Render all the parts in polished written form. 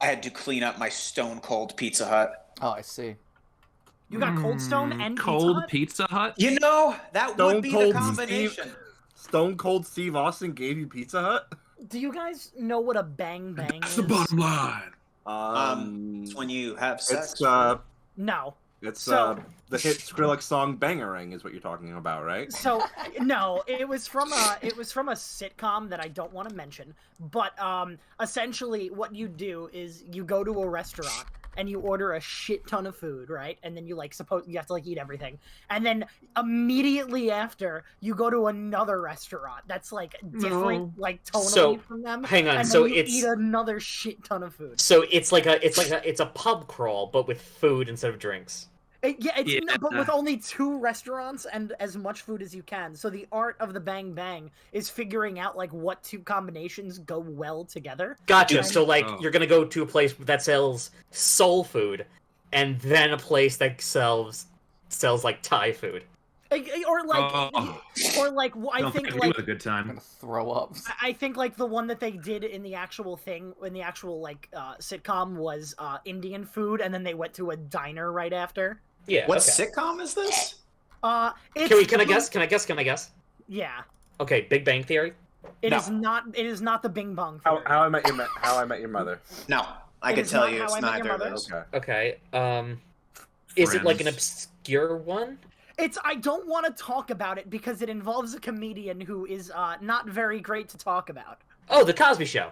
I had to clean up my Stone Cold Pizza Hut. Oh, I see. You got Cold Stone and Cold Pizza Hut? You know, that Stone would be the Cold combination. Stone Cold Steve Austin gave you Pizza Hut? Do you guys know what a bang bang That's is? the bottom line. It's when you have sex. It's No. It's So- the hit Skrillex song "Bangarang" is what you're talking about, right? So no, it was from a sitcom that I don't want to mention. But essentially, what you do is you go to a restaurant and you order a shit ton of food, right? And then you you have to eat everything, and then immediately after you go to another restaurant that's different, tonally from them. Hang on, and so then you it's eat another shit ton of food. So it's a pub crawl, but with food instead of drinks. But with only 2 restaurants and as much food as you can. So the art of the Bang Bang is figuring out what 2 combinations go well together. Gotcha. So you're gonna go to a place that sells soul food, and then a place that sells Thai food. I Don't think you had a good time. I'm gonna throw up. I think the one that they did in the actual sitcom was Indian food, and then they went to a diner right after. Yeah. What okay. sitcom is this? Can I guess? Yeah. Okay, Big Bang Theory. It is not the Bing Bong Theory. How I Met Your Mother. No, I can tell you it's neither of those. Okay. Okay. Is it like an Friends. I obscure one? don't want to talk about it because it involves a comedian who is not very great to talk about. Oh, The Cosby Show.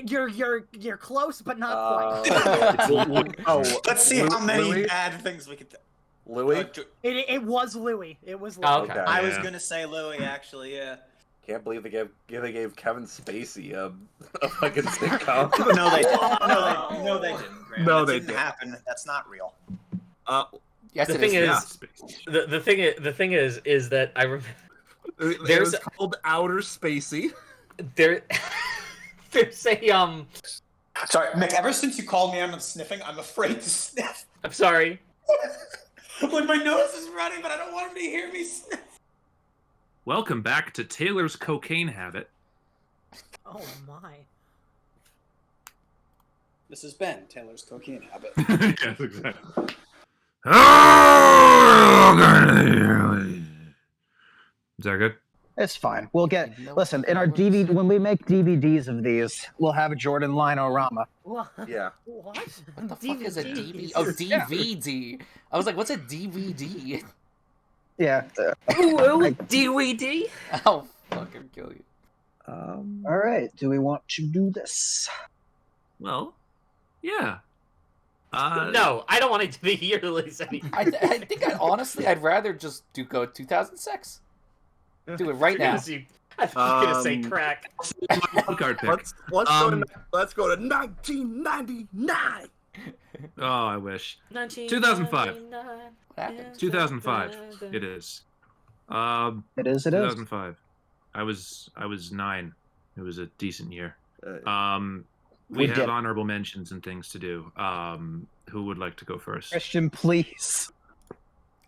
You're close, but not quite. Let's see how many Louis? bad things we could. Louis? It was Louis. It was Louis. Oh, okay. I was gonna say Louis, actually. Yeah. Can't believe they gave Kevin Spacey a fucking sitcom. No, they didn't. No, they didn't. Graham. No, That they didn't didn't. happen. That's not real. Yes, The it thing is. is- The thing is that I remember It There's- was called Outer Spacey. there's a Sorry, Mick. Ever since you called me on sniffing, I'm afraid to sniff. I'm sorry. When my nose is running, but I don't want him to hear me sniff. Welcome back to Taylor's cocaine habit. Oh my. This is Ben, Taylor's cocaine habit. Yes, exactly. Oh, is that good? It's fine. We'll get. No, Listen, in our no, DVD, when we make DVDs of these, we'll have a Jordan Lino-rama. What? Yeah. What? What the fuck is a DVD? DVDs? Oh, DVD. I was like, what's a DVD? Yeah. DVD. I'll fucking kill you. All right. Do we want to do this? Well, yeah. No, I don't want to do the Yearlies anymore. I think I'd rather just go 2006. Do it right now. I thought you were gonna say crack. Wildcard pick. Let's go to 1999. Oh, I wish. 2005. What happened? 2005. It is. It is. 2005. I was 9. It was a decent year. We have honorable mentions and things to do. Who would like to go first? Christian, please.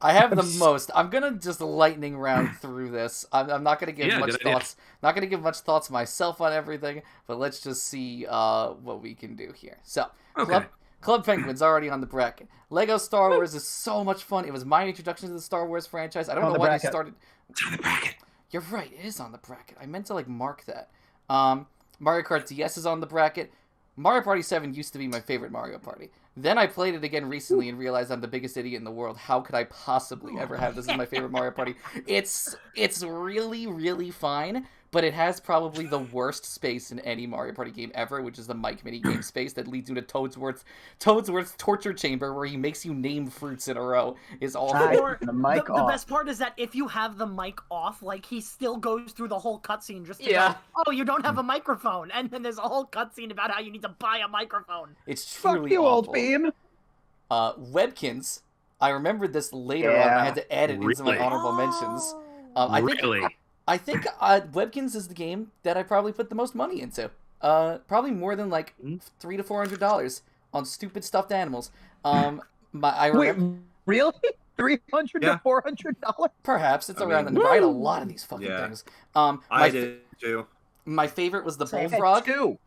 I have the most. I'm gonna just lightning round through this. I'm not gonna give much good idea. thoughts. Not gonna give much thoughts myself on everything. But let's just see what we can do here. So, Okay. Club Penguin's already on the bracket. Lego Star Wars is so much fun. It was my introduction to the Star Wars franchise. I don't On know the why they bracket. started. It's on the bracket. You're right. It is on the bracket. I meant to mark that. Mario Kart DS is on the bracket. Mario Party 7 used to be my favorite Mario Party. Then I played it again recently and realized I'm the biggest idiot in the world. How could I possibly ever have this as my favorite Mario Party? It's really, really fine, but it has probably the worst space in any Mario Party game ever, which is the Mike mini game space that leads you to Toadsworth's torture chamber, where he makes you name fruits in a row. Is awful. Or The mic the off. best part is that if you have the mic off, he still goes through the whole cutscene just to Yeah. go, oh, you don't have a microphone, and then there's a whole cutscene about how you need to buy a microphone. It's Fuck truly you, awful. old bean. Webkins. I remembered this later on. And I had to add it into my Really? honorable mentions. Really? I think Webkins is the game that I probably put the most money into. Probably more than $300 to $400 on stupid stuffed animals. I remember, Wait, really? $300 Yeah. to $400? perhaps it's I around. mean, I had a lot of these fucking Yeah. things. I did too. My favorite was the I had bullfrog. two.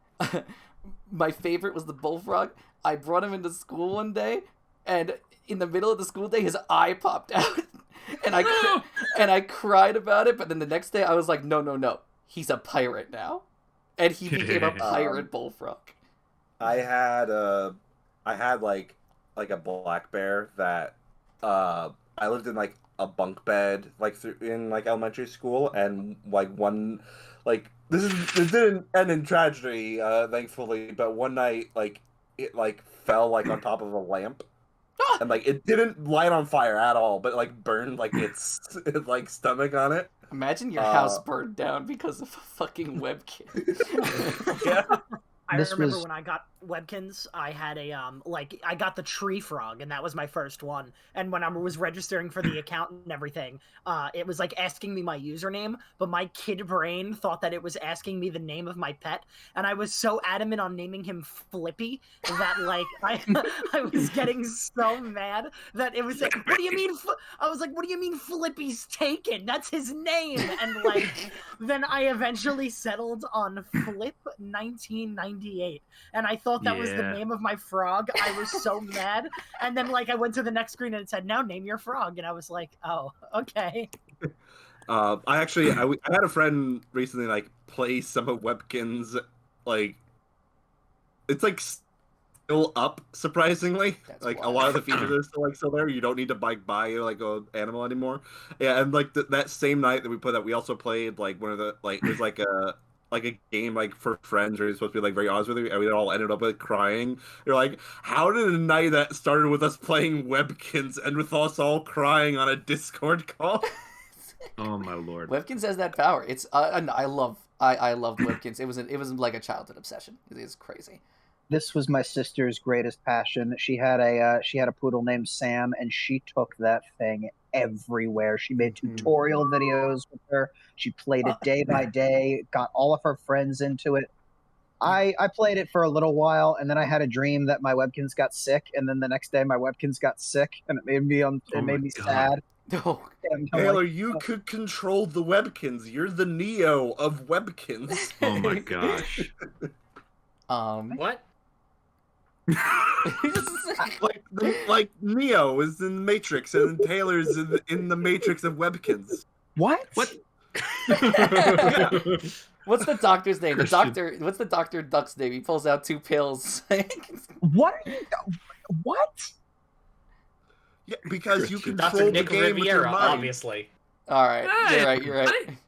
my favorite was the bullfrog. I brought him into school one day, and in the middle of the school day, his eye popped out. And I cried about it, but then the next day I was like, no. He's a pirate now. And he became a pirate bullfrog. I had like a black bear that I lived in like a bunk bed like in like elementary school, and like one like this didn't end in tragedy, thankfully, but one night like it like fell like on top of a lamp. And like it didn't light on fire at all, but like burned like its like stomach on it. Imagine your house burned down because of a fucking webkin. Yeah. I remember when I got Webkins, I had a I got the tree frog, and that was my first one. And when I was registering for the account and everything, it was like asking me my username, but my kid brain thought that it was asking me the name of my pet, and I was so adamant on naming him Flippy that like I was getting so mad that it was like, what do you mean? I was like, what do you mean Flippy's taken? That's his name. And like then I eventually settled on Flip 1998, and I thought that was the name of my frog. I was so mad, and then like I went to the next screen and it said, now name your frog, and I was like, oh, okay. I had a friend recently like play some of Webkin's, like it's like still up surprisingly. That's like wild. a lot of the features are still there. You don't need to buy like an animal anymore. Yeah, and like that same night that we put that, we also played like one of the like there's like a game like for friends where you're supposed to be like very honest with you, and we all ended up like crying. You're like, how did a night that started with us playing Webkins end with us all crying on a Discord call? Oh my lord. Webkins has that power. It's I loved Webkins. It was like a childhood obsession. It's crazy. This was my sister's greatest passion. She had a poodle named Sam, and she took that thing everywhere. She made tutorial videos with her. She played it day by day, got all of her friends into it. I played it for a little while, and then I had a dream that my Webkins got sick, and then the next day my Webkins got sick, and it made me sad. Oh, And I'm Taylor, like, you could control the Webkins. You're the Neo of Webkins. Oh my gosh. What? like Neo is in the Matrix, and Taylor's in the Matrix of Webkins. what? What? What's the doctor's name? What's the Dr. Duck's name? He pulls out 2 pills. What? What? Yeah, because you control Dr. the Nick game with your Riviera, mind. obviously. All right, you're right.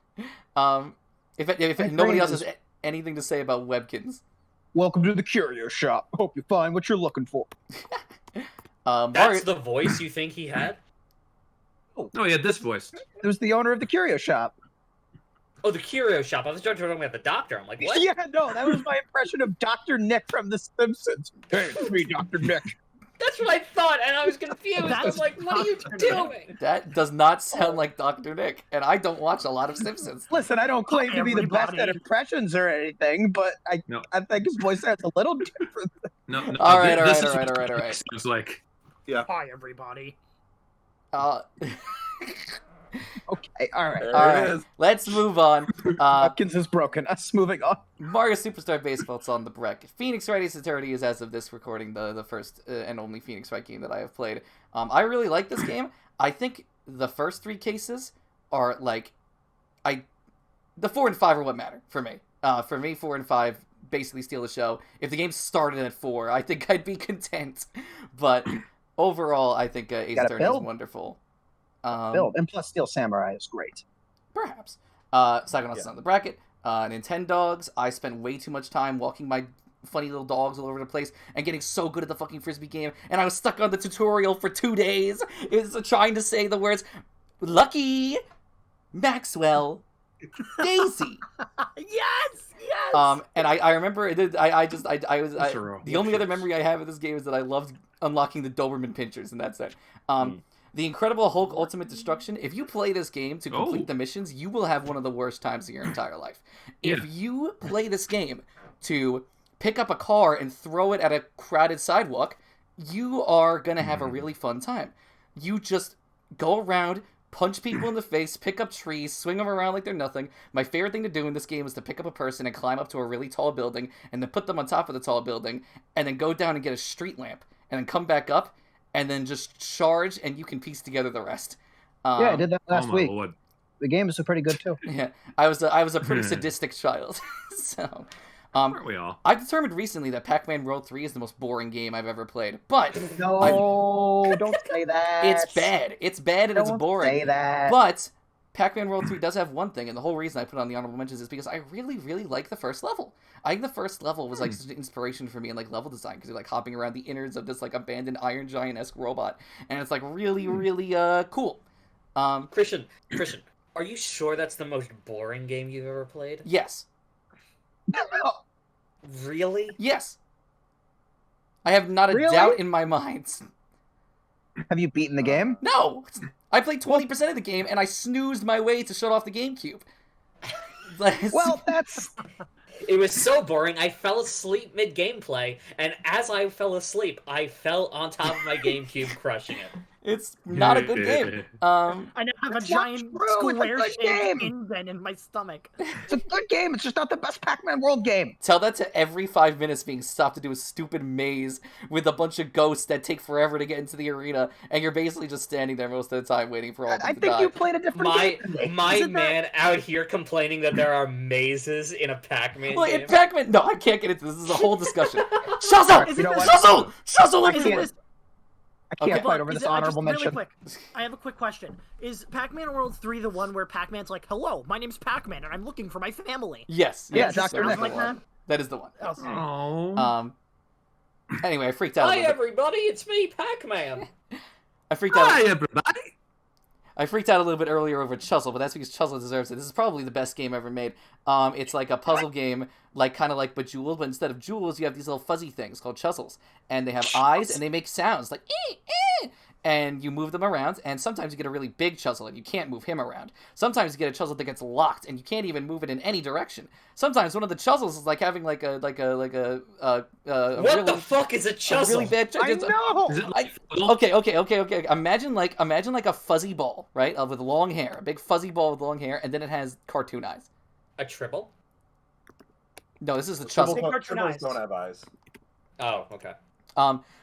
If nobody else has is- anything to say about Webkins, Welcome to the curio shop. Hope you find what you're looking for. That's the voice you think he had? Oh, he had this voice. It was the owner of the curio shop. Oh, the curio shop. I was talking about the doctor. I'm like, what? Yeah, no, that was my impression of Dr. Nick from The Simpsons. Hey, it's me, Dr. Nick. That's what I thought, and I was confused. I was like, what are you doing? that does not sound like Dr. Nick, and I don't watch a lot of Simpsons. Listen, I don't claim to be the best at impressions or anything, but I think his voice sounds a little different. No. All right. It's like, Hi, everybody. Okay, all right. There All it right, is. let's move on. Hopkins is broken. Us moving on. Mario Superstar Baseball's on the bracket. Phoenix Wright Ace Attorney is, as of this recording, the first and only Phoenix Wright game that I have played. I really like this game. I think the first 3 cases are like, the 4 and 5 are what matter for me. For me, 4 and 5 basically steal the show. If the game started at 4, I think I'd be content. But overall, I think Ace Attorney is wonderful. Build. And plus Steel Samurai is great. Perhaps. Psychonauts is on the bracket. Nintendogs. I spent way too much time walking my funny little dogs all over the place and getting so good at the fucking Frisbee game, and I was stuck on the tutorial for 2 days. It's trying to say the words Lucky, Maxwell, Daisy. Yes. And I remember the only other Whoops. memory I have of this game is that I loved unlocking the Doberman pinchers, and that's it. The Incredible Hulk Ultimate Destruction, if you play this game to complete the missions, you will have one of the worst times of your entire life. If you play this game to pick up a car and throw it at a crowded sidewalk, you are going to have a really fun time. You just go around punch people in the face, pick up trees, swing them around like they're nothing. My favorite thing to do in this game is to pick up a person and climb up to a really tall building, and then put them on top of the tall building, and then go down and get a street lamp, and then come back up, and then just charge, and you can piece together the rest. Yeah, I did that last my week. Lord. The game is pretty good too. Yeah, I was a pretty sadistic child, so. Aren't we all? I determined recently that Pac-Man World 3 is the most boring game I've ever played, but No, don't say that. it's bad. It's bad and it's Don't boring. say that. But Pac-Man World 3 does have one thing, and the whole reason I put it on the honorable mentions is because I really, really like the first level. I think the first level was like such an inspiration for me in like level design, because you're like hopping around the innards of this like abandoned Iron Giant-esque robot, and it's like really, really cool. Christian, are you sure that's the most boring game you've ever played? Yes. Really? Yes. I have not a Really? doubt in my mind. Have you beaten the game? No! I played 20% of the game, and I snoozed my way to shut off the GameCube. Well, that's It was so boring, I fell asleep mid-gameplay, and as I fell asleep, I fell on top of my GameCube, crushing it. It's not a good game. I now have a It's not giant true, it's a good square-shaped game. indent in my stomach. it's a good game. It's just not the best Pac-Man World game. Tell that to every 5 minutes being stopped to do a stupid maze with a bunch of ghosts that take forever to get into the arena, and you're basically just standing there most of the time waiting for all of them I to think die. you played a different game. than me. My Isn't that- man out here complaining that there are mazes in a Pac-Man Well, game. in Pac-Man... No, I can't get into this. This is a whole discussion. Shuzzle! Is You know it what? this- Shuzzle! Shuzzle! I Look at can't- this! I can't Okay. fight over this honorable Really mention. quick, I have a quick question. Is Pac-Man World 3 the one where Pac-Man's like, "Hello, my name's Pac-Man, and I'm looking for my family"? Yes. Yeah, yes, Dr. that is Sounds the like one. that? That is the one. Okay. Oh. Anyway, I freaked out a Hi little bit. everybody, it's me, Pac-Man. I freaked out. Hi, everybody. I freaked out a little bit earlier over Chuzzle, but that's because Chuzzle deserves it. This is probably the best game ever made. It's like a puzzle game, like kind of like Bejeweled, but instead of jewels, you have these little fuzzy things called Chuzzles, and they have eyes and they make sounds like and you move them around, and sometimes you get a really big Chuzzle and you can't move him around. Sometimes you get a Chuzzle that gets locked and you can't even move it in any direction. Sometimes one of the Chuzzles is like having like a What really, the fuck is a a chuzzle? really bad I know. Is it I, like okay. Imagine like a fuzzy ball, right, with long hair, a big fuzzy ball with long hair, and then it has cartoon eyes. A tribble? No, this is the Tribbles Chuzzle. Tribbles don't have eyes. Oh, okay.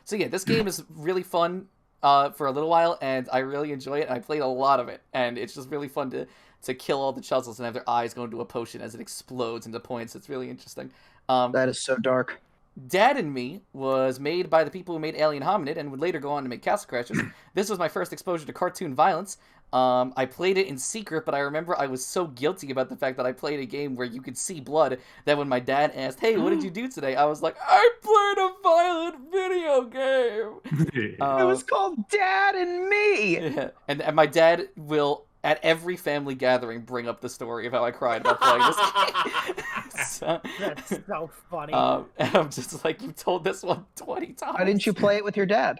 So yeah, this game is really fun for a little while, and I really enjoy it. And I played a lot of it, and it's just really fun to kill all the Chuzzles and have their eyes go into a potion as it explodes into points. It's really interesting. That is so dark. Dad and Me was made by the people who made Alien Hominid and would later go on to make Castle Crashers. This was my first exposure to cartoon violence. I played it in secret, but I remember I was so guilty about the fact that I played a game where you could see blood that when my dad asked, "Hey, what did you do today?" I was like, "I played a violent video game." It was called Dad and Me. Yeah. And my dad will, at every family gathering, bring up the story of how I cried about playing this game. So, That's so funny. and I'm just like, you told this one 20 times. Why didn't you play it with your dad?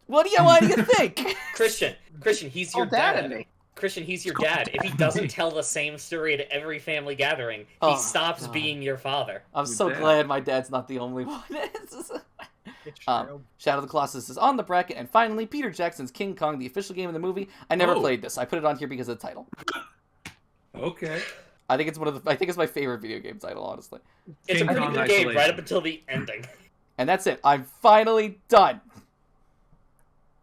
Why do you think? Christian, he's your Dad dad. and Me. Christian, he's your dad. If he doesn't tell the same story at every family gathering, he Oh, stops God. being your father. I'm Your so dad. glad my dad's not the only one. It's true. Shadow of the Colossus is on the bracket, and finally, Peter Jackson's King Kong, the official game of the movie. I never Oh. played this. I put it on here because of the title. Okay. I think it's my favorite video game title, honestly. It's King a pretty Kong good game right Isolation. up until the ending. And that's it. I'm finally done.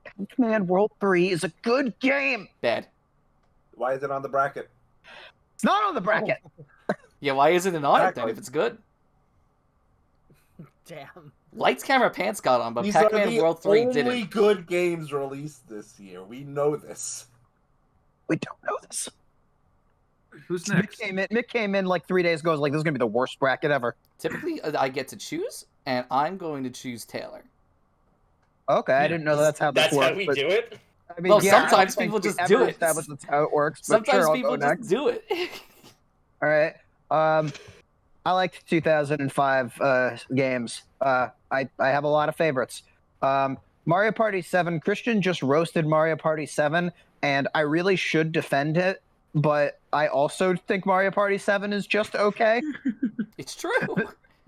Pac-Man World 3 is a good game. Bad. Why is it on the bracket? It's not on the bracket. Yeah, why isn't it on it then Exactly. if it's good? Damn. Lights, Camera, Pants got on, but These are Pac-Man the World 3 only didn't. good games released this year. We know this. We don't know this. Who's Mick next? came in like 3 days ago. Was like, this is gonna be the worst bracket ever. Typically, I get to choose, and I'm going to choose Taylor. Okay, I didn't know that's how this That's works. how we but, do it? I mean, Well, yeah, I don't sometimes think people we just ever do it. established that's how it works. But Sometimes sure, I'll people go just next. do it. All right. I liked 2005 games. I have a lot of favorites. Mario Party 7. Christian just roasted Mario Party 7, and I really should defend it. But I also think Mario Party 7 is just okay. It's true.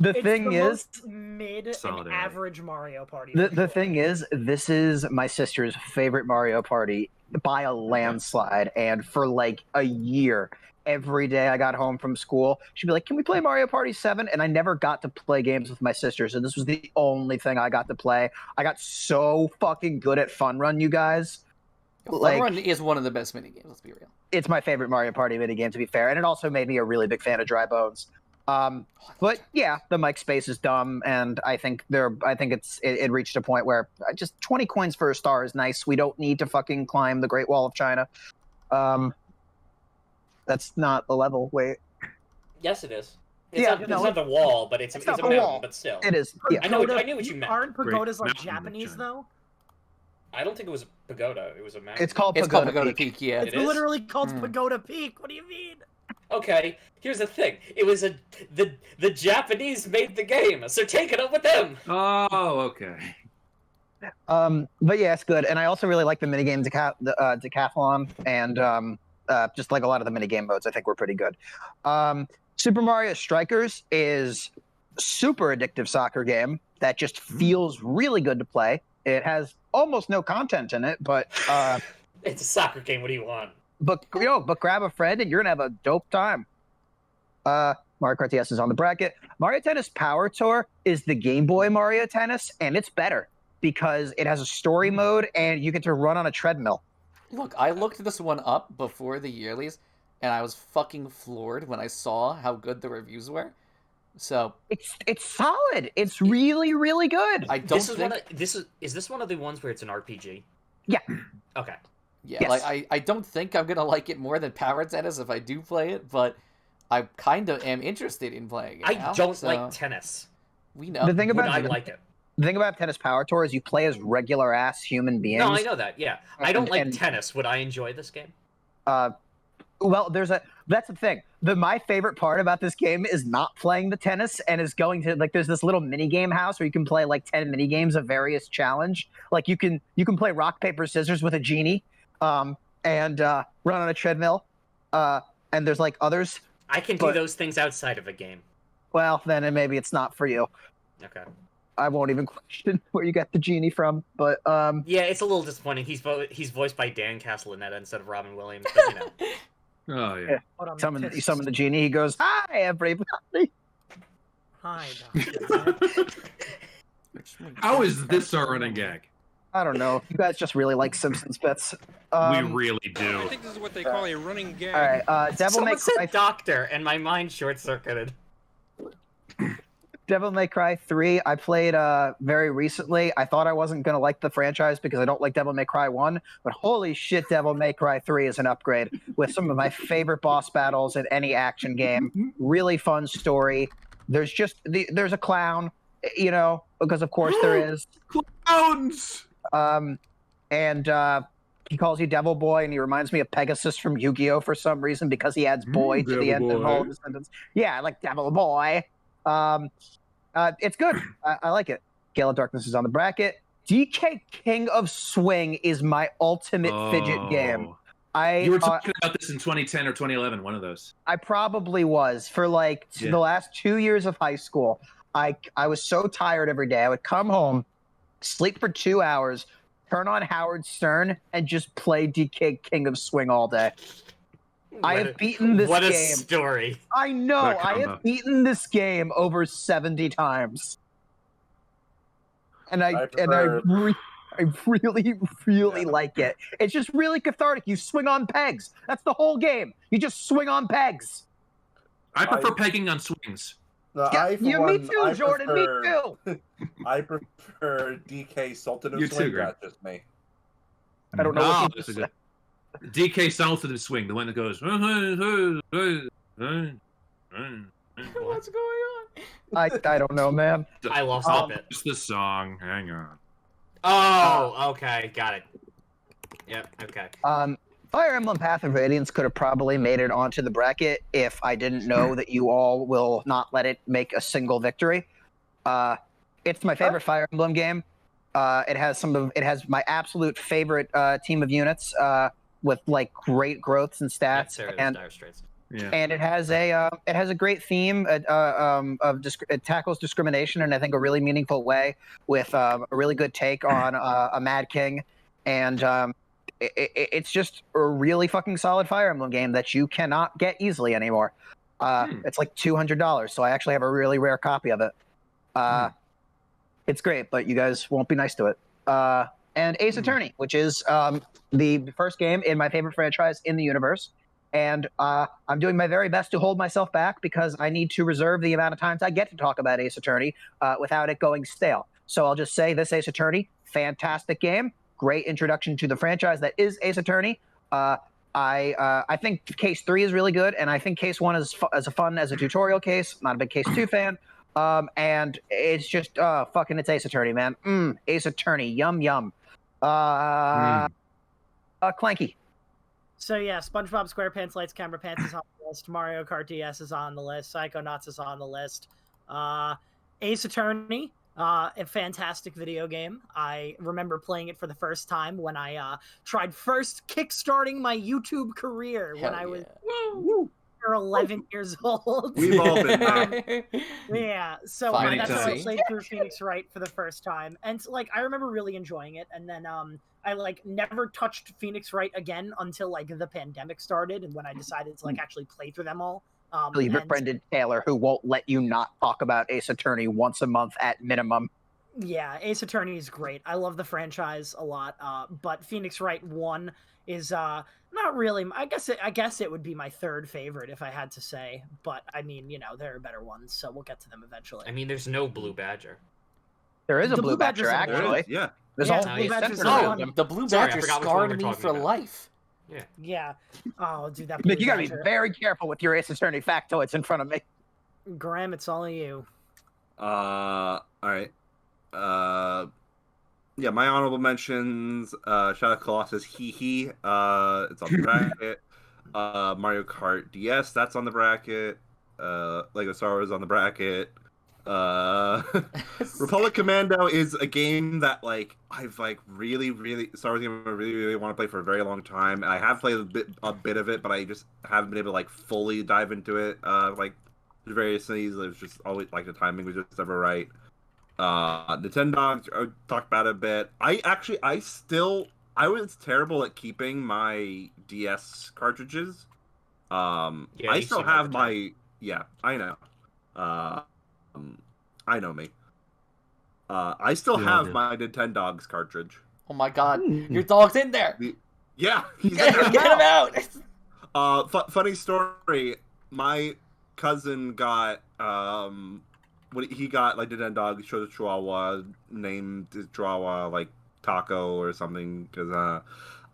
The It's thing the is, most mid Solid and A. average Mario Party. the thing is, this is my sister's favorite Mario Party by a landslide, and for like a year, every day I got home from school, she'd be like, "Can we play Mario Party 7?" And I never got to play games with my sister, so this was the only thing I got to play. I got so fucking good at Fun Run, you guys. Fun Run is one of the best minigames, let's be real. It's my favorite Mario Party minigame, to be fair, and it also made me a really big fan of Dry Bones. But yeah, the mic space is dumb, and I think it reached a point where just 20 coins for a star is nice. We don't need to fucking climb the Great Wall of China. That's not the level. Wait, Yes, it is. It's Yeah, not, no, it's not the wall, but it's a not the mountain, wall. but still. it is. Yeah, I knew what you meant. Aren't pagodas Great like mountain of Japanese China. though? I don't think it was a pagoda. It was a mountain. it's called It's Pagoda, called Pagoda Peak. Peak, yeah. It's is? literally called Hmm. Pagoda Peak. What do you mean? Okay, here's the thing. It was the Japanese made the game, so take it up with them. Oh, okay. But yeah, it's good, and I also really like the minigame decathlon, and just like a lot of the minigame modes, I think were pretty good. Super Mario Strikers is super addictive soccer game that just feels really good to play. It has almost no content in it, but It's a soccer game. What do you want? but grab a friend and you're gonna have a dope time. Mario Kart DS is on the bracket. Mario Tennis Power Tour is the Game Boy Mario Tennis, and it's better because it has a story mode and you get to run on a treadmill. Look, I looked this one up before the Yearlies, and I was fucking floored when I saw how good the reviews were. So It's solid. It's really, really good. I don't This is think. one of, is this one of the ones where it's an RPG? Yeah. Okay. Yeah, Yes. like I don't think I'm gonna like it more than Power Tennis if I do play it, but I kind of am interested in playing it. I now, don't so like tennis. We know. The thing Would about I like it? The thing about Tennis Power Tour is you play as regular ass human beings. No, I know that. Yeah, I don't like And- tennis. Would I enjoy this game? Well, that's the thing. My favorite part about this game is not playing the tennis and is going to there's this little mini game house where you can play like 10 mini games of various challenge. Like you can play rock paper scissors with a genie, and run on a treadmill. And there's like others. I can do But- those things outside of a game. Well, then maybe it's not for you. Okay. I won't even question where you got the genie from, but Yeah, it's a little disappointing. He's voiced by Dan Castellaneta instead of Robin Williams, but you know. Oh, yeah. Hold on, you summon the genie. He goes, "Hi, everybody." Hi, Doctor. How is this our running gag? I don't know. You guys just really like Simpsons bits. We really I do. think this is what they call a running gag. All right, Devil May Someone said Cry. doctor, and my mind short-circuited. Devil May Cry 3. I played very recently. I thought I wasn't gonna like the franchise because I don't like Devil May Cry 1, but holy shit, Devil May Cry 3 is an upgrade with some of my favorite boss battles in any action game. Really fun story. There's a clown, because of course there is. Clowns! And he calls you Devil Boy, and he reminds me of Pegasus from Yu-Gi-Oh! For some reason because he adds boy to the Devil end of all Boy. of his sentence. Yeah, I like Devil Boy. It's good. I like it. Gale of Darkness is on the bracket. DK King of Swing is my ultimate fidget game. You were talking about this in 2010 or 2011, one of those. I probably was for the last 2 years of high school. I was so tired every day. I would come home, sleep for 2 hours, turn on Howard Stern, and just play DK King of Swing all day. I have beaten this What a game. story! I know. What a I combo. have beaten this game over 70 times. And I really, really like it. It's just really cathartic. You swing on pegs. That's the whole game. You just swing on pegs. I prefer pegging on swings. No, Yeah, me too, Jordan. Me too. I prefer DK Sultan of You too, Swing. Greg. That's just me. I don't know Oh, what that's you a good. DK Sultan of Swing, the one that goes. What's going on? I don't know, man. I lost Oh. that bit. It's the song. Hang on. Oh, okay, got it. Yep, okay. Fire Emblem Path of Radiance could have probably made it onto the bracket if I didn't know that you all will not let it make a single victory. It's my favorite Fire Emblem game. It has my absolute favorite team of units with like great growths and Yeah, stats. Sarah, And Dire Straits. Yeah. and it has a great theme it tackles discrimination in I think a really meaningful way with a really good take on a Mad King, and it's just a really fucking solid Fire Emblem game that you cannot get easily anymore. It's like $200, so I actually have a really rare copy of it. It's great, but you guys won't be nice to it. And Ace Attorney, which is the first game in my favorite franchise in the universe. And I'm doing my very best to hold myself back because I need to reserve the amount of times I get to talk about Ace Attorney without it going stale. So I'll just say this Ace Attorney, fantastic game, great introduction to the franchise that is Ace Attorney. I think Case 3 is really good, and I think Case 1 is as fun as a tutorial case. Not a big Case 2 fan. And it's just fucking it's Ace Attorney, man. Ace Attorney, yum yum. Clanky. So yeah, SpongeBob SquarePants Lights Camera Pants is on the list. Mario Kart DS is on the list. Psychonauts is on the list. Ace Attorney, a fantastic video game. I remember playing it for the first time when I tried first kickstarting my YouTube career when I was 11 years old. We've all been there. Yeah, so Fine that's to how I see. played through Phoenix Wright for the first time, and like I remember really enjoying it. And then I like never touched Phoenix Wright again until like the pandemic started, and when I decided to like actually play through them all. Leave your and- friend Taylor, who won't let you not talk about Ace Attorney once a month at minimum. Yeah, Ace Attorney is great. I love the franchise a lot. But Phoenix Wright 1 is not really. I guess it would be my third favorite if I had to say. But I mean, you know, there are better ones, so we'll get to them eventually. I mean, there's no Blue Badger. There is a The Blue Blue Badger's Badger, in there. actually. Yeah. There's Yeah, a the whole Blue place Badger's centered in around there. them. The Blue Sorry, I Badger forgot which one scarred we're me talking for about. life. Yeah. Oh, dude, that Nick, Blue you gotta be Badger. very careful with your Ace Attorney factoids in front of me. Graham, it's all you. All right. Yeah, my honorable mentions. Shout out Colossus, it's on the bracket. Mario Kart DS, that's on the bracket. Lego Star Wars on the bracket. Republic Commando is a game that like I've like really Star Wars game I really want to play for a very long time. I have played a bit of it, but I just haven't been able to like fully dive into it. Like various things, it was just always like the timing was just never right. Nintendo, I talked about it a bit. I was terrible at keeping my DS cartridges. Yeah, I you still seem have like my I know. I know me. I still We all have do. my Nintendogs cartridge. Oh my god, your dog's in there. Yeah, he's in Get there him now. out. Funny story. My cousin got when he got like Nintendog, showed a Chihuahua, named his Chihuahua like Taco or something because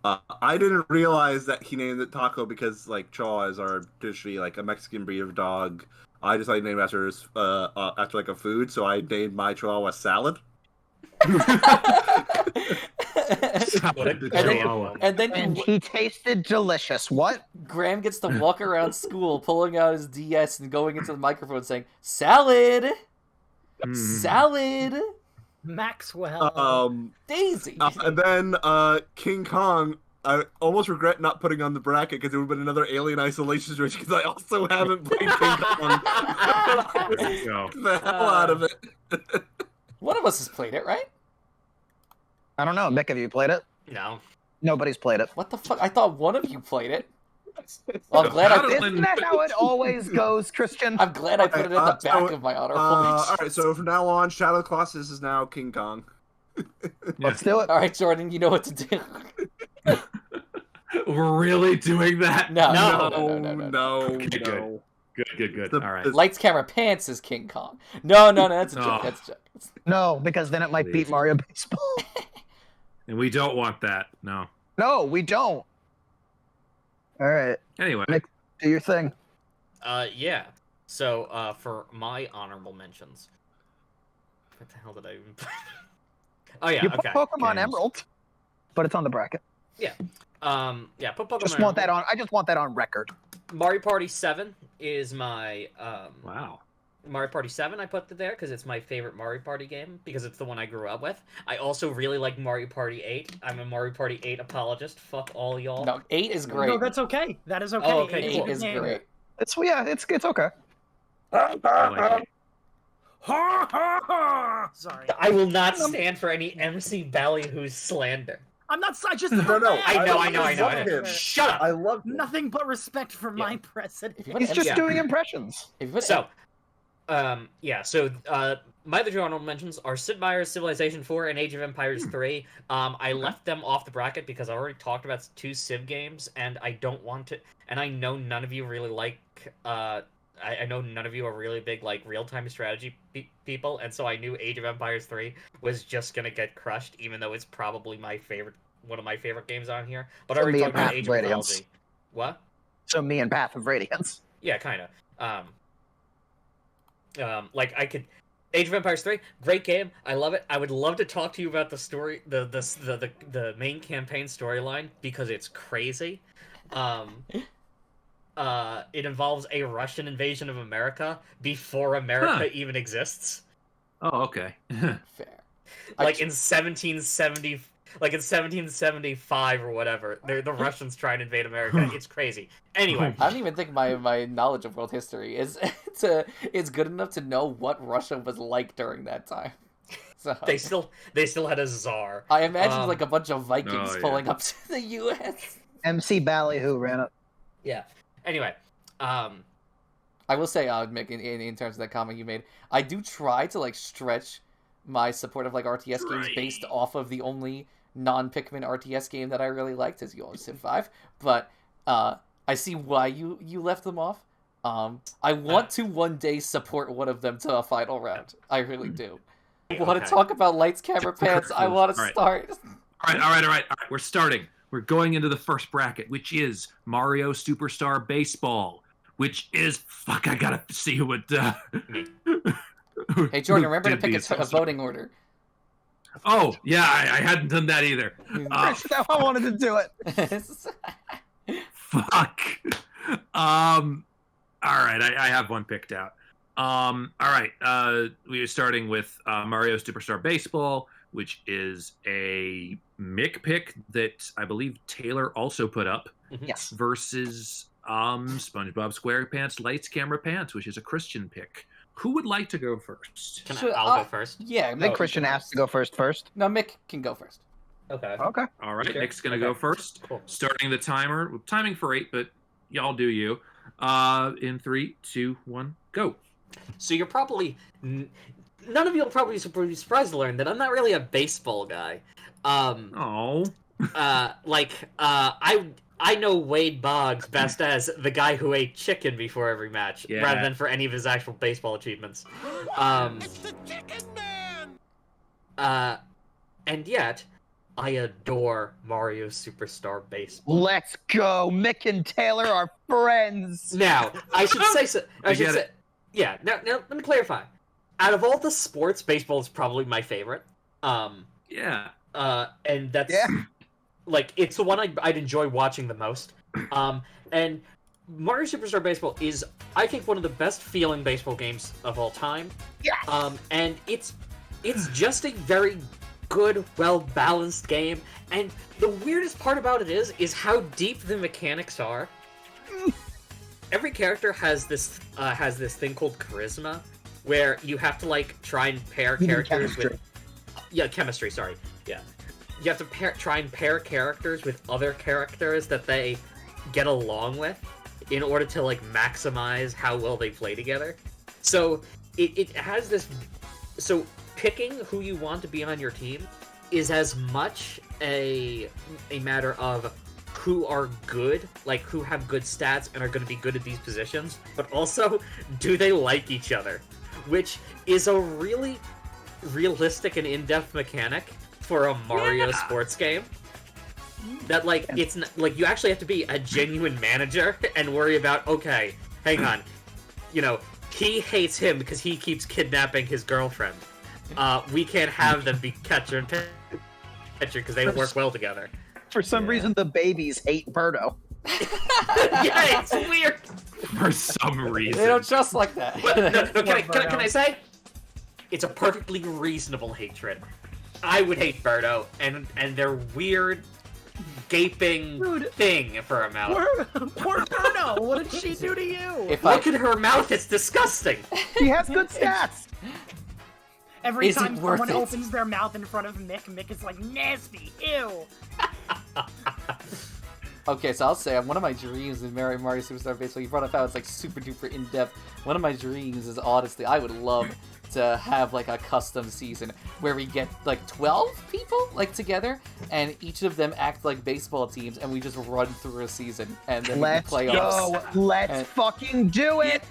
I didn't realize that he named it Taco because like Chihuahuas are traditionally like a Mexican breed of dog. I just like named after like a food, so I named my Chihuahua Salad. What a The great Chihuahua. one. And then And he tasted delicious. What? Graham gets to walk around school pulling out his DS and going into the microphone saying, "Salad! Salad! Maxwell. Daisy!" And then King Kong, I almost regret not putting on the bracket because it would have been another Alien Isolation switch because I also haven't played King Kong. Go. The hell out of it. One of us has played it, right? I don't know. Mick, have you played it? No. Nobody's played it. What the fuck? I thought one of you played it. Well, I'm glad I did. Isn't that how it always goes, Christian? I'm glad I put it in the back of my honorable mentions. All right, so from now on, Shadow Colossus is now King Kong. Let's do it. All right, Jordan, you know what to do. We're really doing that? No. No. Okay, good. Good. The- All right. the- Lights, camera, pants is King Kong. No, that's a joke. Oh. That's a joke. No, because then it might beat Please. Mario Baseball. And we don't want that. No. No, we don't. All right, Anyway. do your thing. Yeah. So, for my honorable mentions, what the hell did I even? Oh yeah. You put Okay. Pokemon games. Emerald, but it's on the bracket. Yeah. Put Pokemon. Just want that Emerald. on. I just want that on record. Mario Party 7 is my Wow. Mario Party 7 I put there because it's my favorite Mario Party game because it's the one I grew up with. I also really like Mario Party 8. I'm a Mario Party 8 apologist. Fuck all y'all. No, 8 is great. No, that's okay. That is okay. Oh, okay, It is a cool. Eight good is game. great. It's okay. I like it. Sorry. I will not stand for any MC Ballyhoo's slander. I'm not. I just. No, I know. love him. Shut up. I love him. Nothing but respect for my president. He's just Yeah. doing impressions. So, my other two honorable mentions are Sid Meier's Civilization 4 and Age of Empires 3. I left them off the bracket because I already talked about 2 Civ games, and I don't want to. And I know none of you really like. I know none of you are really big like real-time strategy people, and so I knew Age of Empires 3 was just gonna get crushed, even though it's probably one of my favorite games on here. But So I already me talked and about Path Age of of Radiance. Mythology. What? So me and Path of Radiance. Yeah, kind of. Age of Empires 3, great game. I love it. I would love to talk to you about the story, the main campaign storyline, because it's crazy. It involves a Russian invasion of America before America even exists. Oh, okay. Fair. In 1775 or whatever, the Russians try and invade America. It's crazy. Anyway, I don't even think my knowledge of world history is it's good enough to know what Russia was like during that time. So they still had a czar. I imagine like a bunch of Vikings Oh, yeah. pulling up to the U.S. MC Ballyhoo ran it. Yeah. Anyway, I will say, Mick, in terms of that comment you made, I do try to like stretch my support of like RTS games based off of the only non-Pikmin RTS game that I really liked, as you always Civ 5. But I see why you left them off. I want to one day support one of them to a final round. I really do. I want to talk about Lights, Camera, Pants. I want to start. All right. We're starting. We're going into the first bracket, which is Mario Superstar Baseball, which is I gotta see who it. Hey Jordan, remember to pick a voting order. Oh yeah, I hadn't done that either. I wanted to do it. Fuck. All right, I have one picked out. All right, we are starting with Mario Superstar Baseball, which is a Mick pick that I believe Taylor also put up. Yes. Versus SpongeBob SquarePants Lights Camera Pants, which is a Christian pick. Who would like to go first? I'll go first. Yeah, I think Christian asked to go first. No, Mick can go first. Okay. Okay. All right, Okay. Nick's gonna go first. Cool. Starting the timer. Timing for 8, but y'all do you. In 3, 2, 1, go. So you're probably none of you will probably be surprised to learn that I'm not really a baseball guy. Oh. I know Wade Boggs best as the guy who ate chicken before every match, Yeah. rather than for any of his actual baseball achievements. It's the Chicken Man! And yet, I adore Mario Superstar Baseball. Let's go. Mick and Taylor are friends. Now, I should say so. I get it. Yeah. Now, let me clarify. Out of all the sports, baseball is probably my favorite. Yeah. And that's Yeah. like it's the one I'd enjoy watching the most. And Mario Superstar Baseball is, I think, one of the best feeling baseball games of all time. Yes. And it's just a very good, well balanced game. And the weirdest part about it is how deep the mechanics are. Every character has this thing called charisma, where you have to like try and pair You mean characters with chemistry. chemistry. Sorry, yeah. You have to try and pair characters with other characters that they get along with in order to like maximize how well they play together. So it has this. So picking who you want to be on your team is as much a matter of who are good, like who have good stats and are going to be good at these positions, but also do they like each other, which is a really realistic and in-depth mechanic for a Mario sports game. That like it's not, like you actually have to be a genuine manager and worry about, okay, hang on, you know, he hates him because he keeps kidnapping his girlfriend. We can't have them be catcher and pitcher because they don't work well together. For some reason, the babies hate Birdo. Yeah, it's weird. For some reason. They don't just like that. But, no, can I say? It's a perfectly reasonable hatred. I would hate Birdo, and they're weird. gaping Dude. thing for a mouth. Poor Birdo, what did she do to you? Look at her mouth, it's disgusting. He has good stats. Every Is it time worth someone it? opens their mouth in front of Mick is like, nasty, ew. Okay, so I'll say one of my dreams in Mario Superstar Baseball. You brought up how it's like super duper in depth. One of my dreams is honestly, I would love to have like a custom season where we get like 12 people like together, and each of them act like baseball teams, and we just run through a season, and then Let's we get playoffs. go. Let's And- fucking do it.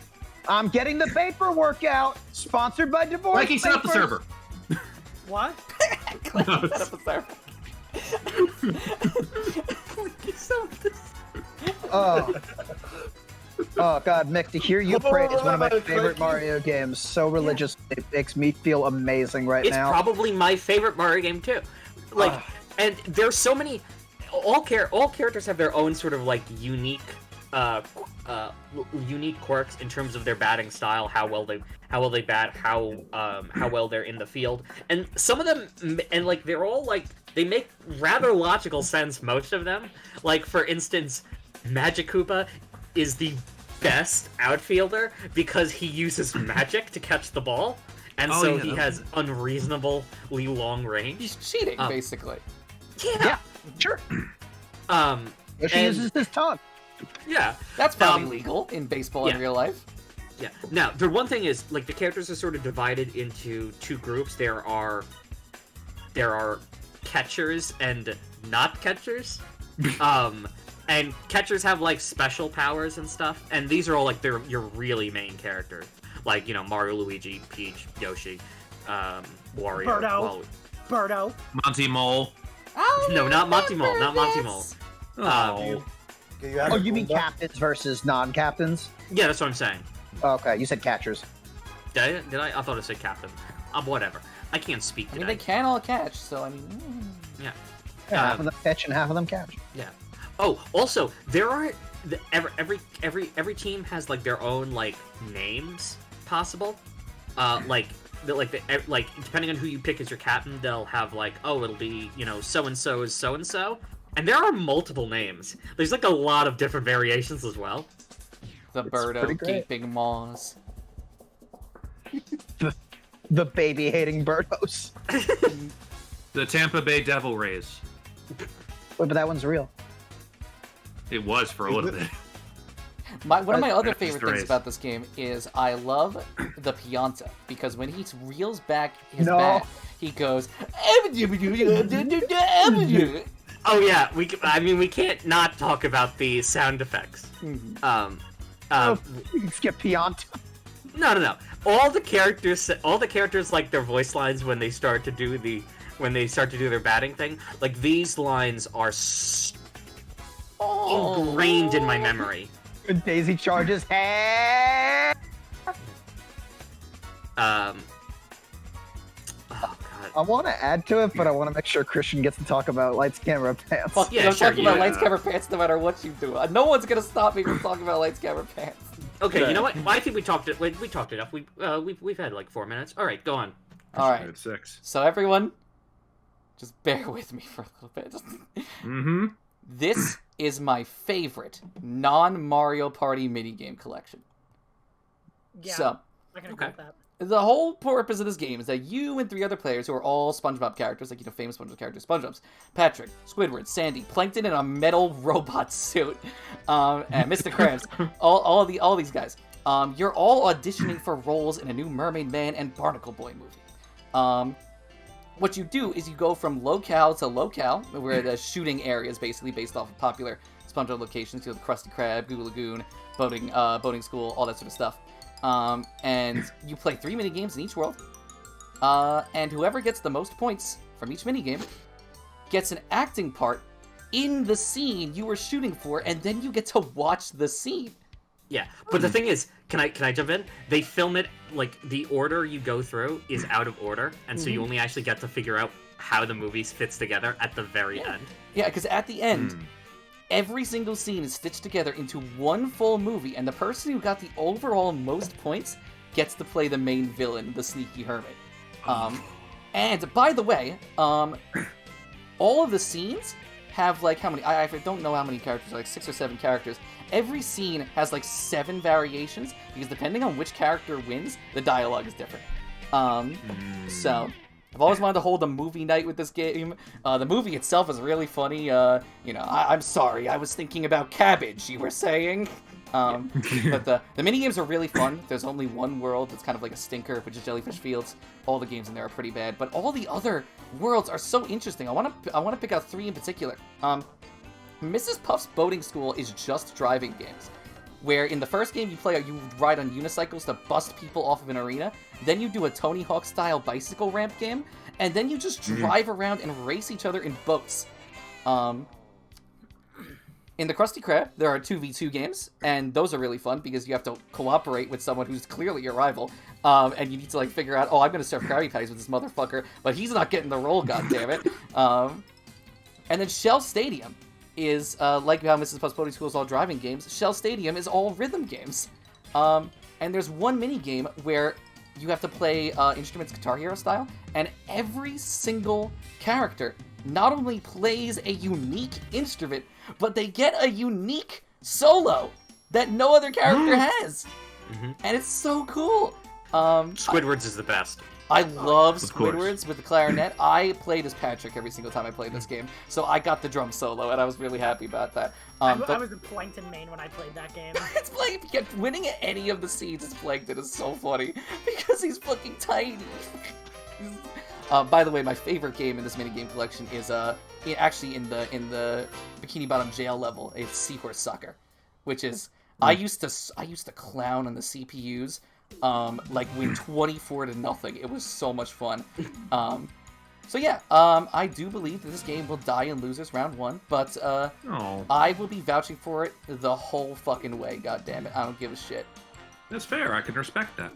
I'm getting the paperwork out. Sponsored by Divorce Clanky, set up the Papers. server. What? Clanky set up a server. Oh. Oh god, Mick, to hear you praise one of my favorite Mario games so religious, it makes me feel amazing right It's now. probably my favorite Mario game too. Like, and there's so many. All characters have their own sort of like unique quirks in terms of their batting style, how well they bat, how well they're in the field, and some of them, and like they're all like they make rather logical sense. Most of them, like for instance, Magic Koopa is the best outfielder because he uses magic to catch the ball, and so he has unreasonably long range. He's cheating, basically. Yeah, sure. She and- uses his tongue. Yeah, That's probably legal in baseball in real life. Yeah. Now, the one thing is, like, the characters are sort of divided into two groups. There are catchers and not catchers. And catchers have like special powers and stuff. And these are all like your really main characters, like Mario, Luigi, Peach, Yoshi, Wario. Birdo. Monty Mole. No, not Monty Mole. Not Monty Mole. Oh, You mean captains versus non-captains? Yeah, that's what I'm saying. Okay, you said catchers. Did I? I thought I said captain. Whatever. I can't speak I today. mean, they can all catch, so I mean. Yeah. Half of them catch and half of them catch. Yeah. Oh, also, there are every team has like their own like names possible. Like depending on who you pick as your captain, they'll have like, oh, it'll be so and so is so and so, and there are multiple names. There's like a lot of different variations as well. The Birdo, gaping maws. The baby-hating Birdos. The Tampa Bay Devil Rays. Wait, but that one's real. It was for a little bit. One of my other favorite Mr. things Ace. about this game is I love the Pianta, because when he reels back his No. bat, he goes. Oh yeah, we can't not talk about the sound effects. You can skip Pianta. No. All the characters like their voice lines when they start to do their batting thing. Like these lines are ingrained in my memory. When Daisy charges, hey! Oh god. I want to add to it, but I want to make sure Christian gets to talk about Lights, Camera, Pants. Fuck Yeah, yeah, sure, talking about yeah. lights, camera, pants, no matter what you do. No one's gonna stop me from talking about lights, camera, pants. Okay, you know what? I think we talked enough. We've had like 4 minutes. All right, go on. All right. At 6. So everyone, just bear with me for a little bit. Mm-hmm. This is my favorite non-Mario Party minigame collection. Yeah, So, I can agree with that. the whole purpose of this game is that you and 3 other players who are all SpongeBob characters, like, famous SpongeBob characters, SpongeBob's, Patrick, Squidward, Sandy, Plankton in a metal robot suit, and Mr. Krabs, all these guys. You're all auditioning for roles in a new Mermaid Man and Barnacle Boy movie. What you do is you go from locale to locale, where the shooting area is basically based off of popular SpongeBob locations, the Krusty Krab, Goo Lagoon, boating school, all that sort of stuff. And you play 3 minigames in each world, and whoever gets the most points from each minigame gets an acting part in the scene you were shooting for, and then you get to watch the scene. Yeah, but the thing is, can I jump in? They film it like the order you go through is out of order, and so you only actually get to figure out how the movie fits together at the very end. Yeah, because at the end, every single scene is stitched together into one full movie, and the person who got the overall most points gets to play the main villain, the Sneaky Hermit. And by the way, all of the scenes have like how many? I don't know how many characters, like 6 or 7 characters. Every scene has like 7 variations because depending on which character wins, the dialogue is different. So I've always wanted to hold a movie night with this game. The movie itself is really funny. I'm sorry, I was thinking about cabbage, you were saying? But the minigames are really fun. There's only one world that's kind of like a stinker, which is Jellyfish Fields. All the games in there are pretty bad, but all the other worlds are so interesting. I want to pick out 3 in particular. Mrs. Puff's Boating School is just driving games, where in the first game you ride on unicycles to bust people off of an arena, then you do a Tony Hawk style bicycle ramp game, and then you just drive around and race each other in boats. In the Krusty Krab, there are 2v2 games, and those are really fun because you have to cooperate with someone who's clearly your rival, and you need to like figure out, I'm going to serve Krabby Patties with this motherfucker, but he's not getting the roll, goddammit. And then Shell Stadium is, like how Mrs. Puff's Boating School is all driving games, Shell Stadium is all rhythm games. And there's one mini game where you have to play instruments Guitar Hero style, and every single character not only plays a unique instrument, but they get a unique solo that no other character has. And it's so cool. Squidward's is the best. I love Squidward's with the clarinet. I played as Patrick every single time I played this game, so I got the drum solo, and I was really happy about that. I was a Plankton main when I played that game. It's Plankton. Winning at any of the seeds as Plankton is so funny, because he's fucking tiny. By the way, my favorite game in this minigame collection is actually in the Bikini Bottom jail level. It's Seahorse Soccer, which is I used to clown on the CPUs, like win 24-0. It was so much fun. So yeah, I do believe that this game will die in losers round 1, but I will be vouching for it the whole fucking way. God damn it, I don't give a shit. That's fair. I can respect that.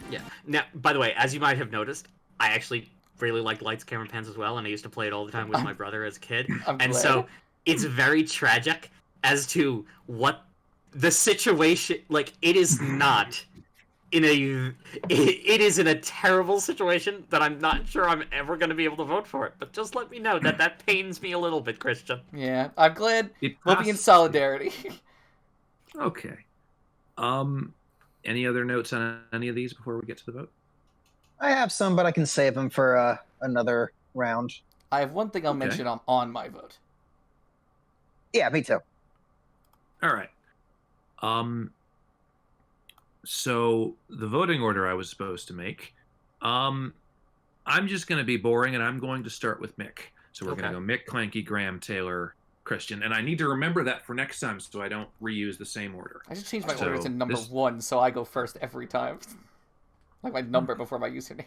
Yeah. Now, by the way, as you might have noticed, I actually really liked Lights, Camera, Pants as well, and I used to play it all the time with my brother as a kid. And so it's very tragic as to what the situation, like, it is not in a, it is in a terrible situation that I'm not sure I'm ever going to be able to vote for it. But just let me know that pains me a little bit, Christian. Yeah, I'm glad we'll be in solidarity. Okay. Any other notes on any of these before we get to the vote? I have some, but I can save them for another round. I have one thing I'll mention on my vote. Yeah, me too. All right. So the voting order I was supposed to make, I'm just going to be boring, and I'm going to start with Mick. So we're going to go Mick, Clanky, Graham, Taylor, Christian, and I need to remember that for next time so I don't reuse the same order. I should change my order to number 1 so I go first every time. Like my number before my username.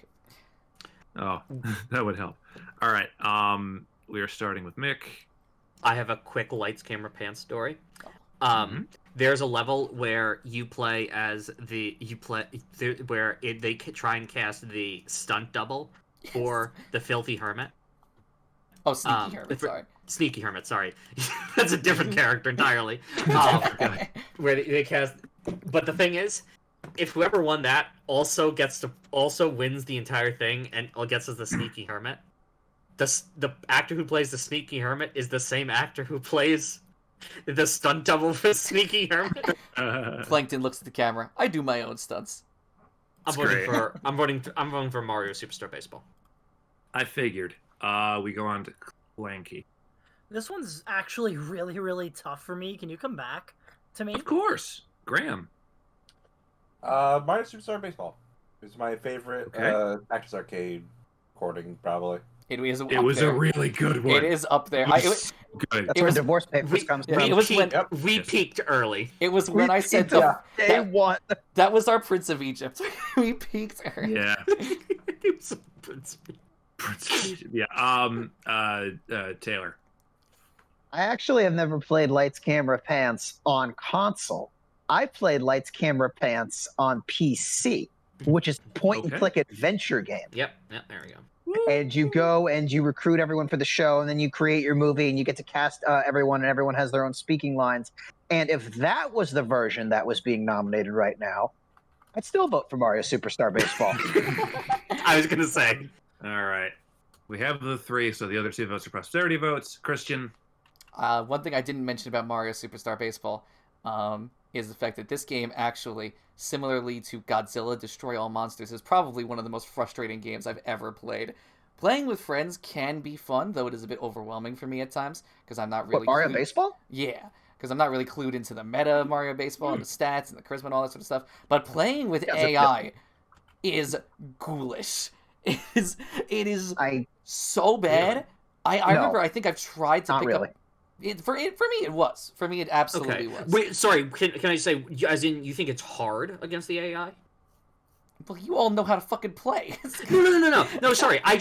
Oh, that would help. All right, we are starting with Mick. I have a quick Lights, Camera, Pants story. There's a level where you play as they try and cast the stunt double for the Filthy Hermit. Oh, Sneaky Hermit, sorry. Sneaky Hermit, sorry. That's a different character entirely. Where they cast... But the thing is, if whoever won that also wins the entire thing and gets as the Sneaky Hermit, the actor who plays the Sneaky Hermit is the same actor who plays the stunt double for Sneaky Hermit. Plankton looks at the camera. I do my own stunts. I'm voting for Mario Superstar Baseball. I figured. We go on to Clanky. This one's actually really, really tough for me. Can you come back to me? Of course. Graham. Mario Superstar Baseball. It's my favorite Actors Arcade recording, probably. It was a really good one. It is up there. It was good. That's where divorce papers comes from. We peaked eeely. It was when I said day one. That was our Prince of Egypt. We peaked early. Yeah. It was Prince of Egypt. Yeah. Taylor. I actually have never played Lights, Camera, Pants on console. I played Lights, Camera, Pants on PC, which is a point-and-click adventure game. Yep, there we go. And you go and you recruit everyone for the show, and then you create your movie, and you get to cast everyone, and everyone has their own speaking lines. And if that was the version that was being nominated right now, I'd still vote for Mario Superstar Baseball. I was going to say. All right. We have the 3, so the other 2 votes are posterity votes. Christian. One thing I didn't mention about Mario Superstar Baseball is the fact that this game actually, similarly to Godzilla Destroy All Monsters, is probably one of the most frustrating games I've ever played. Playing with friends can be fun, though it is a bit overwhelming for me at times, because I'm not really... What, Mario Baseball? Yeah, because I'm not really clued into the meta of Mario Baseball and the stats and the charisma and all that sort of stuff. But playing with AI is ghoulish. It is so bad. Really? I remember, I think I've tried to pick really. up... For me, it was. For me, it absolutely was. Wait, sorry. Can I say, as in, you think it's hard against the AI? Well, you all know how to fucking play. No. Sorry. I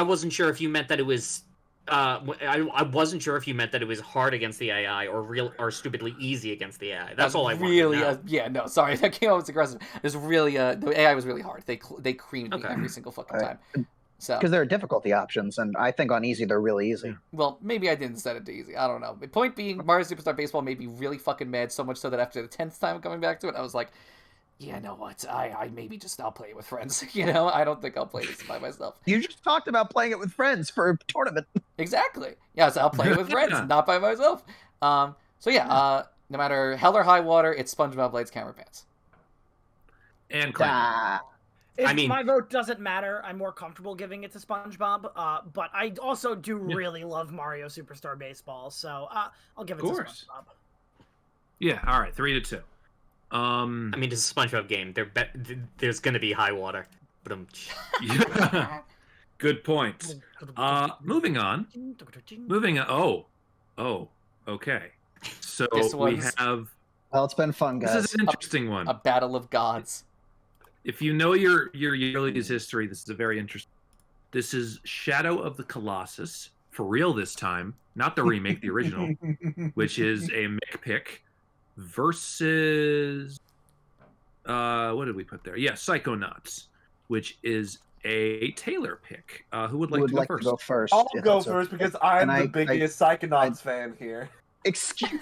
wasn't sure if you meant that it was. I wasn't sure if you meant that it was hard against the AI or stupidly easy against the AI. That's all I wanted to know. Yeah, no, sorry, that came out as aggressive. It's really the AI was really hard. They creamed me every single fucking time. So because there are difficulty options, and I think on easy they're really easy. Well, maybe I didn't set it to easy. I don't know. The point being, Mario Superstar Baseball made me really fucking mad, so much so that after the 10th time coming back to it, I was like, yeah, know what? I maybe just I'll play it with friends. I don't think I'll play this by myself. You just talked about playing it with friends for a tournament. Exactly. Yeah, so I'll play it with friends, not by myself. No matter hell or high water, it's SpongeBob Blades Camera Pants. And Clanky. My vote doesn't matter. I'm more comfortable giving it to SpongeBob. But I also do really love Mario Superstar Baseball, so I'll give it to SpongeBob. Yeah. All right. 3-2. It's a SpongeBob game. There's gonna be high water, but Good point. Moving on. Oh. Okay. So we have. Well, it's been fun, guys. This is an interesting one. A battle of gods. If you know your Yearlies history, this is a very interesting. This is Shadow of the Colossus, for real this time, not the remake, the original, which is a Mick pick versus what did we put there? Yeah, Psychonauts, which is a Taylor pick. Who would like to go first? I'll go first because I'm the biggest Psychonauts fan here. Excuse me.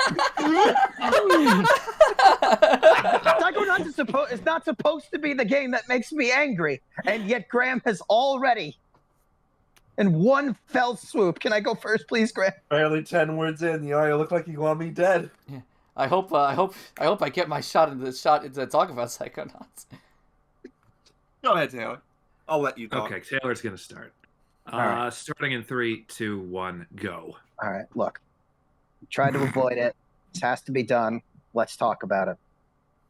Psychonauts is not supposed to be the game that makes me angry, and yet Graham has already, in one fell swoop. Can I go first, please, Graham? Barely 10 words in, you already look like you want me dead. Yeah. I hope I get my shot into talk about Psychonauts. Go ahead, Taylor. I'll let you talk. Okay, Taylor's gonna start. Right. Starting in 3, 2, 1, go. All right, look. Tried to avoid it. This has to be done. Let's talk about it.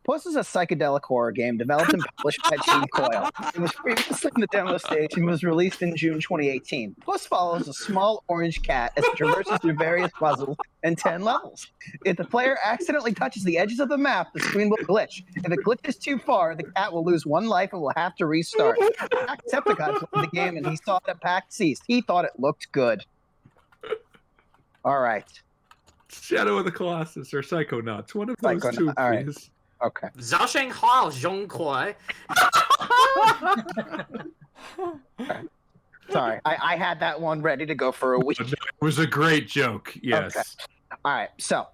Puss is a psychedelic horror game developed and published by Team Coil. It was previously in the demo stage and was released in June 2018. Puss follows a small orange cat as it traverses through various puzzles and 10 levels. If the player accidentally touches the edges of the map, the screen will glitch. If it glitches too far, the cat will lose 1 life and will have to restart. Jacksepticeye played the game and he saw that pack ceased. He thought it looked good. All right. Shadow of the Colossus or Psychonauts. One of those two, please. All right. Okay. Zhao Hao Zhongkuai. Sorry, I had that one ready to go for a week. It was a great joke. Yes. Okay. All right. So,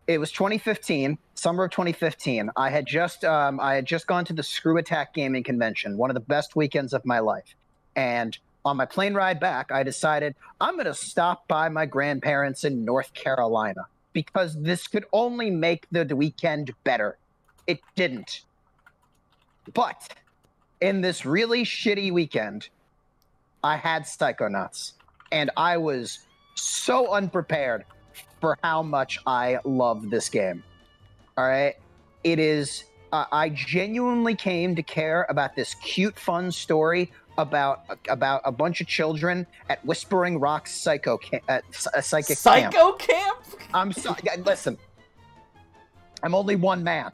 it was 2015, summer of 2015. I had just gone to the Screw Attack Gaming Convention, one of the best weekends of my life, and on my plane ride back, I decided I'm going to stop by my grandparents in North Carolina because this could only make the weekend better. It didn't. But in this really shitty weekend, I had Psychonauts, and I was so unprepared for how much I love this game. All right? It is... I genuinely came to care about this cute, fun story about a bunch of children at Whispering Rock's psychic camp. Psycho camp? I'm sorry. Listen, I'm only one man.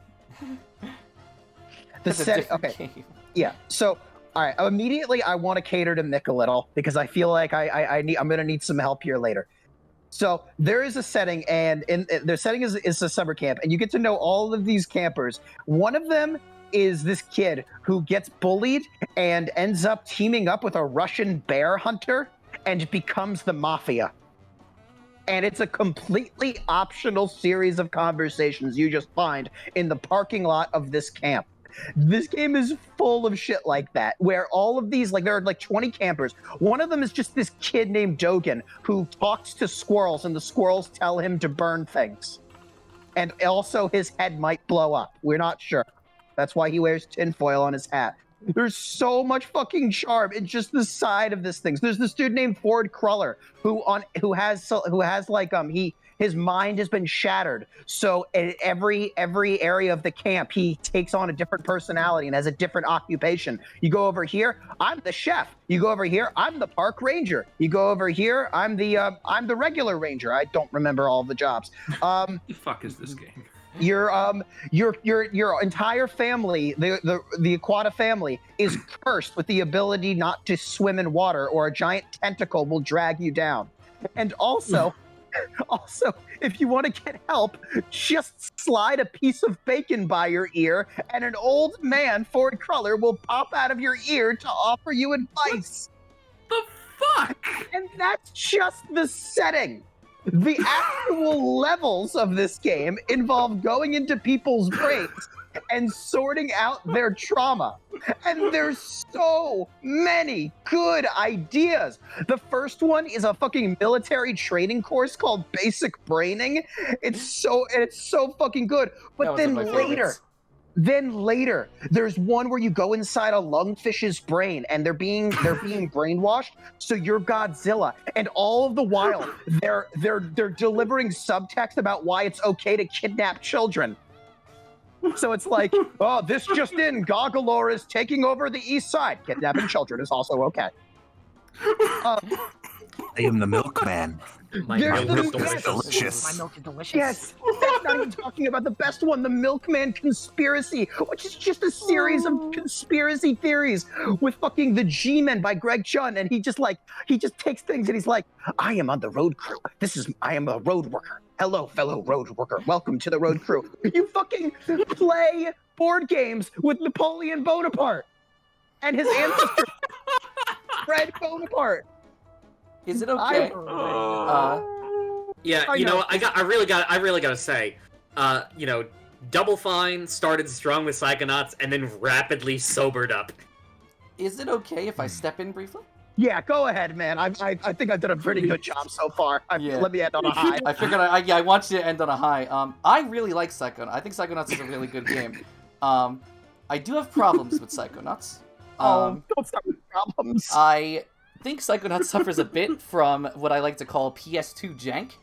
Okay. Yeah. So, all right. Immediately, I want to cater to Mick a little because I feel like I'm going to need some help here later. So there is a setting, and their setting is a summer camp, and you get to know all of these campers. One of them is this kid who gets bullied and ends up teaming up with a Russian bear hunter and becomes the mafia. And it's a completely optional series of conversations you just find in the parking lot of this camp. This game is full of shit like that, where all of these, like, there are like 20 campers. One of them is just this kid named Dogen who talks to squirrels, and the squirrels tell him to burn things. And also his head might blow up. We're not sure. That's why he wears tinfoil on his hat. There's so much fucking charm in just the side of this thing. There's this dude named Ford Cruller who has like his mind has been shattered. So in every area of the camp, he takes on a different personality and has a different occupation. You go over here, I'm the chef. You go over here, I'm the park ranger. You go over here, I'm the regular ranger. I don't remember all of the jobs. The fuck is this game? Your entire family, the Aquata family, is cursed with the ability not to swim in water, or a giant tentacle will drag you down. And also, if you want to get help, just slide a piece of bacon by your ear, and an old man, Ford Cruller, will pop out of your ear to offer you advice. The fuck? And that's just the setting. The actual levels of this game involve going into people's brains and sorting out their trauma. And there's so many good ideas. The first one is a fucking military training course called Basic Braining. It's so fucking good. But then later, there's one where you go inside a lungfish's brain, and they're being brainwashed. So you're Godzilla, and all of the while they're delivering subtext about why it's okay to kidnap children. So it's like, oh, this just in, Goggalore is taking over the east side. Kidnapping children is also okay. I am the milkman. My There's milk the- is delicious. My milk is delicious. Yes, that's not even talking about the best one, the Milkman Conspiracy, which is just a series of conspiracy theories with fucking The G-Men by Greg Chun, and he just takes things and he's like, I am on the road crew. I am a road worker. Hello, fellow road worker. Welcome to the road crew. You fucking play board games with Napoleon Bonaparte and his ancestor, Fred Bonaparte. Is it okay? Yeah, I you know. know, I really gotta say, Double Fine started strong with Psychonauts and then rapidly sobered up. Is it okay if I step in briefly? Yeah, go ahead, man. I think I've done a pretty good job so far. Yeah. Let me end on a high. I figured I want you to end on a high. I really like Psychonauts. I think Psychonauts is a really good game. I do have problems with Psychonauts. Don't start with problems. I think Psychonauts suffers a bit from what I like to call PS2 jank,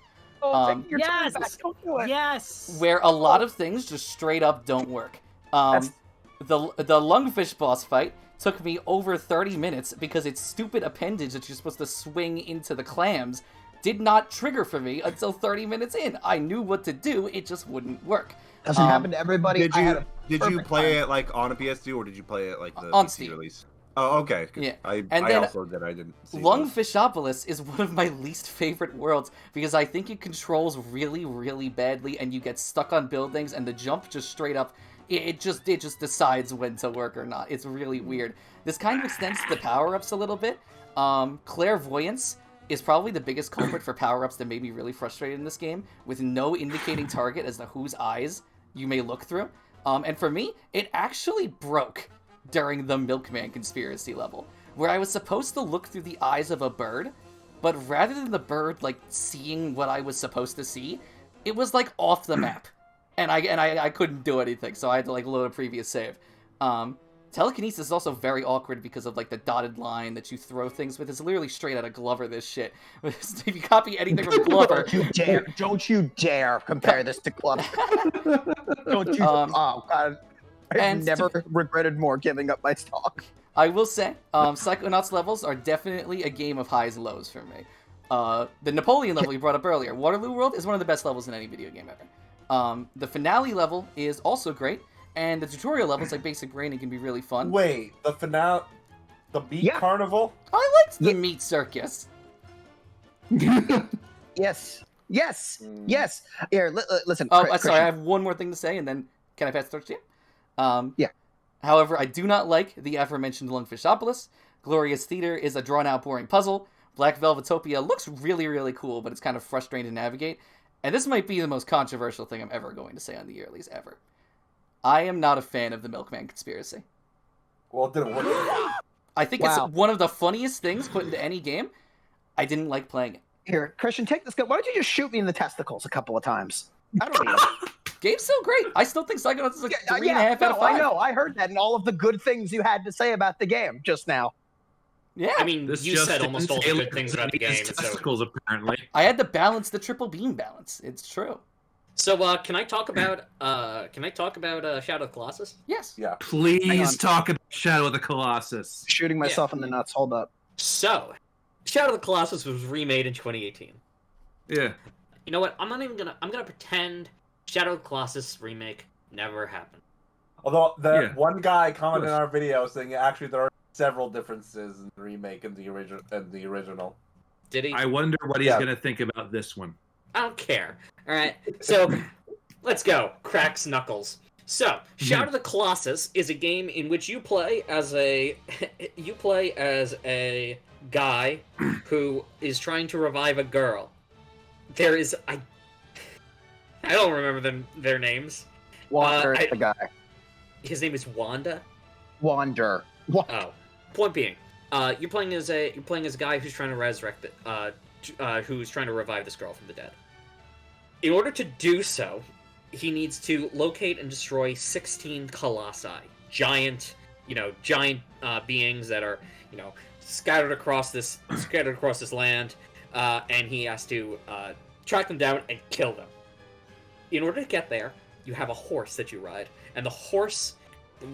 Take your time yes. back. Don't do it. Yes. where a lot of things just straight up don't work. The lungfish boss fight took me over 30 minutes because its stupid appendage that you're supposed to swing into the clams did not trigger for me until 30 minutes in. I knew what to do, it just wouldn't work. Doesn't happen to everybody. Did I had you a perfect play time. it like on a PS2 or did you play it like the On PC Steam. release? Oh, okay. 'Cause Yeah. I And then also did. I didn't. See those. Lungfishopolis is one of my least favorite worlds because I think it controls really, really badly, and you get stuck on buildings, and the jump just straight up, it just decides when to work or not. It's really weird. This kind of extends the power-ups a little bit. Clairvoyance is probably the biggest culprit for power-ups that made me really frustrated in this game, with no indicating target as to whose eyes you may look through. And for me, it actually broke during the Milkman Conspiracy level, where I was supposed to look through the eyes of a bird, but rather than the bird, like, seeing what I was supposed to see, it was, like, off the map. And I couldn't do anything, so I had to, like, load a previous save. Telekinesis is also very awkward because of, like, the dotted line that you throw things with. It's literally straight out of Glover, this shit. If you copy anything from Glover... Don't you dare compare this to Glover. Don't you... oh, God. I've never regretted more giving up my stock. I will say, Psychonauts levels are definitely a game of highs and lows for me. The Napoleon level you brought up earlier, Waterloo World, is one of the best levels in any video game ever. The finale level is also great, and the tutorial levels like Basic Braining can be really fun. Wait, the finale, the Meat Carnival. I liked the Meat Circus. Yes. Here, listen. Oh, sorry, I have one more thing to say, and then can I pass the torch to you? Yeah. However, I do not like the aforementioned Lungfishopolis. Glorious Theater is a drawn-out, boring puzzle. Black Velvetopia looks really, really cool, but it's kind of frustrating to navigate. And this might be the most controversial thing I'm ever going to say on the Yearlies ever. I am not a fan of the Milkman conspiracy. Well, it didn't work. I think Wow. it's one of the funniest things put into any game. I didn't like playing it. Here, Christian, take this gun. Why don't you just shoot me in the testicles a couple of times? I don't need it. Game's still great. I still think Psychonauts is like 3.5 out of 5. I know. I heard that and all of the good things you had to say about the game just now. Yeah. I mean, This you said Justin almost all the Taylor good things about the his game. So, testicles, apparently. I had to balance the triple beam balance. It's true. can I talk about Shadow of the Colossus? Yes. Yeah. Please talk about Shadow of the Colossus. Shooting myself in the nuts. Hold up. So, Shadow of the Colossus was remade in 2018. Yeah. You know what? I'm gonna pretend Shadow of the Colossus remake never happened. Although Yeah. one guy commented in Of our video saying actually there are several differences in the remake and the original. Did he? I wonder what he's Yeah. going to think about this one. I don't care. All right. So, let's go. Cracks knuckles. So, Shadow of the Colossus is a game in which you play as a guy who is trying to revive a girl. There is I don't remember their names. Wander is the guy. His name is Wanda. Wander. Oh, point being, you're playing as a guy who's trying to resurrect who's trying to revive this girl from the dead. In order to do so, he needs to locate and destroy 16 colossi, giant beings that are scattered across this land, and he has to track them down and kill them. In order to get there, you have a horse that you ride, and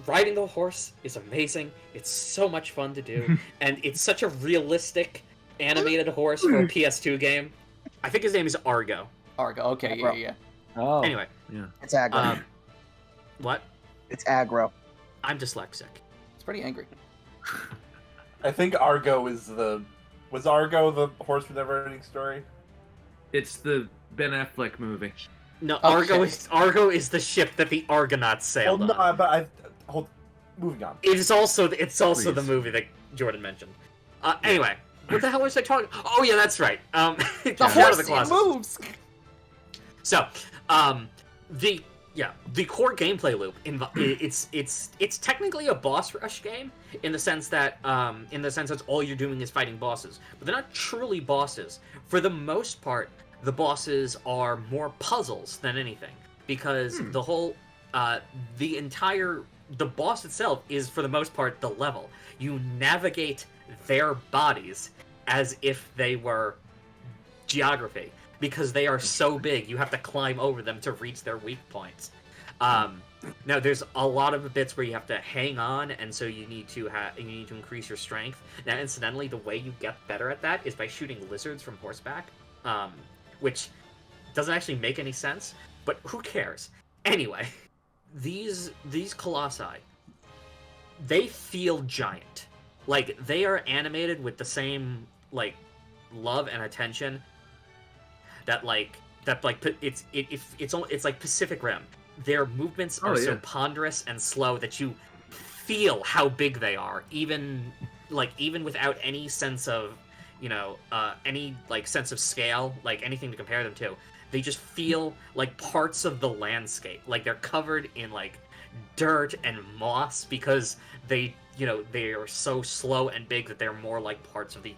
riding the horse is amazing. It's so much fun to do, and it's such a realistic animated horse for a PS2 game. I think his name is Argo. Argo. Okay, yeah. Oh. Anyway, It's aggro. what? It's aggro. I'm dyslexic. It's pretty angry. I think Argo was Argo the horse with never ending story? It's the Ben Affleck movie. No, Okay. Argo is the ship that the Argonauts sailed on. Moving on. It's also the Please. movie that Jordan mentioned. Anyway, what the hell was I talking? Oh yeah, that's right. The Shadow of the horse Colossus. moves. So, the core gameplay loop it's technically a boss rush game in the sense that all you're doing is fighting bosses, but they're not truly bosses. For the most part, the bosses are more puzzles than anything, because the boss itself is for the most part the level. You navigate their bodies as if they were geography, because they are so big you have to climb over them to reach their weak points. Now there's a lot of bits where you have to hang on, and so you need to increase your strength. Now incidentally, the way you get better at that is by shooting lizards from horseback, which doesn't actually make any sense, but who cares? Anyway, these colossi, they feel giant. Like, they are animated with the same love and attention that it's like Pacific Rim. Their movements are so ponderous and slow that you feel how big they are, even without any sense of sense of scale, anything to compare them to. They just feel like parts of the landscape. Like, they're covered in dirt and moss, because they are so slow and big that they're more like parts of the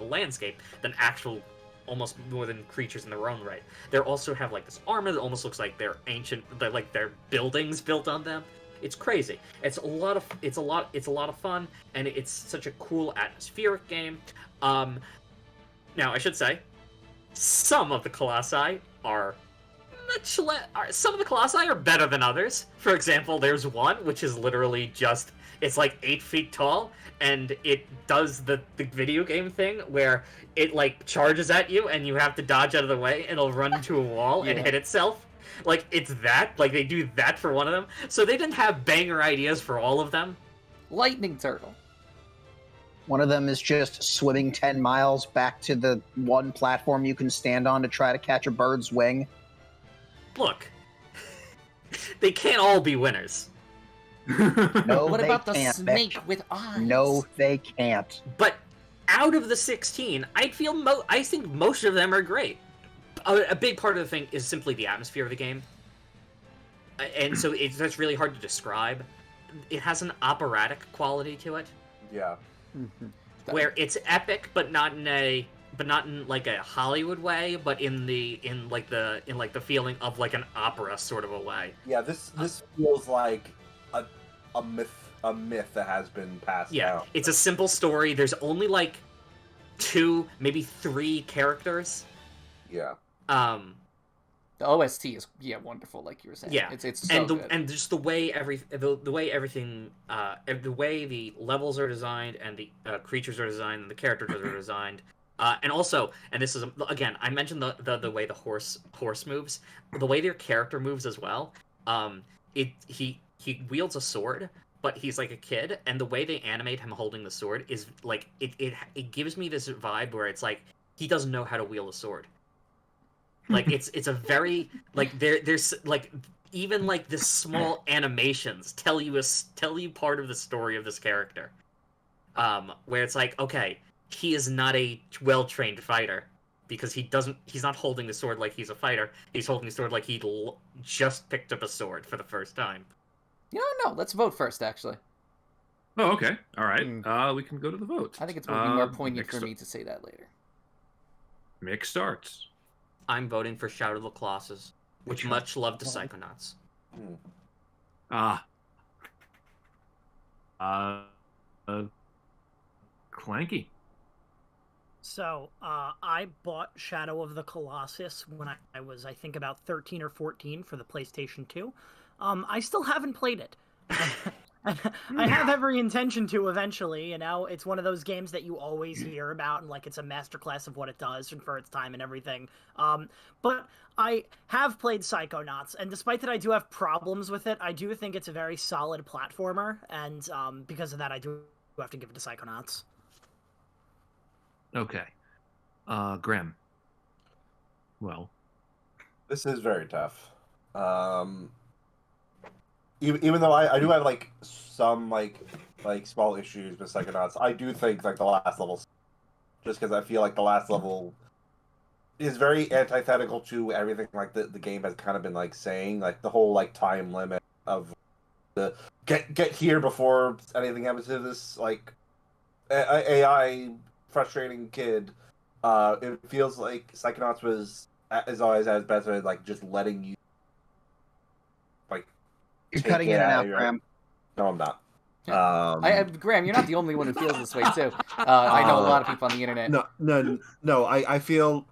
landscape than actual, almost more than creatures in their own right. They also have this armor that almost looks like they're ancient, they're buildings built on them. It's crazy. It's a lot of fun, and it's such a cool atmospheric game. Now I should say, some of the colossi are better than others. For example, there's one which is literally it's 8 feet tall, and it does the video game thing where it charges at you and you have to dodge out of the way, and it'll run into a wall and hit itself. It's that. They do that for one of them. So they didn't have banger ideas for all of them. Lightning turtle. One of them is just swimming 10 miles back to the one platform you can stand on to try to catch a bird's wing. Look, they can't all be winners. No, What they about the can't, snake Mitch. with eyes? No, they can't. But out of the 16, I think most of them are great. A big part of the thing is simply the atmosphere of the game. and so that's really hard to describe. It has an operatic quality to it, Yeah. where it's epic, but not in like a Hollywood way, but in the feeling of like an opera sort of a way. Yeah, this feels like a myth that has been passed down. It's a simple story. There's only like 2, maybe 3 characters. Yeah. The OST is wonderful, like you were saying. Yeah, it's so good. And just the way everything, the way the levels are designed and the creatures are designed and the characters are designed, and also, and this is again, I mentioned the way the horse moves, the way their character moves as well. He wields a sword, but he's like a kid, and the way they animate him holding the sword is like it gives me this vibe where it's like he doesn't know how to wield a sword. Like it's a very like there's like even like the small animations tell you part of the story of this character, where it's like, okay, he is not a well-trained fighter because he's not holding the sword like he's a fighter. He's holding the sword like he just picked up a sword for the first time. No, let's vote first, actually. Oh, okay. All right. We can go to the vote. I think it's going to be more poignant for me to say that later. Mick starts. I'm voting for Shout of the Colossus, which much love to Psychonauts. Clanky. So, I bought Shadow of the Colossus when I was, I think, about 13 or 14 for the PlayStation 2. I still haven't played it. I have every intention to eventually, it's one of those games that you always hear about, and like it's a masterclass of what it does and for its time and everything. But I have played Psychonauts, and despite that I do have problems with it, I do think it's a very solid platformer, and because of that I do have to give it to Psychonauts. Okay. Graham. Well. This is very tough. Even though I do have like some like small issues with Psychonauts, I do think like the last level, just because I feel like the last level is very antithetical to everything like the game has kind of been like saying, like the whole like time limit of the get here before anything happens to this like AI frustrating kid. It feels like Psychonauts is always as best at like just letting you like. You're cutting in and out, Graham. No, I'm not. Graham, you're not the only one who feels this way too. I know a lot of people on the internet. No. I feel.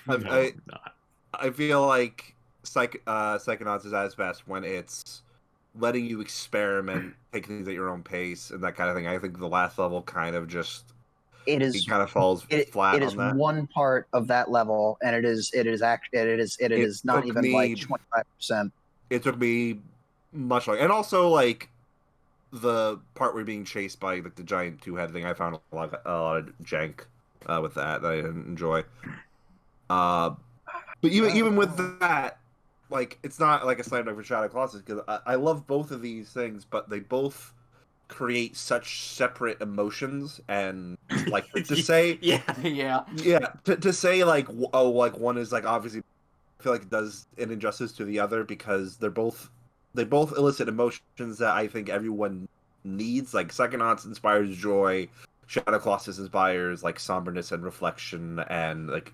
I feel like Psychonauts is at its best when it's letting you experiment, take things at your own pace, and that kind of thing. I think the last level kind of just it kind of falls flat. It is on that. one part of that level, and it is not even like 25%. It took me much longer, and also like the part where you're being chased by like the giant 2-head thing. I found a lot of jank with that I didn't enjoy. But even with that, like it's not like a slam dunk for Shadow Colossus because I love both of these things, but they both create such separate emotions, and like to say to say like like one is like obviously I feel like it does an injustice to the other because they both elicit emotions that I think everyone needs. Like Psychonauts inspires joy, Shadow Colossus inspires like somberness and reflection, and like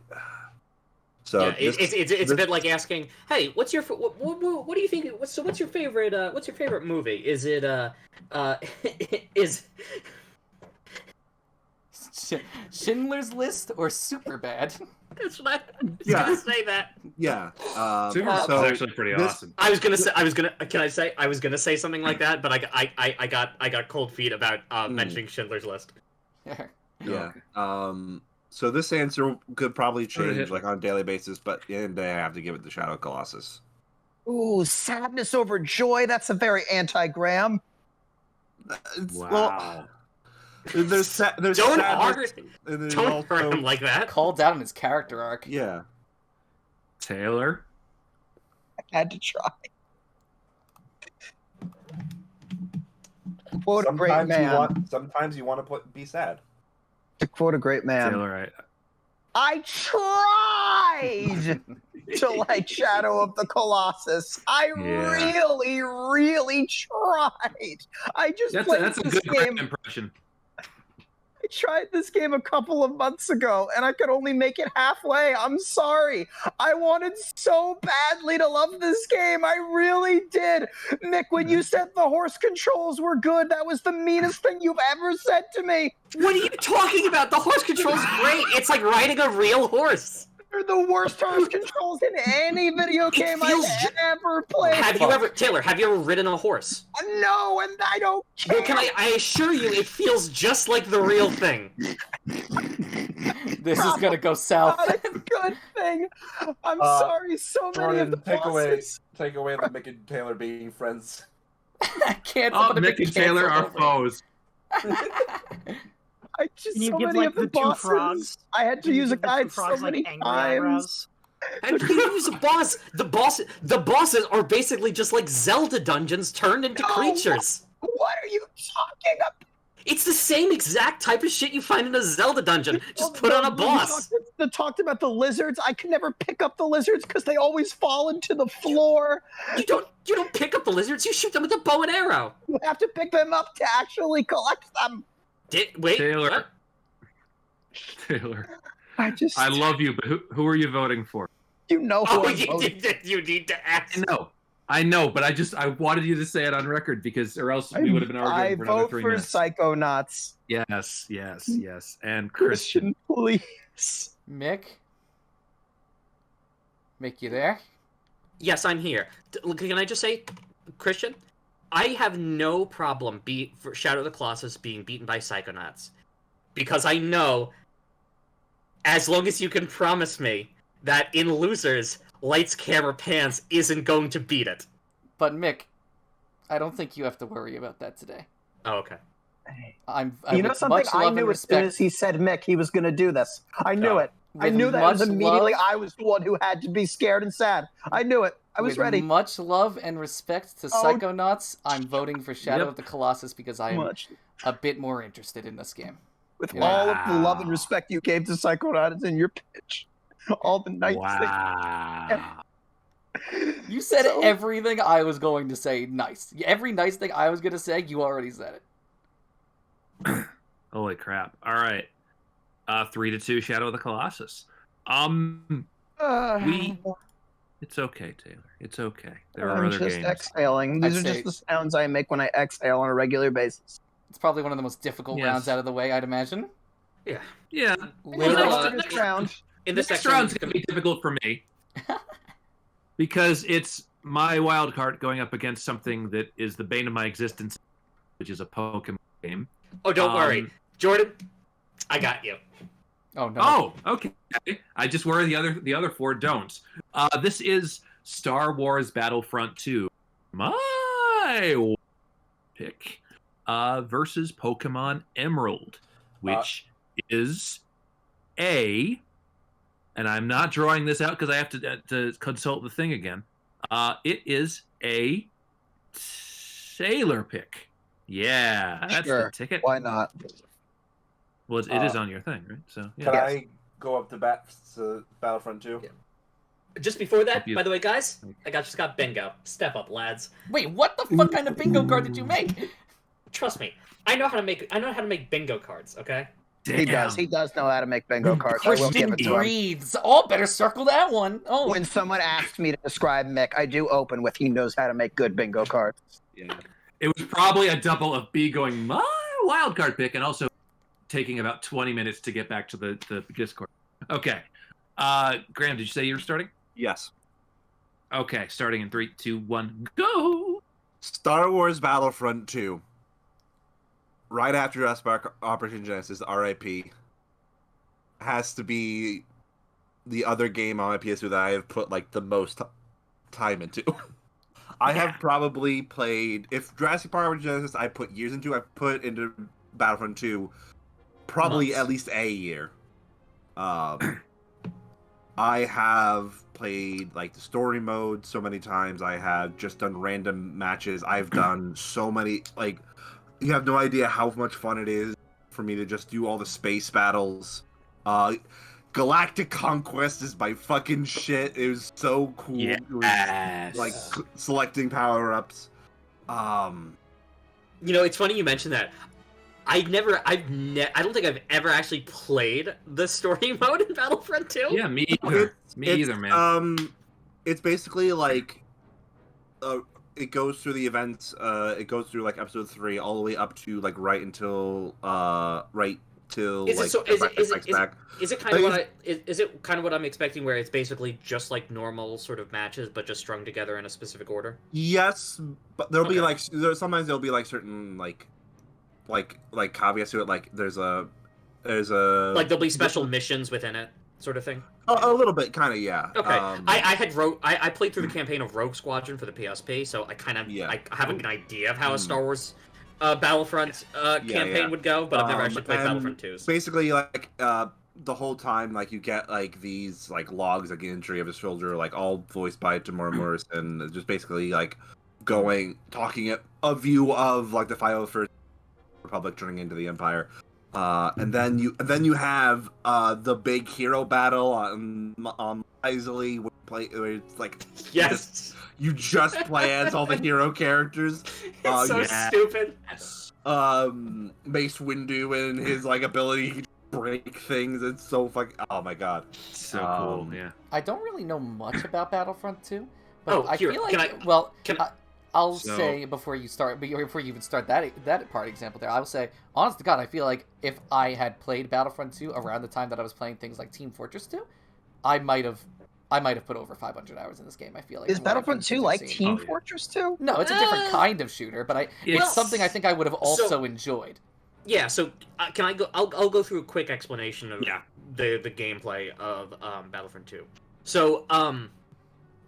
so. Yeah, it's a bit like asking, "Hey, what's your what do you think? What's your favorite movie? Is it is Schindler's List or Superbad?" That's what I was gonna say that. Yeah. Superbad's actually pretty awesome. I was gonna say something like that, but I got cold feet about mentioning Schindler's List. Yeah. So this answer could probably change like on a daily basis, but at the end of the day, I have to give it to Shadow Colossus. Ooh, sadness over joy. That's a very anti-Graham. Wow. Well, there's Don't sadness, don't hurt him like that. Called out on his character arc. Yeah. Taylor. I had to try. Quote a great man. Sometimes you want to be sad. To quote a great man. Taylor, I tried to like Shadow of the Colossus. I really, really tried. I just played that's a this good game. impression. I tried this game a couple of months ago, and I could only make it halfway. I'm sorry. I wanted so badly to love this game. I really did. Mick, when you said the horse controls were good, that was the meanest thing you've ever said to me. What are you talking about? The horse control's great. It's like riding a real horse. They're the worst horse controls in any video game I've ever played. Taylor, have you ever ridden a horse? No, and I don't care. Well, I assure you, it feels just like the real thing. This is gonna go south. Not a good thing. I'm sorry, so many of the bosses. Take away the Mick and Taylor being friends. I can't. Mick and Taylor are foes. I just Can you so give many like of the the two bosses. frogs? I had to use a guide so frogs, many like, angry times. eyebrows? How do you use a boss? The bosses are basically just like Zelda dungeons turned into creatures. What are you talking about? It's the same exact type of shit you find in a Zelda dungeon. Just put on a boss. They talked about the lizards. I can never pick up the lizards because they always fall into the floor. You don't pick up the lizards. You shoot them with a bow and arrow. You have to pick them up to actually collect them. Wait, Taylor. what? Taylor. I love you, but who are you voting for? You know who Oh, I'm voting. you need to ask. I know, but I wanted you to say it on record or else we would have been arguing for another vote 3 for minutes. Psychonauts. Yes, and Christian. Christian, please. Mick, you there? Yes, I'm here. Can I just say, Christian? I have no problem for Shadow of the Colossus being beaten by Psychonauts. Because I know, as long as you can promise me that in Losers, Lights, Camera, Pants isn't going to beat it. But Mick, I don't think you have to worry about that today. Oh, okay. You know something? I knew as soon as he said Mick, he was going to do this. I knew it. I knew that was immediately. I was the one who had to be scared and sad. I knew it. I was ready. With much love and respect to Psychonauts, I'm voting for Shadow of the Colossus because I am a bit more interested in this game. With all of the love and respect you gave to Psychonauts in your pitch. All the nice things. You said everything I was going to say nice. Every nice thing I was going to say, you already said it. Holy crap. All right. 3-2 Shadow of the Colossus. It's okay, Taylor. It's okay. There are other games. I'm just exhaling. These are just the sounds I make when I exhale on a regular basis. It's probably one of the most difficult rounds out of the way, I'd imagine. Yeah. Yeah. Next round. Next round's going to be difficult for me. Because it's my wild card going up against something that is the bane of my existence, which is a Pokemon game. Oh, don't worry. Jordan, I got you. Oh, no. Oh, okay. I just worry the other 4 don't. This is Star Wars Battlefront II. My pick. Versus Pokemon Emerald, which is and I'm not drawing this out because I have to consult the thing again. It is a Taylor pick. Yeah, that's the ticket. Why not? Well, it is on your thing, right? So yeah. Can I go up to Battlefront 2? Yeah. Just before that, by the way, guys, I just got bingo. Step up, lads. Wait, what the fuck kind of bingo card did you make? Trust me, I know how to make bingo cards. Okay. Damn. He does know how to make bingo cards. Christian breathes. Oh, better circle that one. Oh. When someone asks me to describe Mick, I do open with he knows how to make good bingo cards. Yeah. It was probably a double of B going my wild card pick and also taking about 20 minutes to get back to the Discord. Okay. Graham, did you say you were starting? Yes. Okay, starting in 3, 2, 1, go! Star Wars Battlefront 2. Right after Operation Genesis, RIP, has to be the other game on my PS2 that I have put like the most time into. I have probably played, if Jurassic Park Operation Genesis I put years into, I've put into Battlefront 2 probably at least a year. I have played like the story mode so many times. I have just done random matches. I've done so many, like, you have no idea how much fun it is for me to just do all the space battles. Galactic Conquest is my fucking shit. It was so cool. Yes. It was, like selecting power-ups. You know, it's funny you mentioned that. I don't think I've ever actually played the story mode in Battlefront 2. Yeah, me either, man. It's basically like, it goes through the events. It goes through like episode 3 all the way up to like right till Is like it so? Is it kind of what I'm expecting, where it's basically just like normal sort of matches, but just strung together in a specific order? Yes, but there'll be Okay. like sometimes there'll be like certain like caveats to it. Like there's a Like there'll be special missions within it, sort of thing. a little bit, kind of, yeah. Okay, I played through the campaign of Rogue Squadron for the PSP, so I kind of I have an idea of how a Star Wars Battlefront campaign would go, but I've never actually played Battlefront 2. Basically, like the whole time, like you get like these like logs, like injury of a soldier, like all voiced by Tamora Morrison, just basically like talking a view of like the 501st Republic turning into the Empire. And then you have the big hero battle on Isley where it's like Yes, you just play as all the hero characters. it's so stupid. Mace Windu and his like ability to break things. It's so fucking. Oh my god, So cool. Yeah. I don't really know much about Battlefront 2, but I here, feel can like I'll So- say before you even start that part example there, I will say, honest to God, I feel like if I had played Battlefront 2 around the time that I was playing things like Team Fortress 2, I might have put over 500 hours in this game. I feel like Is Battlefront 2 like Team Fortress 2? No, it's a different kind of shooter, but it's something I think I would have also enjoyed. Yeah, so can I go? I'll go through a quick explanation of the gameplay of Battlefront 2. So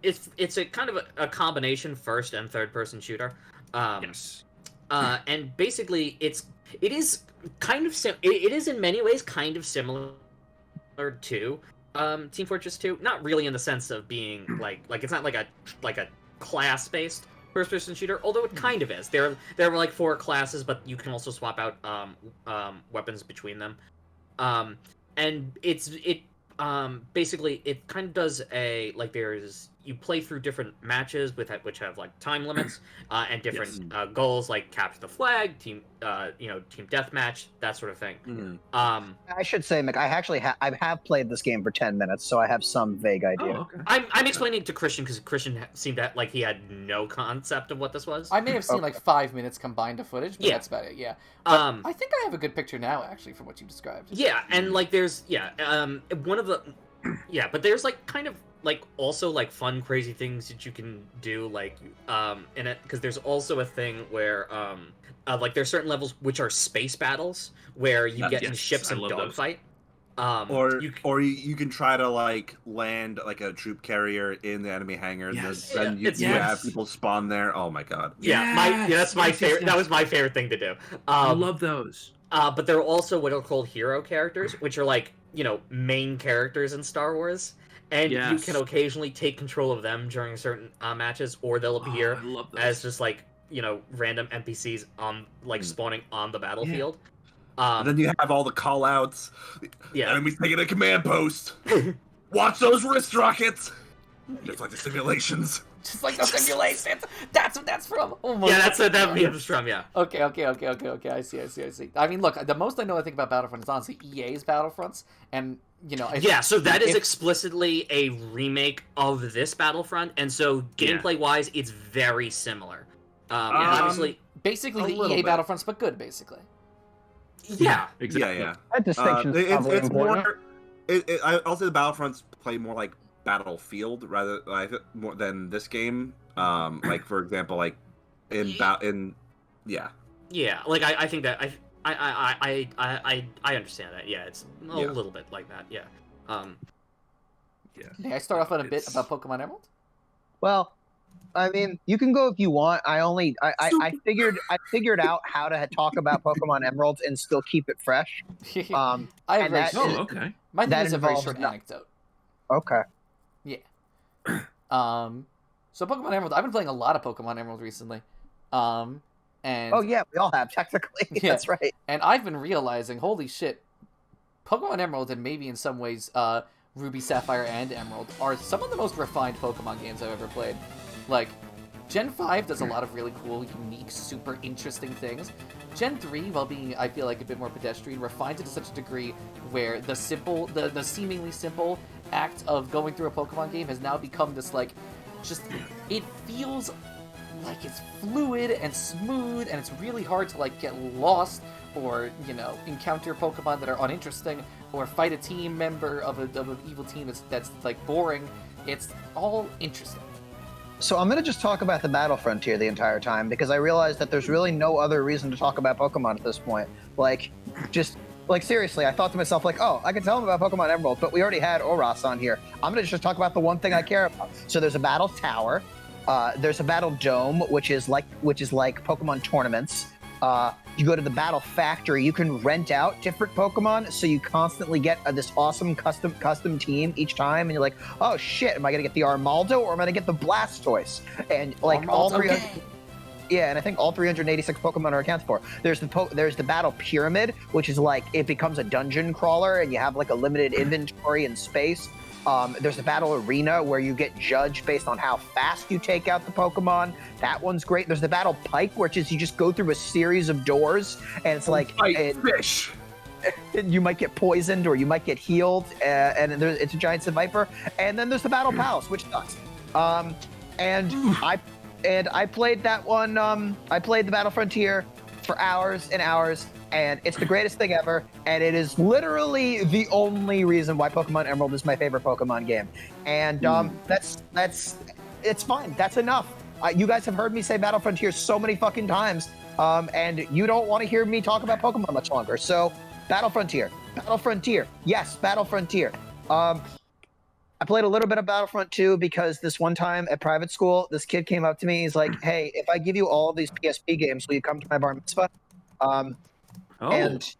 it's a kind of a combination first and third person shooter. Yes. And basically it is kind of it is in many ways kind of similar to Team Fortress 2. Not really in the sense of being like it's not like a class based first person shooter, although it kind of is. There are like 4 classes, but you can also swap out weapons between them. And basically it kind of does you play through different matches which have like time limits and different goals, like capture the flag, team deathmatch, that sort of thing. I should say, Mick, I have played this game for 10 minutes, so I have some vague idea. Oh, okay. I'm explaining it to Christian because Christian seemed like he had no concept of what this was. I may have seen like 5 minutes combined of footage, but that's about it. Yeah. But I think I have a good picture now, actually, from what you described. Yeah, and like there's one of the but there's like kind of like also like fun crazy things that you can do like in it, because there's also a thing where like there's certain levels which are space battles where you get in ships and dogfight. Or you can try to like land like a troop carrier in the enemy hangar. Yes. Then you have people spawn there. Oh my god. That's my favorite. That was my favorite thing to do. I love those. But there are also what are called hero characters, which are like main characters in Star Wars, and you can occasionally take control of them during certain matches, or they'll appear as just like random NPCs spawning on the battlefield. And then you have all the call outs. Yeah. Enemies taking a command post. Watch those wrist rockets. Just like the simulations. Just like the simulations. That's what that's from. Oh my that's what that means from. Yeah. Okay. I see. I mean, look, the most I know about Battlefront is honestly EA's Battlefronts, and so that is explicitly a remake of this Battlefront, and so gameplay-wise, it's very similar. Obviously, basically the EA Battlefronts, but good, basically. Yeah, exactly. Yeah. That distinction is probably it's important. more. I'll say the Battlefronts play more like Battlefield rather more than this game. Like for example, like yeah. Like I think that I understand that. Yeah, it's a little bit like that. Yeah. May I start off on a bit about Pokemon Emerald? Well, I mean, you can go if you want. I figured out how to talk about Pokemon Emerald and still keep it fresh. I have okay. My thing that is a very involves short not- anecdote. Okay. Yeah. So Pokemon Emerald, I've been playing a lot of Pokemon Emerald recently. And Oh yeah, we all have technically. Yeah. That's right. And I've been realizing, holy shit, Pokemon Emerald, and maybe in some ways Ruby, Sapphire, and Emerald, are some of the most refined Pokemon games I've ever played. Like, Gen 5 does a lot of really cool, unique, super interesting things. Gen 3, while being, I feel like, a bit more pedestrian, refines it to such a degree where the seemingly simple act of going through a Pokemon game has now become this, like, just, it feels like it's fluid and smooth, and it's really hard to, like, get lost or, you know, encounter Pokemon that are uninteresting, or fight a team member of an evil team that's like, boring. It's all interesting. So I'm going to just talk about the Battle Frontier the entire time, because I realize that there's really no other reason to talk about Pokemon at this point. Like, just, like, seriously, I thought to myself, like, oh, I can tell them about Pokemon Emerald, but we already had Oras on here. I'm going to just talk about the one thing I care about. So there's a Battle Tower. There's a Battle Dome, which is like Pokemon tournaments. You go to the Battle Factory. You can rent out different Pokemon, so you constantly get this awesome custom team each time, and you're like, oh shit, am I gonna get the Armaldo or am I gonna get the Blastoise? And like all 300, yeah, and I think all 386 Pokemon are accounted for. There's the Battle Pyramid, which is like it becomes a dungeon crawler, and you have like a limited inventory and space. There's the Battle Arena where you get judged based on how fast you take out the Pokemon. That one's great. There's the Battle Pike, which is you just go through a series of doors, and it's like fish. You might get poisoned or you might get healed, and it's a giant Viper. And then there's the Battle Palace, which sucks. And I played that one. I played the Battle Frontier for hours and hours. And it's the greatest thing ever, and it is literally the only reason why Pokemon Emerald is my favorite Pokemon game. And it's fine. That's enough. You guys have heard me say Battle Frontier so many fucking times, and you don't want to hear me talk about Pokemon much longer. So, Battle Frontier. Yes, Battle Frontier. I played a little bit of Battlefront II because this one time at private school, this kid came up to me. He's like, "Hey, if I give you all of these PSP games, will you come to my bar mitzvah?" And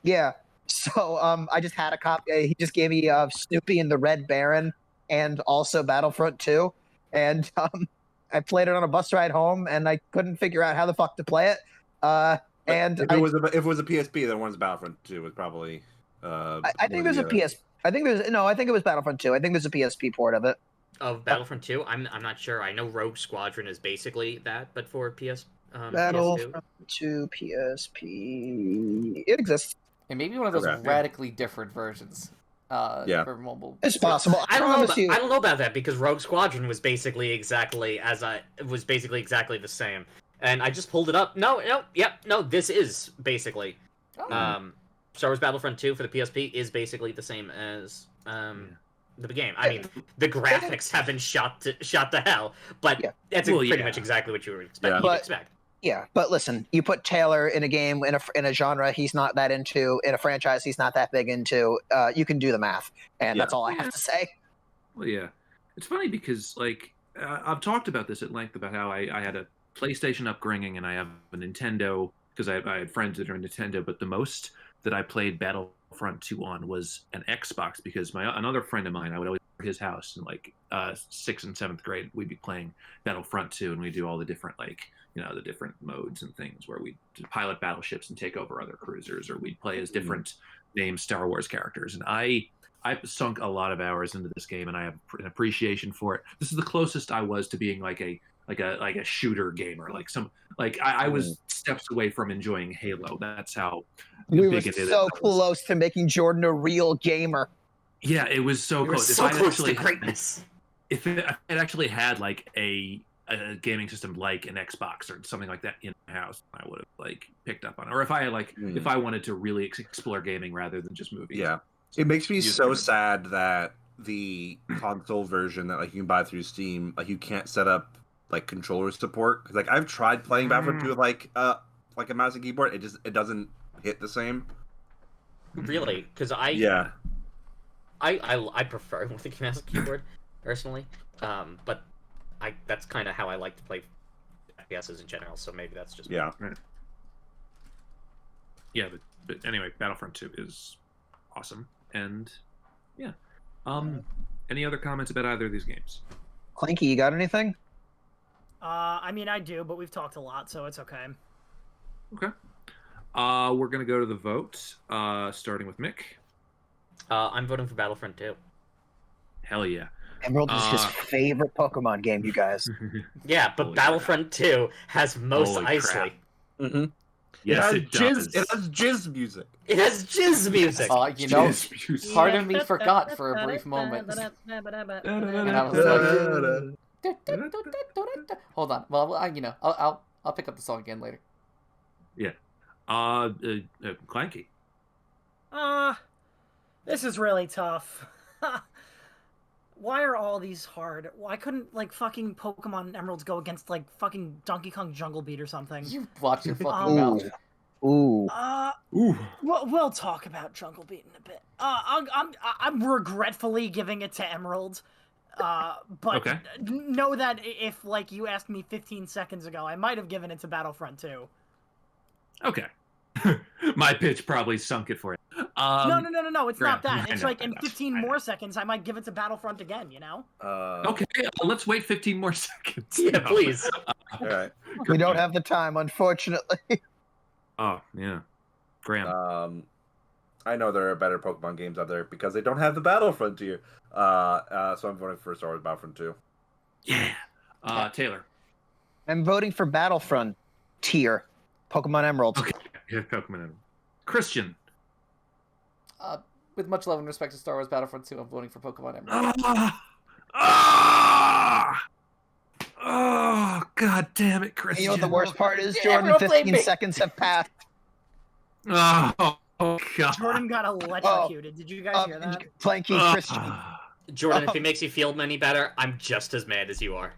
yeah, so I just had a copy. He just gave me Snoopy and the Red Baron, and also Battlefront 2. And I played it on a bus ride home, and I couldn't figure out how the fuck to play it. And if it was a PSP, then one's Battlefront 2 was probably. I think there's a PS. I think it was Battlefront 2. I think there's a PSP port of it. Of Battlefront 2, I'm not sure. I know Rogue Squadron is basically that, but for PS. Battlefront 2 PSP. It exists. And maybe one of those radically different versions. For mobile. It's possible. I don't know about that, because Rogue Squadron was basically exactly the same. And I just pulled it up. No, this is basically Star Wars Battlefront 2 for the PSP is basically the same as the game. I mean, the graphics have been shot to hell, but that's pretty much exactly what you would expect. Yeah, but listen, you put Taylor in a game in a genre he's not that into, in a franchise he's not that big into. You can do the math, and that's all I have to say. Well, yeah, it's funny because like I've talked about this at length about how I had a PlayStation upbringing and I have a Nintendo because I had friends that are Nintendo, but the most that I played Battlefront 2 on was an Xbox because another friend of mine, I would always go to his house in like 6th and 7th grade, we'd be playing Battlefront 2 and we do all the different the different modes and things where we pilot battleships and take over other cruisers, or we'd play as different named Star Wars characters. And I sunk a lot of hours into this game, and I have an appreciation for it. This is the closest I was to being like a shooter gamer, I was steps away from enjoying Halo. That's how we were so close to making Jordan a real gamer. Yeah, it was so close. So close to greatness. If it actually had like a gaming system like an Xbox or something like that in my house, I would have picked up on it. Or if I had if I wanted to really explore gaming rather than just movies. Yeah, it makes me so sad that the console version that you can buy through Steam, you can't set up controller support. Because I've tried playing Battlefront 2 with a mouse and keyboard, it doesn't hit the same. Really? Because I prefer with the mouse and keyboard personally, but that's kind of how I like to play FPSs in general, so maybe that's just yeah. Yeah, but anyway, Battlefront 2 is awesome, and yeah. Any other comments about either of these games? Clanky, you got anything? I mean, I do, but we've talked a lot, so it's okay. Okay. We're gonna go to the vote, starting with Mick. I'm voting for Battlefront 2. Hell yeah. Emerald is his favorite Pokemon game, you guys. Yeah, but Battlefront 2 has most Holy Ice crap. League. Mm-hmm. Yes, it does. It has jizz music. It has jizz music. You know, Jizz music. part of me forgot for a brief moment. And I was like, hold on. Well, I'll pick up the song again later. Yeah. Clanky. This is really tough. Why are all these hard? Why couldn't, like, fucking Pokemon Emeralds go against, like, fucking Donkey Kong Jungle Beat or something? You watch your fucking mouth. Ooh. We'll talk about Jungle Beat in a bit. I'm regretfully giving it to Emerald. But Okay. know that if, like, you asked me 15 seconds ago, I might have given it to Battlefront 2. Okay. My pitch probably sunk it for you. No, it's not that. I It's know, like I in know, 15 I know. more seconds, I might give it to Battlefront again, you know? Okay, let's wait 15 more seconds. Yeah, please. All right. We don't have the time, unfortunately. Oh, yeah. Graham. I know there are better Pokemon games out there because they don't have the Battlefront tier. So I'm voting for Star Wars Battlefront 2. Yeah. Taylor. I'm voting for Battlefront tier. Pokemon Emerald. Okay. Yeah, Pokemon Emerald. Christian. With much love and respect to Star Wars Battlefront 2, I'm voting for Pokemon Emerald. Oh, god damn it, Christian. You know what the worst part is, Yeah, Jordan? everyone blame 15 me. seconds have passed. Oh, god. Jordan got electrocuted. Did you guys hear that? Clanky, Christian. Jordan, if it makes you feel any better, I'm just as mad as you are.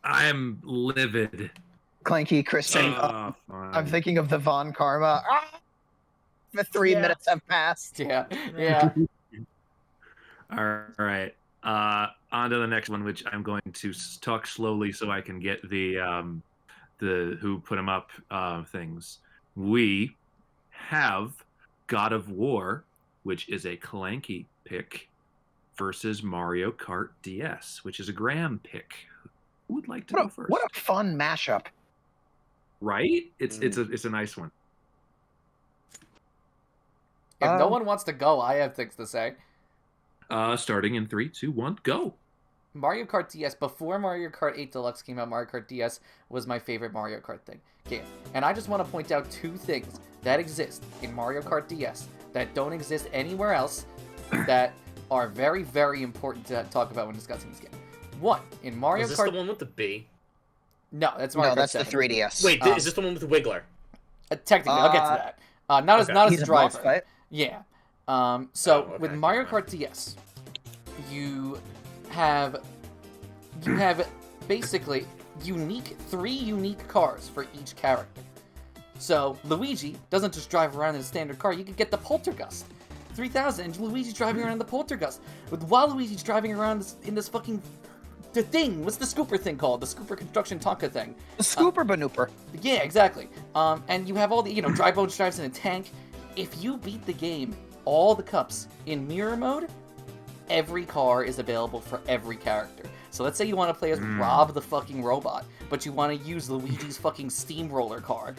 I'm livid. Clanky, Christian. Fine. I'm thinking of the Von Karma. The 3 Yeah. minutes have passed. Yeah. All right. On to the next one, which I'm going to talk slowly so I can get the who put them up things. We have God of War, which is a Clanky pick, versus Mario Kart DS, which is a Graham pick. Who would like to go first? What a fun mashup. Right? It's a nice one. If no one wants to go, I have things to say. Starting in 3, 2, 1, go. Mario Kart DS, before Mario Kart 8 Deluxe came out, Mario Kart DS was my favorite Mario Kart game. And I just want to point out 2 things that exist in Mario Kart DS that don't exist anywhere else that are very, very important to talk about when discussing this game. 1, in Mario Is this Kart... the one with the B? No, that's Mario Kart that's 7. the 3DS. Wait, is this the one with the Wiggler? Technically, I'll get to that. Not as He's a a boss driver. fight. Yeah. Oh, With okay. Mario Kart DS, you have basically 3 unique cars for each character. So Luigi doesn't just drive around in a standard car. You could get the Poltergust 3000, and Luigi's driving around in the Poltergust. While Luigi's driving around in this fucking what's the scooper thing called? The scooper construction Tonka thing. The Scooper Banooper. Yeah, exactly. And you have all the dry bones drives in a tank. If you beat the game, all the cups in mirror mode, every car is available for every character. So let's say you want to play as Rob the fucking robot, but you want to use Luigi's fucking steamroller car.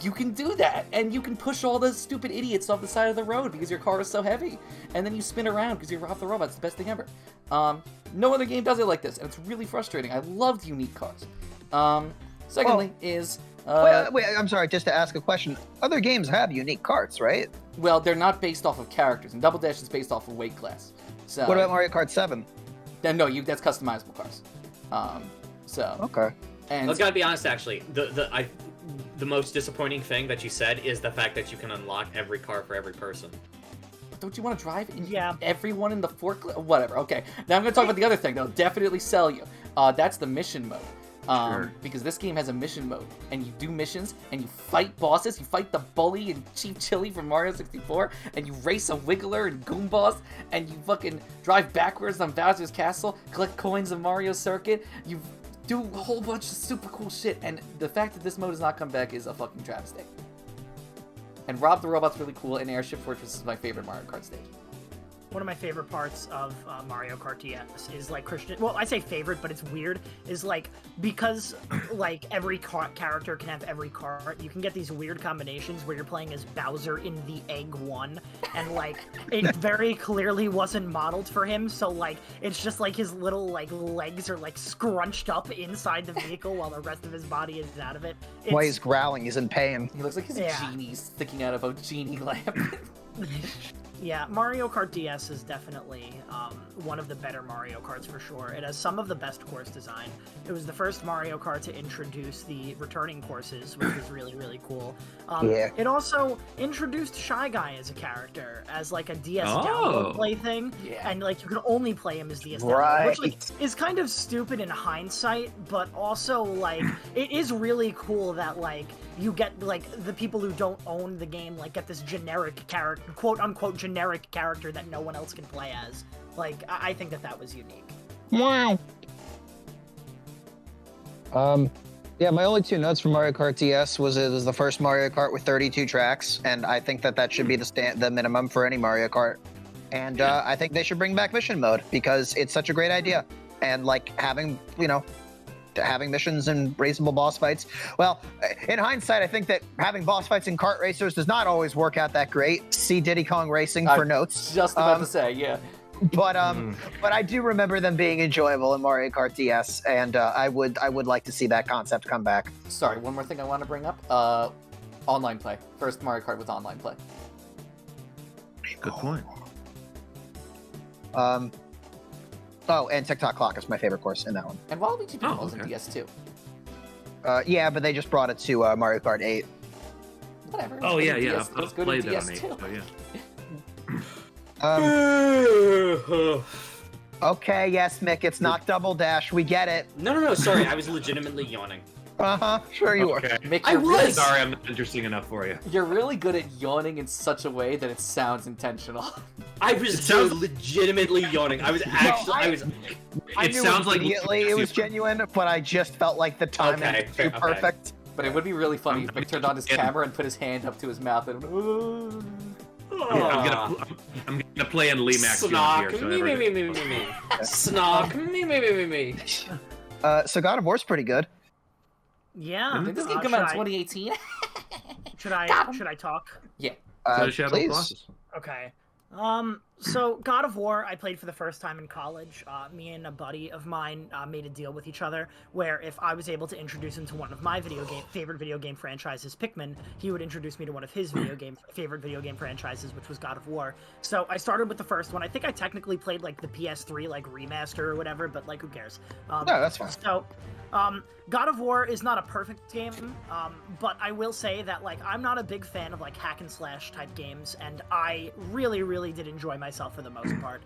You can do that, and you can push all the stupid idiots off the side of the road because your car is so heavy. And then you spin around because you're Rob the robot. It's the best thing ever. No other game does it like this, and it's really frustrating. I loved unique cars. Secondly is... wait, I'm sorry, just to ask a question. Other games have unique carts, right? Well, they're not based off of characters, and Double Dash is based off of weight class. So What about Mario Kart 7? No, that's customizable cars. Okay. And Let's gotta be honest, actually. The most disappointing thing that you said is the fact that you can unlock every car for every person. don't you want to drive Yeah. everyone in the forklift? Whatever. Okay. Now I'm going to talk about the other thing that'll definitely sell you. That's the mission mode. Sure. Because this game has a mission mode, and you do missions, and you fight bosses. You fight the bully and Chief Chili from Mario 64, and you race a Wiggler and Goom Boss, and you fucking drive backwards on Bowser's Castle, collect coins in Mario Circuit. You do a whole bunch of super cool shit, and the fact that this mode has not come back is a fucking travesty. And Rob the Robot's really cool, and Airship Fortress is my favorite Mario Kart stage. one of my favorite parts of Mario Kart DS is like Christian. Well, I say favorite, but it's weird. Is like because like every character can have every cart. You can get these weird combinations where you're playing as Bowser in the Egg 1, and like it very clearly wasn't modeled for him. So like it's just like his little like legs are like scrunched up inside the vehicle while the rest of his body is out of it. Why he's growling? He's in pain. He looks like he's a genie sticking out of a genie lamp. Yeah, Mario Kart DS is definitely one of the better Mario Karts for sure. It has some of the best course design. It was the first Mario Kart to introduce the returning courses, which was really, really cool. It also introduced Shy Guy as a character, as like a DS download play thing, and like you could only play him as DS download, which like, is kind of stupid in hindsight, but also like it is really cool that like you get like the people who don't own the game like get this generic character, quote unquote generic character that no one else can play as. Like I think that was unique. Wow. Yeah, my only 2 notes from Mario Kart DS was it was the first Mario Kart with 32 tracks, and I think that should be the minimum for any Mario Kart. And I think they should bring back mission mode because it's such a great idea. And like having missions and reasonable boss fights. Well, in hindsight, I think that having boss fights in kart racers does not always work out that great. See Diddy Kong Racing for notes. Just about to say, yeah. But I do remember them being enjoyable in Mario Kart DS, and I would like to see that concept come back. Sorry, one more thing I want to bring up. Online play. First Mario Kart with online play. Good point. Oh, and TikTok Clock is my favorite course in that one. And Waluigi Pitfalls in DS too. Yeah, but they just brought it to Mario Kart 8. Whatever. Oh yeah, yeah. Let's go to DS too. Okay, yes, Mick, it's not Double Dash. We get it. No, sorry, I was legitimately yawning. Sure you were. Mick, I was! Sorry, I'm not interesting enough for you. You're really good at yawning in such a way that it sounds intentional. I was legitimately yawning. I was actually. I knew immediately it was genuine, but I just felt like the timing was too perfect. But it would be really funny if Mick turned on his camera and put his hand up to his mouth and. I'm gonna play in Lee Max Snog, here. me. Snog, me. So God of War's pretty good. Yeah. Did this game come out in 2018? Should I talk? Yeah. Please. Okay. So God of War, I played for the first time in college. Me and a buddy of mine made a deal with each other where if I was able to introduce him to one of my favorite video game franchises, Pikmin, he would introduce me to one of his favorite video game franchises, which was God of War. So I started with the first one. I think I technically played like the PS3 like remaster or whatever, but like who cares? No, that's fine. So God of War is not a perfect game, but I will say that like I'm not a big fan of like hack and slash type games, and I really, really did enjoy myself for the most part.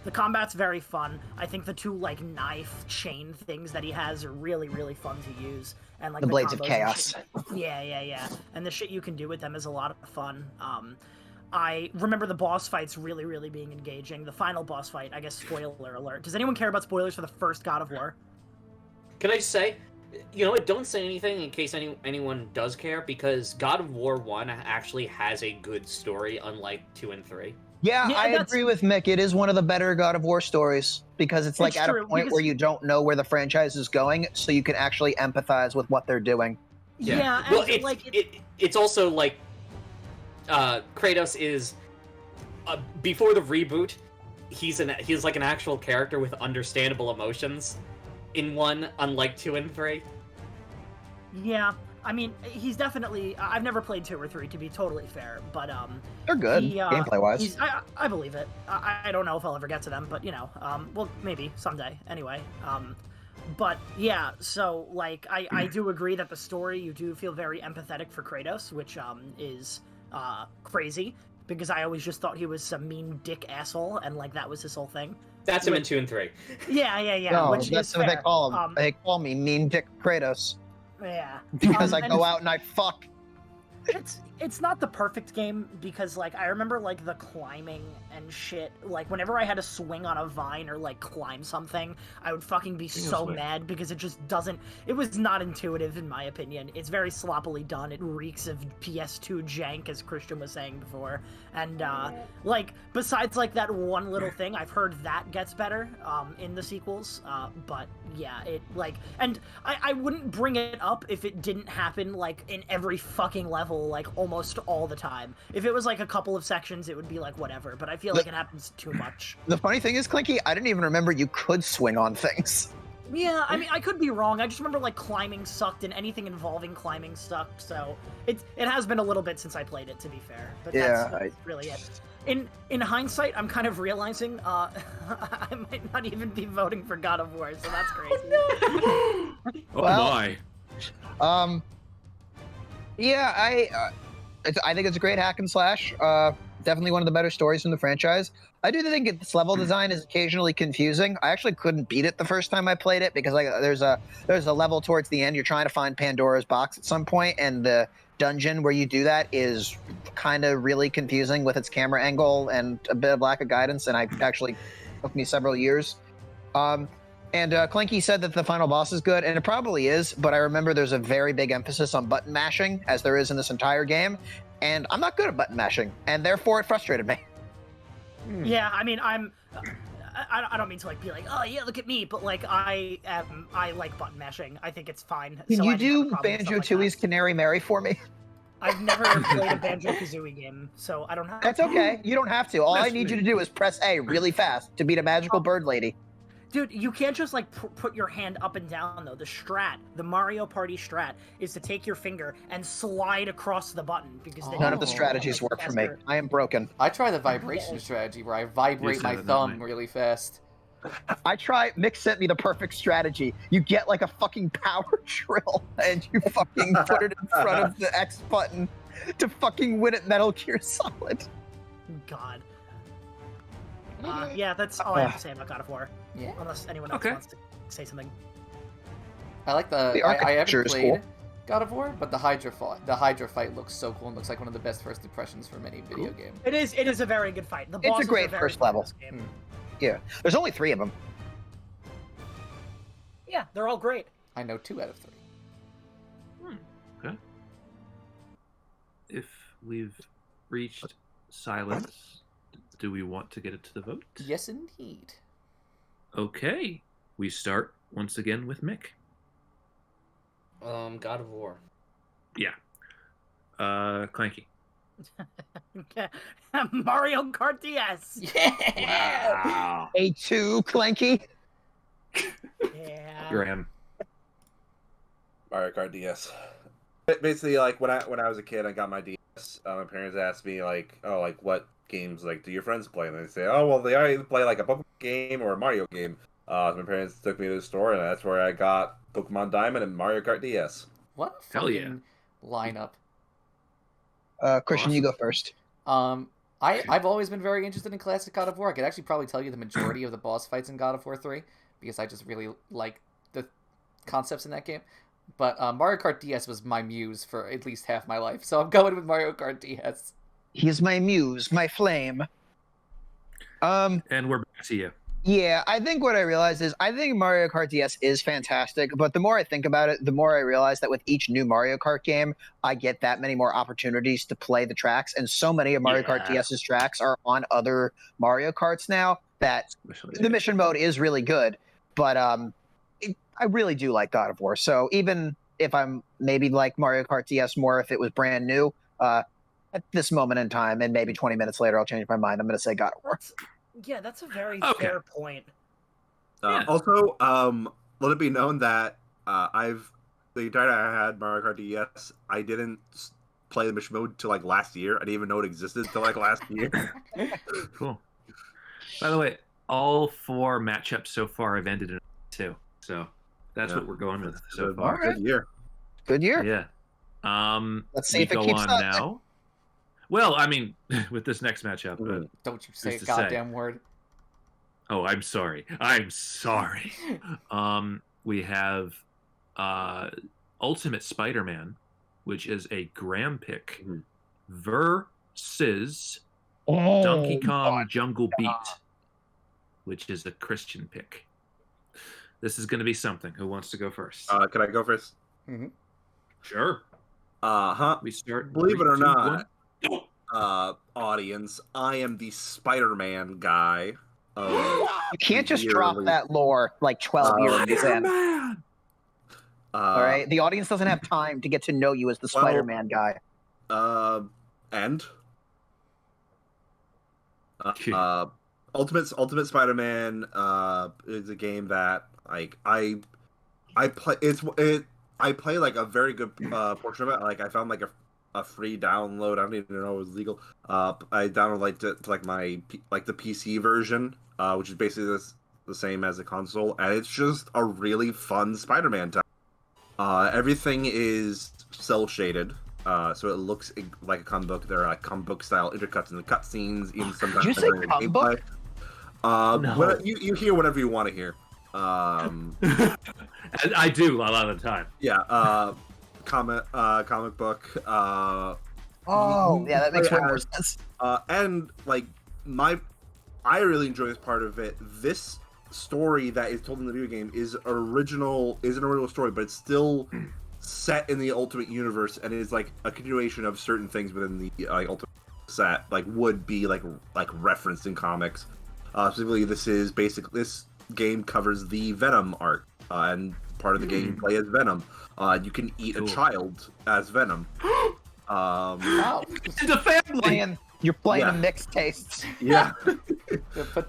The combat's very fun. I think the 2 like knife chain things that he has are really, really fun to use, and like the Blades of Chaos. Yeah. And the shit you can do with them is a lot of fun. I remember the boss fights really, really being engaging. The final boss fight, I guess, spoiler alert. Does anyone care about spoilers for the first God of War? Can I just say, you know what, don't say anything in case anyone does care, because God of War 1 actually has a good story, unlike 2 and 3. Yeah, I agree with Mick. It is one of the better God of War stories, because it's like at a point where you don't know where the franchise is going, so you can actually empathize with what they're doing. Yeah, well, it's also like, Kratos is, before the reboot, he's like an actual character with understandable emotions. In 1, unlike 2 and 3. Yeah, I mean, he's definitely. I've never played 2 or 3, to be totally fair, but they're good gameplay-wise. I believe it. I don't know if I'll ever get to them, but you know, well, maybe someday. Anyway, but yeah, so like, I do agree that the story, you do feel very empathetic for Kratos, which is crazy, because I always just thought he was some mean dick asshole, and like that was his whole thing. That's him in 2 and 3. Yeah. No, which that's is what fair. they call him. They call me Mean Dick Kratos. Yeah. Because I go out and I fuck. it's not the perfect game because like I remember like the climbing and shit. Like whenever I had to swing on a vine or like climb something, I would fucking be so mad because it just doesn't. It was not intuitive in my opinion. It's very sloppily done. It reeks of PS2 jank, as Christian was saying before. And like besides like that one little thing, I've heard that gets better in the sequels. But yeah, it like, and I wouldn't bring it up if it didn't happen like in every fucking level, like almost all the time. If it was like a couple of sections, it would be like whatever, but I feel like it happens too much. The funny thing is, Clanky, I didn't even remember you could swing on things. Yeah, I mean, I could be wrong. I just remember like climbing sucked and anything involving climbing sucked, so it has been a little bit since I played it, to be fair. But that's really it. In hindsight, I'm kind of realizing I might not even be voting for God of War, so that's crazy. Oh my. Yeah, I think it's a great hack and slash. Definitely one of the better stories in the franchise. I do think its level design is occasionally confusing. I actually couldn't beat it the first time I played it because there's a level towards the end you're trying to find Pandora's box at some point, and the dungeon where you do that is kind of really confusing with its camera angle and a bit of lack of guidance, and I actually took me several years. And Clanky said that the final boss is good, and it probably is, but I remember there's a very big emphasis on button mashing, as there is in this entire game, and I'm not good at button mashing, and therefore it frustrated me. Yeah, I mean, I don't mean to like be like, oh yeah, look at me, but like I like button mashing. I think it's fine. Can so you I didn't have a do problem with stuff Banjo-Tooie's like Canary Mary for me? that. I've never played a Banjo-Kazooie game, so I don't have. That's okay. You don't have to. All I need you to do is press A really fast to beat a magical bird lady. Dude, you can't just like put your hand up and down though. The Mario Party strat is to take your finger and slide across the button because then None of the strategies work for me. I am broken. I try the vibration strategy where I vibrate my thumb really fast. Mick sent me the perfect strategy. You get like a fucking power drill and you fucking put it in front of the X button to fucking win at Metal Gear Solid. God. Yeah, that's all I have to say about God of War. Yeah. Unless anyone else wants to say something. I like The I architecture haven't is played cool. God of War, but the Hydra fight looks so cool and looks like one of the best first impressions from any video game. It is a very good fight. The It's a bosses great are very first fun in level. this game. Yeah. There's only 3 of them. Yeah, they're all great. I know 2 out of 3. Okay. If we've reached silence, do we want to get it to the vote? Yes, indeed. Okay. We start once again with Mick. God of War. Yeah. Clanky. Mario Kart DS. Yeah. Wow. A2 Clanky. Yeah. Graham. Mario Kart DS. Basically, like when I was a kid, I got my DS. My parents asked me like, oh, like what games like do your friends play? And they say, oh, well, they either play like a Pokemon game or a Mario game. So my parents took me to the store, and that's where I got Pokemon Diamond and Mario Kart DS. What a Hell yeah. fucking lineup. Christian, you go first. I've always been very interested in classic God of War. I could actually probably tell you the majority of the boss fights in God of War 3 because I just really like the concepts in that game. But Mario Kart DS was my muse for at least half my life, so I'm going with Mario Kart DS. He's my muse, my flame. And we're back to you. Yeah, I think what I realized is I think Mario Kart DS is fantastic, but the more I think about it, the more I realize that with each new Mario Kart game, I get that many more opportunities to play the tracks, and so many of Mario Kart DS's tracks are on other Mario Karts now that the mission mode is really good, but I really do like God of War, so even if I'm maybe like Mario Kart DS more if it was brand new, at this moment in time, and maybe 20 minutes later I'll change my mind, I'm going to say God of War. Yeah, that's a very fair point. Also, let it be known that the entire time I had Mario Kart DS, I didn't play the mission mode till like last year. I didn't even know it existed till like last year. Cool. By the way, all 4 matchups so far have ended in 2, so that's what we're going with so far. All right. Good year. Good year. Yeah. Let's see if it go keeps on up. now. Well, I mean, with this next matchup. Don't you say a Who's to say? goddamn word. Oh, I'm sorry. I'm sorry. We have Ultimate Spider-Man, which is a Graham pick, versus Oh, Donkey Kong God. Jungle Beat, which is a Christian pick. This is going to be something. Who wants to go first? Can I go first? Sure. We start. Believe it or 3, 2, not, 1. audience, I am the Spider-Man guy. You can't just drop Yearlies. that lore like 12 years in. Man. All right, the audience doesn't have time to get to know you as the well, Spider-Man guy. And Ultimate Spider-Man is a game that like I play. I play like a very good portion of it. Like I found like a free download. I don't even know it was legal. I downloaded like to like my the PC version, which is basically the same as the console, and it's just a really fun Spider-Man time. Everything is cel shaded, so it looks like a comic book. There are like comic book style intercuts in the cutscenes, even sometimes Did you say during the comic book? gameplay. No. You hear whatever you want to hear. I do a lot of the time. Yeah, comic book. Oh, yeah, that makes way more sense. And like I really enjoy this part of it. This story that is told in the video game is an original story, but it's still set in the Ultimate Universe, and it is like a continuation of certain things within the Ultimate set, like would be like referenced in comics. Specifically, this game covers the Venom arc, and part of the gameplay is Venom. You can eat a child as Venom. Wow. It's a family. You're playing a mixed tastes. Yeah. Put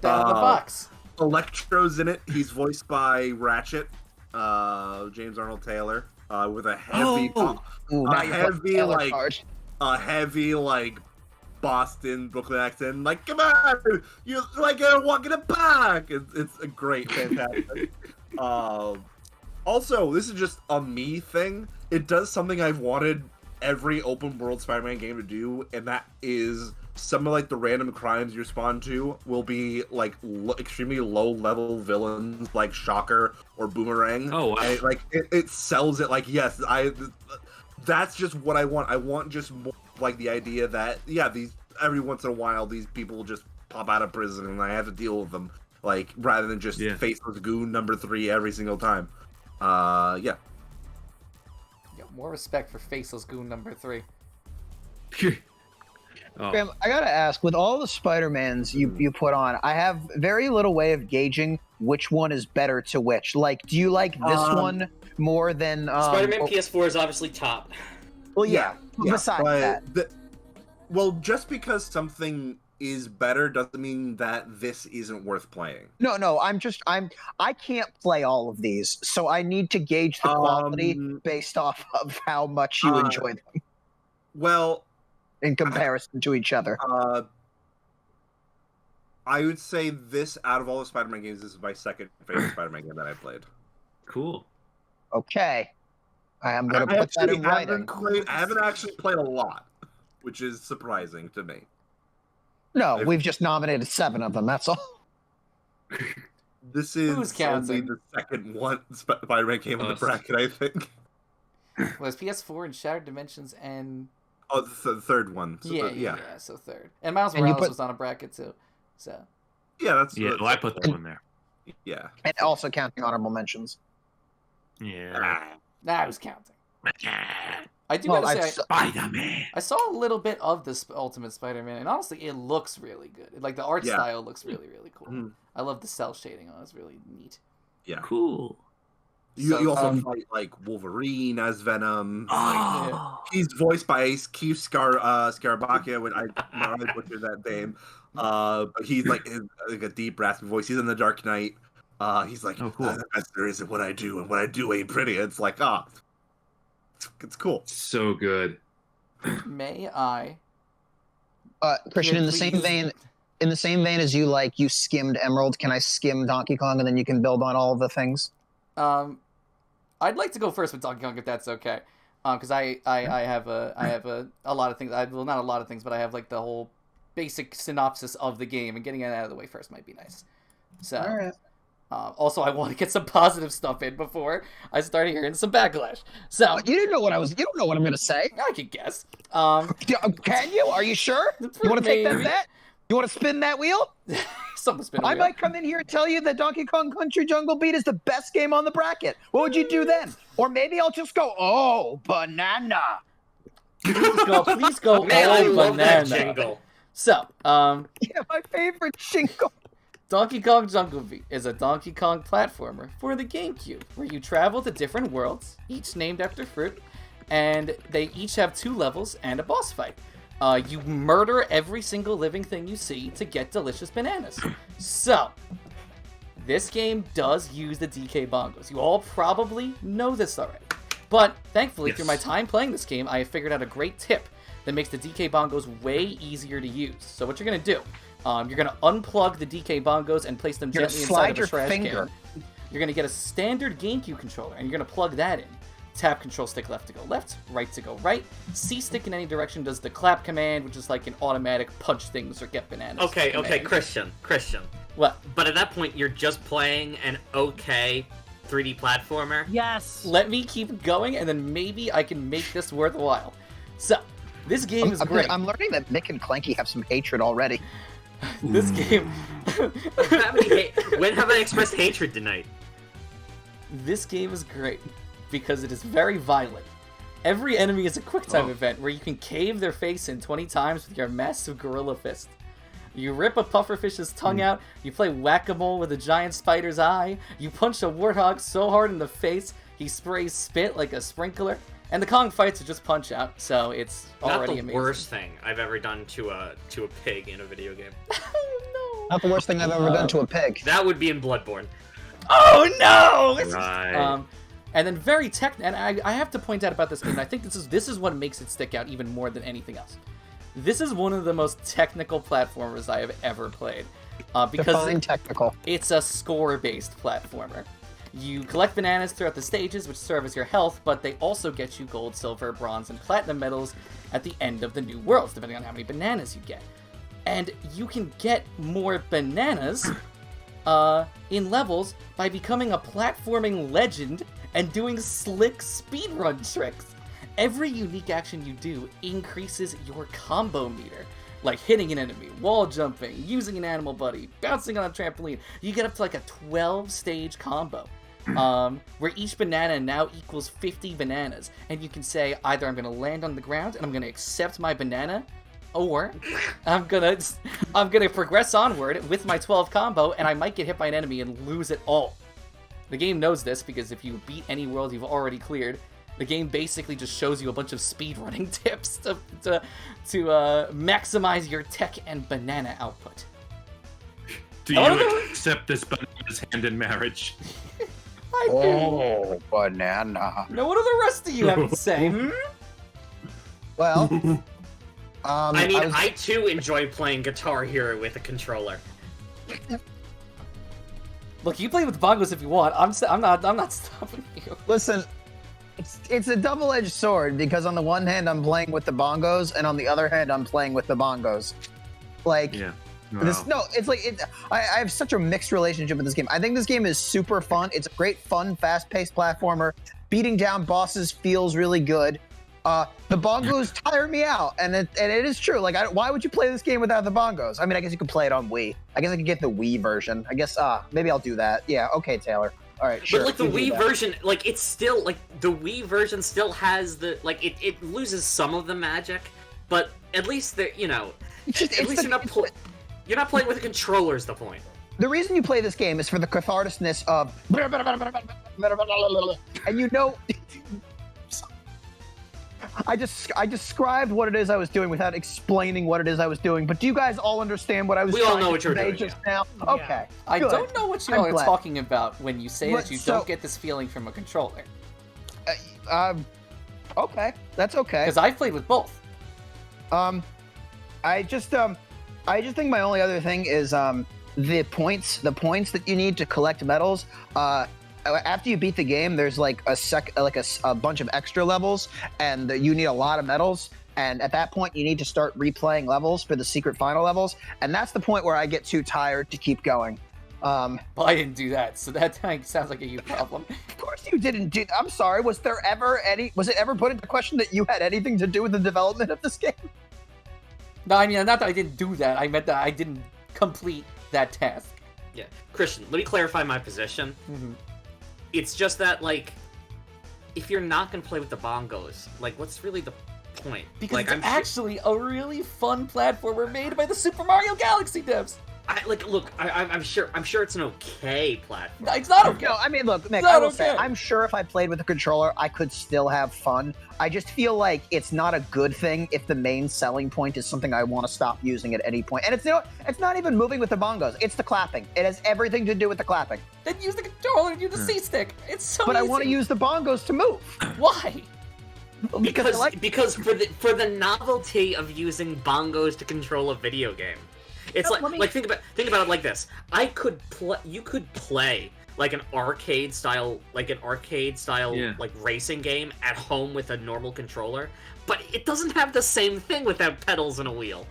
that in the box. Electro's in it. He's voiced by Ratchet, James Arnold Taylor, with a heavy, heavy like Boston, Brooklyn accent. Like, come on, you like walking it back. It's a great, fantastic. Also, this is just a me thing. It does something I've wanted every open world Spider-Man game to do, and that is some of like the random crimes you spawn to will be like extremely low level villains like Shocker or Boomerang. Oh, wow. And it sells it like, yes, that's just what I want. I want just more like the idea that these every once in a while these people will just pop out of prison and I have to deal with them, like rather than just faceless goon number 3 every single time. Yeah, more respect for Faceless Goon number 3. Graham, I gotta ask, with all the Spider-Mans you put on, I have very little way of gauging which one is better to which. Like, do you like this one more than... Spider-Man PS4 is obviously top. Well, yeah. Besides that. Well, just because something is better doesn't mean that this isn't worth playing. No, I can't play all of these, so I need to gauge the quality based off of how much you enjoy them. Well, in comparison to each other. I would say this, out of all the Spider-Man games, this is my second favorite Spider-Man game that I played. Cool. Okay. I am going to put that in writing. I haven't actually played a lot, which is surprising to me. No, we've just nominated 7 of them, that's all. This is only the second one Spider-Man game on the bracket, I think. Was PS4 and Shattered Dimensions and... Oh, the third one. So yeah, so third. And Miles Morales was on a bracket too. So. Yeah, that's... Yeah, I put that one there. Yeah. And also counting honorable mentions. Yeah. I was counting. I do gotta say, Spider-Man. I saw a little bit of this Ultimate Spider-Man, and honestly, it looks really good. Like, the art style looks really, really cool. I love the cell shading on it. It's really neat. Yeah. Cool. You also fight, like, Wolverine as Venom. He's voiced by Keith Scarabacchia, when I butchered that name. But he's, like a deep, raspy voice. He's in The Dark Knight. He's like, cool. The best there isn't what I do, and what I do ain't pretty. It's like, it's cool. So good. May I? Christian, in the same vein as you skimmed Emerald, can I skim Donkey Kong and then you can build on all of the things? I'd like to go first with Donkey Kong if that's okay. Because I have a lot of things. Well, not a lot of things, but I have like the whole basic synopsis of the game, and getting it out of the way first might be nice. So, all right. Also, I want to get some positive stuff in before I start hearing some backlash. So You didn't know what I was. You don't know what I'm gonna say. I can guess. Can you? Are you sure? You want to take that bet? You want to spin that wheel? Someone spin a I wheel. might come in here and tell you that Donkey Kong Country Jungle Beat is the best game on the bracket. What would you do then? Or maybe I'll just go, oh, banana. Please go. Man, I all love that banana. jingle. So, Yeah, my favorite jingle. Donkey Kong Jungle Beat is a Donkey Kong platformer for the GameCube, where you travel to different worlds, each named after fruit, and they each have 2 levels and a boss fight. You murder every single living thing you see to get delicious bananas. So, this game does use the DK bongos. You all probably know this already. But, thankfully, through my time playing this game, I have figured out a great tip that makes the DK bongos way easier to use. So what you're going to do, you're going to unplug the DK bongos and place them gently inside of a trash can. You're going to get a standard GameCube controller, and you're going to plug that in. Tap control stick left to go left, right to go right. C stick in any direction does the clap command, which is like an automatic punch things or get bananas. Okay, command. Christian. What? But at that point, you're just playing an okay 3D platformer. Yes. Let me keep going, and then maybe I can make this worthwhile. So, this game is great. I'm learning that Mick and Clanky have some hatred already. This game... When have I expressed hatred tonight? This game is great because it is very violent. Every enemy is a QuickTime event where you can cave their face in 20 times with your massive gorilla fist. You rip a pufferfish's tongue out, you play whack-a-mole with a giant spider's eye, you punch a warthog so hard in the face he sprays spit like a sprinkler, and the Kong fights are just punch out, so it's already amazing. Not the worst thing I've ever done to a pig in a video game. Oh no! Not the worst thing I've ever done to a pig. That would be in Bloodborne. Oh no! Right. And then and I have to point out about this game, and I think this is what makes it stick out even more than anything else. This is one of the most technical platformers I have ever played. Because technical. It's a score-based platformer. You collect bananas throughout the stages, which serve as your health, but they also get you gold, silver, bronze, and platinum medals at the end of the new worlds, depending on how many bananas you get. And you can get more bananas in levels by becoming a platforming legend and doing slick speedrun tricks. Every unique action you do increases your combo meter, like hitting an enemy, wall jumping, using an animal buddy, bouncing on a trampoline. You get up to like a 12-stage combo, where each banana now equals 50 bananas, and you can say either I'm gonna land on the ground and I'm gonna accept my banana, or I'm gonna progress onward with my 12 combo, and I might get hit by an enemy and lose it all. The game knows this because if you beat any world you've already cleared, the game basically just shows you a bunch of speedrunning tips to maximize your tech and banana output. Do you accept this banana's hand in marriage? I do. Oh, banana. Now, what do the rest of you have to say? Well, I too enjoy playing Guitar Hero with a controller. Look, you play with bongos if you want. I'm not stopping you. Listen, it's a double-edged sword because on the one hand I'm playing with the bongos, and on the other hand I'm playing with the bongos. Like, Yeah. I have such a mixed relationship with this game. I think this game is super fun. It's a great, fun, fast-paced platformer. Beating down bosses feels really good. The bongos tire me out, and it is true. Like, why would you play this game without the bongos? I mean, I guess you could play it on Wii. I guess I could get the Wii version. I guess, maybe I'll do that. Yeah, okay, Taylor. All right, sure. But like the you do Wii that. version, like it's still like the Wii version still has the like it loses some of the magic, but at least you're not playing with a controller is the point. The reason you play this game is for the catharticness of and you know I described what it is I was doing without explaining what it is I was doing, but do you guys all understand what I was We all trying know to what you're convey doing, just now? Okay. I good. don't know what you I'm all are glad. talking about when you say that you So- don't get this feeling from a controller. Okay, that's okay. Because I've played with both. I just think my only other thing is the points that you need to collect medals. After you beat the game, there's like a bunch of extra levels, and you need a lot of medals. And at that point, you need to start replaying levels for the secret final levels. And that's the point where I get too tired to keep going. Of Well, I didn't do that, so that sounds like a you problem. course you didn't do. I'm sorry. Was it ever put into question that you had anything to do with the development of this game? No, I mean, not that I didn't do that. I meant that I didn't complete that task. Yeah, Christian, let me clarify my position. Mm-hmm. It's just that, like, if you're not gonna play with the bongos, like, what's really the point? Because like, it's actually a really fun platformer made by the Super Mario Galaxy devs. I'm sure it's an okay platform. No, it's not okay. No, I mean, look, Mick, It's I not will say, okay. I'm sure if I played with a controller, I could still have fun. I just feel like it's not a good thing if the main selling point is something I want to stop using at any point. And it's not even moving with the bongos. It's the clapping. It has everything to do with the clapping. Then use the controller and use the C-stick. It's so But easy. I want to use the bongos to move. Why? Because for the novelty of using bongos to control a video game. It's think about it like this. You could play like an arcade style Yeah. like racing game at home with a normal controller, but it doesn't have the same thing without pedals and a wheel.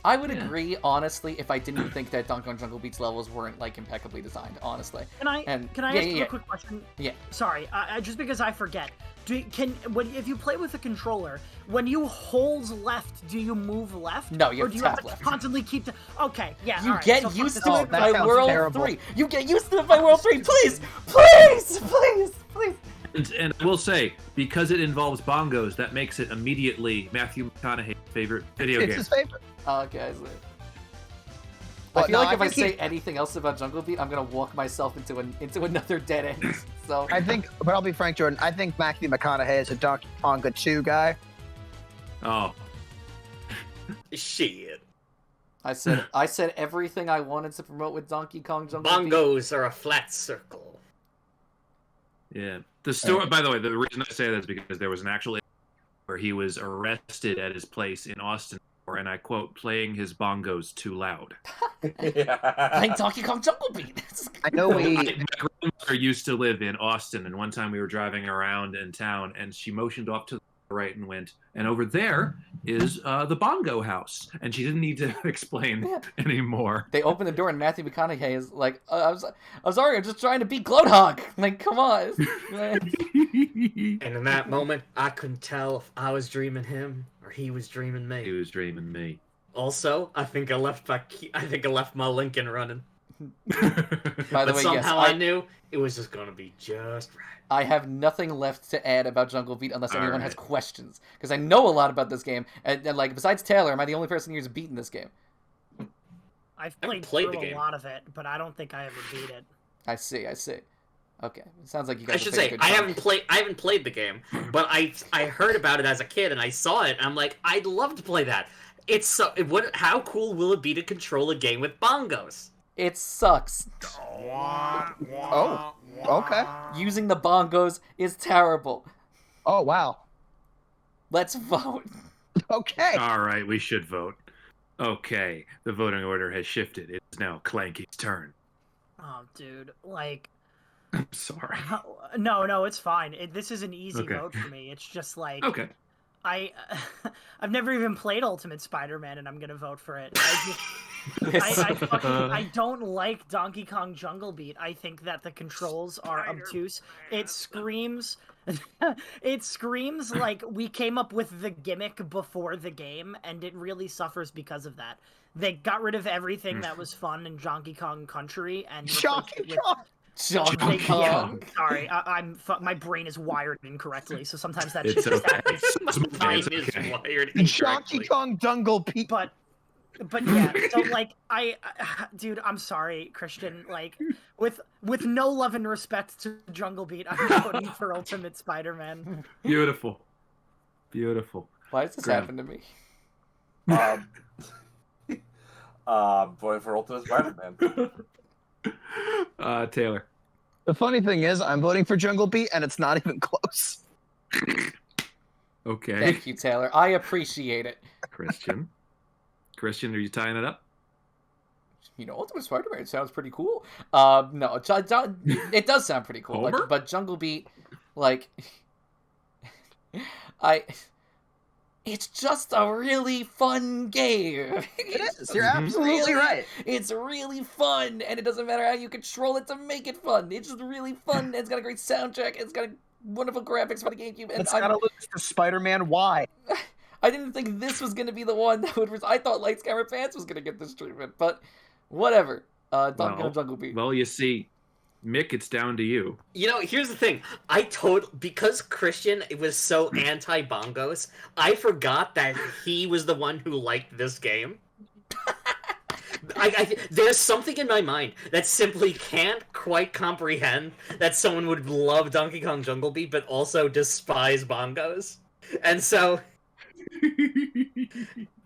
I would agree, honestly, if I didn't think that Donkey Kong Jungle Beat's levels weren't like impeccably designed. Honestly. Can I ask you a quick question? Yeah. Sorry, just because I forget. If you play with a controller, when you hold left, do you move left? No, you or have do to you have tap to left. constantly keep the? Okay, yeah. You all right, get so fuck used this to all. it that by sounds World terrible. 3. You get used to it by World 3. Please, please, please, please. And I will say, because it involves bongos, that makes it immediately Matthew McConaughey's favorite video It's game. his favorite. Okay, I see. Well, I feel no, like if I think he- say anything else about Jungle Beat, I'm gonna walk myself into another dead end. So I think, but I'll be frank, Jordan. I think Matthew McConaughey is a Donkey Kong 2 guy. Oh, Shit. I said everything I wanted to promote with Donkey Kong Jungle Beat. Bongos are a flat circle. yeah. The story, by the way, the reason I say that is because there was an actual where he was arrested at his place in Austin for, and I quote, playing his bongos too loud. Playing Donkey Kong Jungle Beat. I know My we. grandmother used to live in Austin, and one time we were driving around in town, and she motioned off to the right and went, and over there is the Bongo house, and she didn't need to explain anymore. They open the door and Matthew McConaughey is like, I'm sorry, I'm just trying to beat Gloathog. Like, come on. And in that moment, I couldn't tell if I was dreaming him or he was dreaming me. He was dreaming me. Also, I think I left my Lincoln running. By the But way, somehow yes, I knew it was just gonna be just right. I have nothing left to add about Jungle Beat unless anyone Alright. has questions. Because I know a lot about this game. And, like, besides Taylor, am I the only person here who's beaten this game? I've haven't played played through the a game. lot of it, but I don't think I ever beat it. I see. Okay. It sounds like you guys I should will take say a good I chunk. haven't played the game, but I heard about it as a kid and I saw it and I'm like, I'd love to play that. How cool will it be to control a game with bongos? It sucks. Oh, okay. Using the bongos is terrible. Oh, wow. Let's vote. Okay. All right, we should vote. Okay, the voting order has shifted. It is now Clanky's turn. Oh, dude, like, I'm sorry. no, it's fine. This is an easy Okay. vote for me. It's just like Okay. I've never even played Ultimate Spider-Man, and I'm gonna vote for it. I don't like Donkey Kong Jungle Beat. I think that the controls are obtuse. It screams like we came up with the gimmick before the game, and it really suffers because of that. They got rid of everything that was fun in Donkey Kong Country and replaced it with Donkey Kong. Sorry, my brain is wired incorrectly, so sometimes that It's shit just okay. happens. Mine It's is okay. wired Donkey incorrectly. Kong Jungle Beat. But yeah, so like dude, I'm sorry, Christian. Like with no love and respect to Jungle Beat, I'm voting for Ultimate Spider-Man. Beautiful. Beautiful. Why does this Graham. happen to me? Voting for Ultimate Spider-Man. Taylor. The funny thing is, I'm voting for Jungle Beat, and it's not even close. Okay. Thank you, Taylor. I appreciate it. Christian. Christian, are you tying it up? You know, Ultimate Spider-Man sounds pretty cool. No, it does sound pretty cool. Homer? But Jungle Beat, like, It's just a really fun game. It is. You're absolutely right. It's really fun, and it doesn't matter how you control it to make it fun. It's just really fun. It's got a great soundtrack. It's got wonderful graphics for the GameCube. And It's got to lose to Spider-Man. Why? I didn't think this was going to be the one that would... I thought Lights, Camera, Pants was going to get this treatment, but whatever. Donkey Kong Jungle Beat. Well, you see, Mick, it's down to you. You know, here's the thing. Because Christian was so anti-bongos, I forgot that he was the one who liked this game. There's something in my mind that simply can't quite comprehend that someone would love Donkey Kong Jungle Beat but also despise bongos. And so...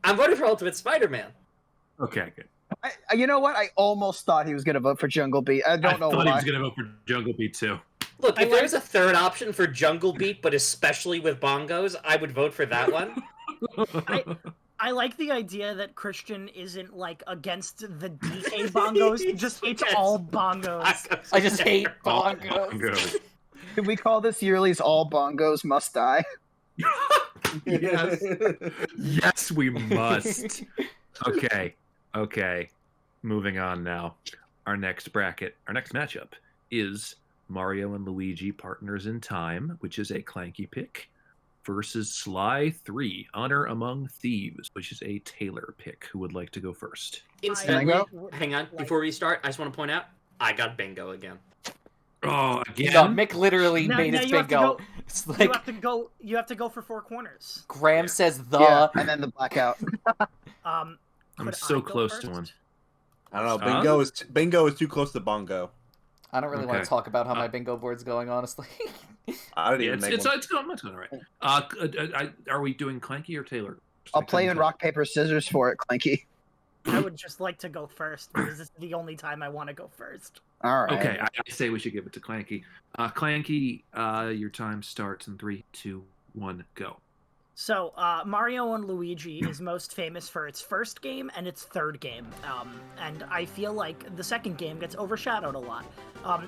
I'm voting for Ultimate Spider-Man. Okay, good. You know what? I almost thought he was going to vote for Jungle Beat. I don't know why. I thought he was going to vote for Jungle Beat, too. Look, if there's a third option for Jungle Beat, but especially with bongos, I would vote for that one. I like the idea that Christian isn't, like, against the DK bongos, just hates all bongos. I just hate bongos. Can we call this Yearlies All Bongos Must Die? Yes. Yes, we must. Okay. Moving on now. Our next matchup is Mario and Luigi Partners in Time, which is a Clanky pick, versus Sly 3 Honor Among Thieves, which is a Taylor pick. Who would like to go first? Instantly, hang on, before we start, I just want to point out, I got bingo again. Oh, again? No, Mick literally made his bingo. It's like, you have to go for four corners. Graham says and then the blackout. I'm so close to one. I don't know. Bingo is too close to bongo. I don't really want to talk about how my bingo board's going, honestly. I don't even make one. It's going all right. Are we doing Clanky or Taylor? I'll play in rock, paper, scissors for it, Clanky. I would just like to go first, because this is the only time I want to go first. All right. Okay, I say we should give it to Clanky. Clanky, your time starts in 3, 2, 1, go. So, Mario and Luigi is most famous for its first game and its third game, and I feel like the second game gets overshadowed a lot.